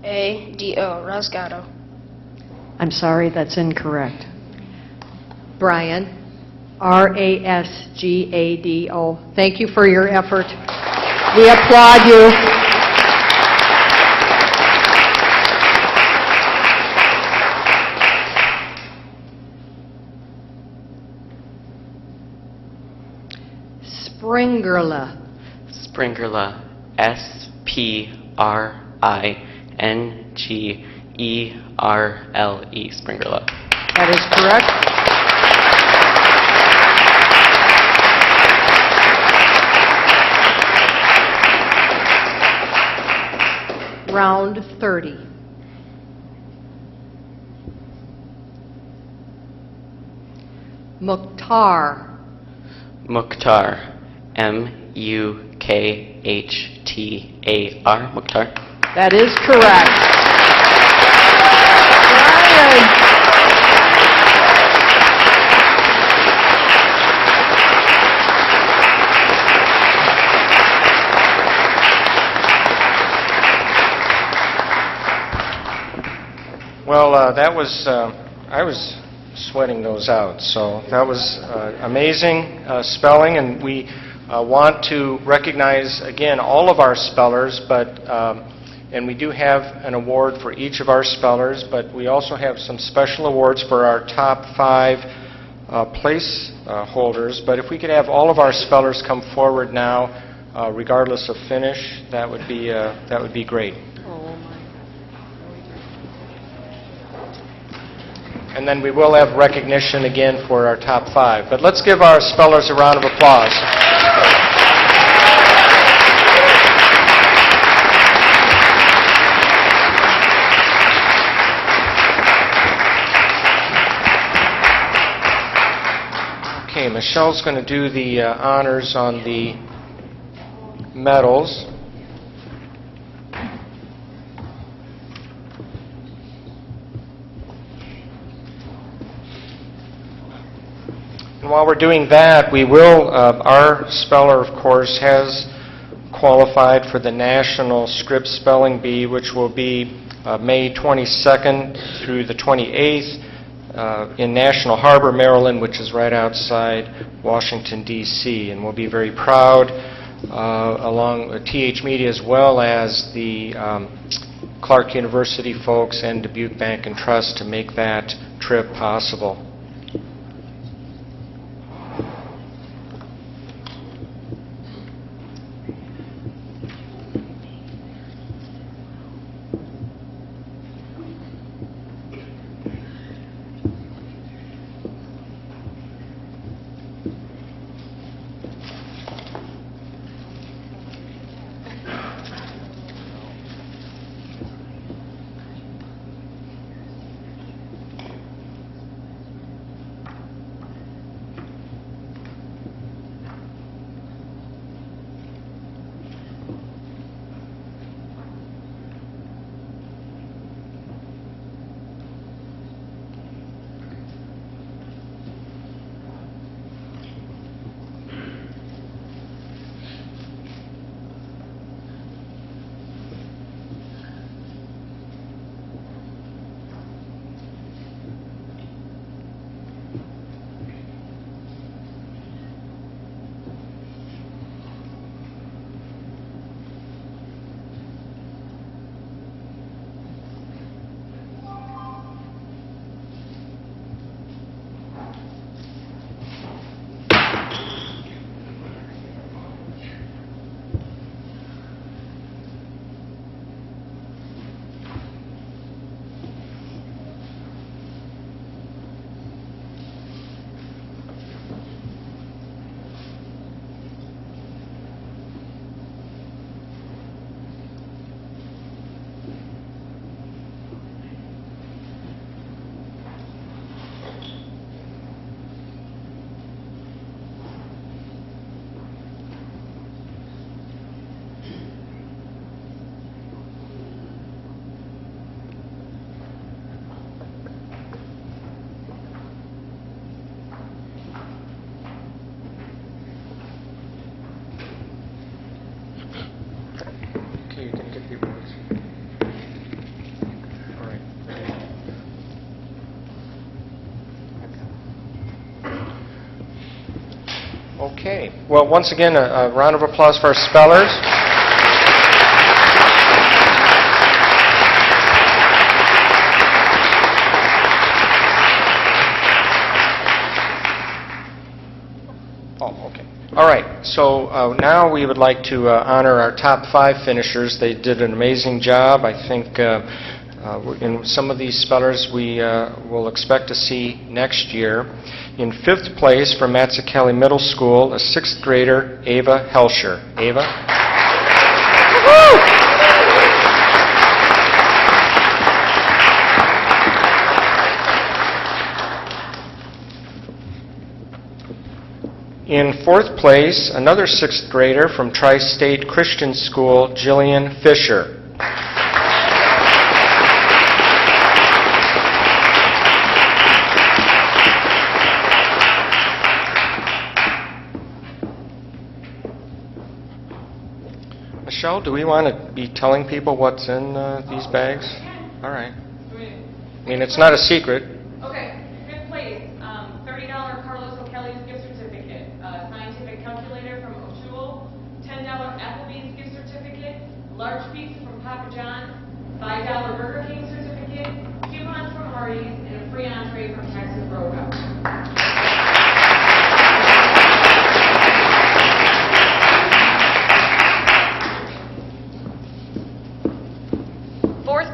A-D-O. Rasgado. I'm sorry, that's incorrect. Brian, R-A-S-G-A-D-O. Thank you for your effort. We applaud you. Springerla. Springerla. S-P-R-I-N-G-E-R-L-E. Springerla. That is correct. Round 30. Mukhtar. Mukhtar. M-U-K-H-T-A-R. Mukhtar. That is correct. Brian. Well, that was, I was sweating those out, so that was amazing spelling, and we want to recognize, again, all of our spellers, but, and we do have an award for each of our spellers, but we also have some special awards for our top 5 place holders. But if we could have all of our spellers come forward now, regardless of finish, that would be great. And then we will have recognition again for our top 5. But let's give our spellers a round of applause. Okay, Michelle's going to do the honors on the medals. And while we're doing that, we will, our speller, of course, has qualified for the National Script Spelling Bee, which will be May 22nd through the 28th in National Harbor, Maryland, which is right outside Washington, D.C. And we'll be very proud, along with TH Media as well as the Clark University folks and Dubuque Bank and Trust, to make that trip possible. Okay. Well, once again, a round of applause for our spellers. Oh, okay. All right. So now we would like to honor our top 5 finishers. They did an amazing job. I think in some of these spellers we will expect to see next year. In 5th place from Matzakelly Middle School, a 6th grader, Ava Helscher. Ava? In 4th place, another 6th grader from Tri-State Christian School, Jillian Fisher. Michelle, do we want to be telling people what's in these bags? All right. I mean, it's not a secret. Okay, 5th place, $30 Carlos O'Kelly's gift certificate, scientific calculator from O'Toole, $10 Applebee's gift certificate, large pizza from Papa John's, $5 Burger King certificate, coupons from Hardee's, and a free entree from Texas Roadhouse.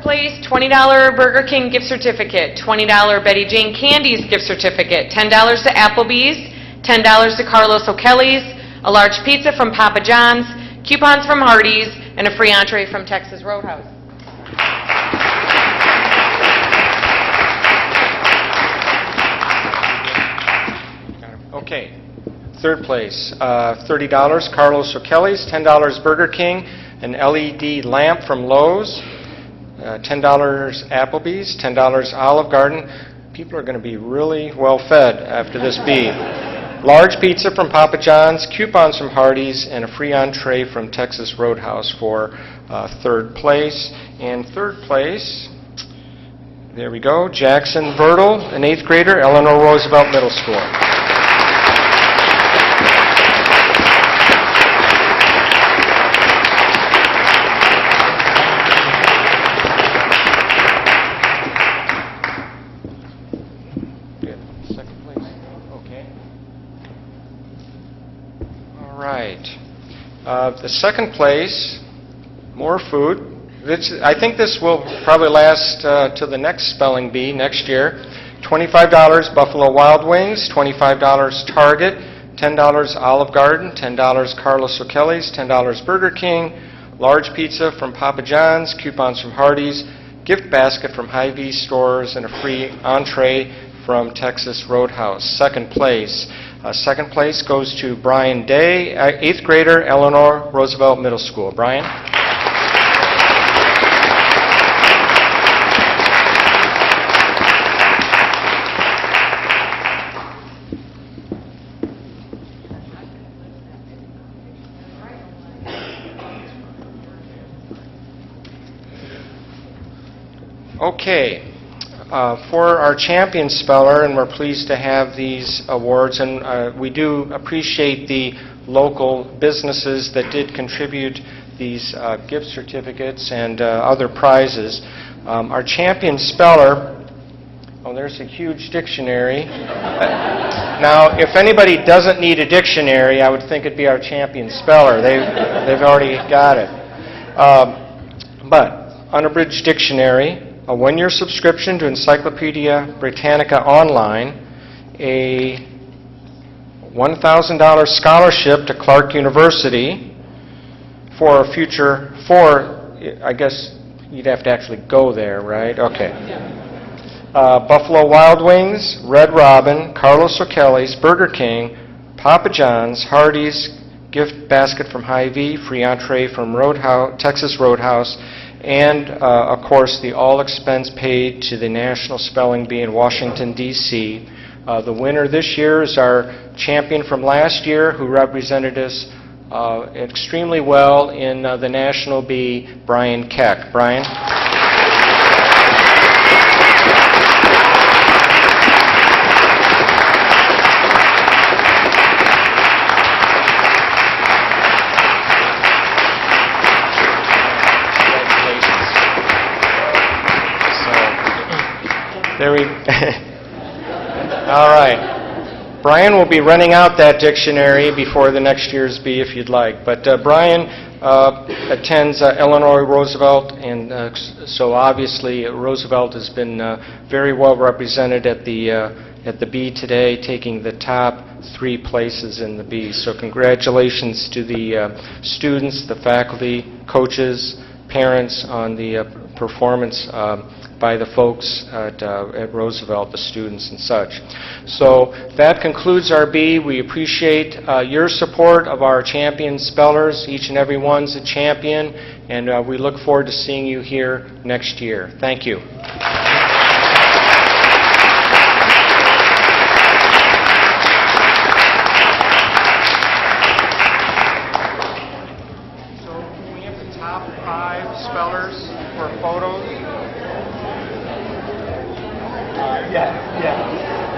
Place, $20 Burger King gift certificate, $20 Betty Jane Candy's gift certificate, $10 to Applebee's, $10 to Carlos O'Kelly's, a large pizza from Papa John's, coupons from Hardee's, and a free entree from Texas Roadhouse. Okay. 3rd place, $30 Carlos O'Kelly's, $10 Burger King, an LED lamp from Lowe's, $10 Applebee's, $10 Olive Garden. People are going to be really well fed after this bee. Large pizza from Papa John's, coupons from Hardee's, and a free entree from Texas Roadhouse for 3rd place. In 3rd place, there we go, Jackson Vertle, an 8th grader, Eleanor Roosevelt Middle School. The 2nd place, more food. I think this will probably last to the next spelling bee next year. $25 Buffalo Wild Wings, $25 Target, $10 Olive Garden, $10 Carlos O'Kelly's, $10 Burger King, large pizza from Papa John's, coupons from Hardee's, gift basket from Hy-Vee stores, and a free entree from Texas Roadhouse. 2nd place. 2nd place goes to Brian Day, 8th grader, Eleanor Roosevelt Middle School. Brian? Okay. For our champion speller, and we're pleased to have these awards, and we do appreciate the local businesses that did contribute these gift certificates and other prizes. Our champion speller, oh, there's a huge dictionary. Now, if anybody doesn't need a dictionary, I would think it'd be our champion speller. They've already got it. But Unabridged Dictionary, a 1-year subscription to Encyclopedia Britannica Online, a $1,000 scholarship to Clark University for a future, I guess you'd have to actually go there, right? Okay. Buffalo Wild Wings, Red Robin, Carlos O'Kelly's, Burger King, Papa John's, Hardee's, gift basket from Hy-Vee, free entree from Texas Roadhouse, and, of course, the all-expense paid to the National Spelling Bee in Washington, D.C. The winner this year is our champion from last year, who represented us extremely well in the National Bee, Brian Keck. Brian? There we... All right. Brian will be running out that dictionary before the next year's Bee if you'd like. But Brian attends Illinois Roosevelt, and so obviously Roosevelt has been very well represented at the Bee today, taking the top 3 places in the Bee. So congratulations to the students, the faculty, coaches, parents on the performance by the folks at Roosevelt, the students and such. So that concludes our Bee. We appreciate your support of our champion spellers. Each and every one's a champion, and we look forward to seeing you here next year. Thank you. So can we have the top 5 spellers for photos? Yeah.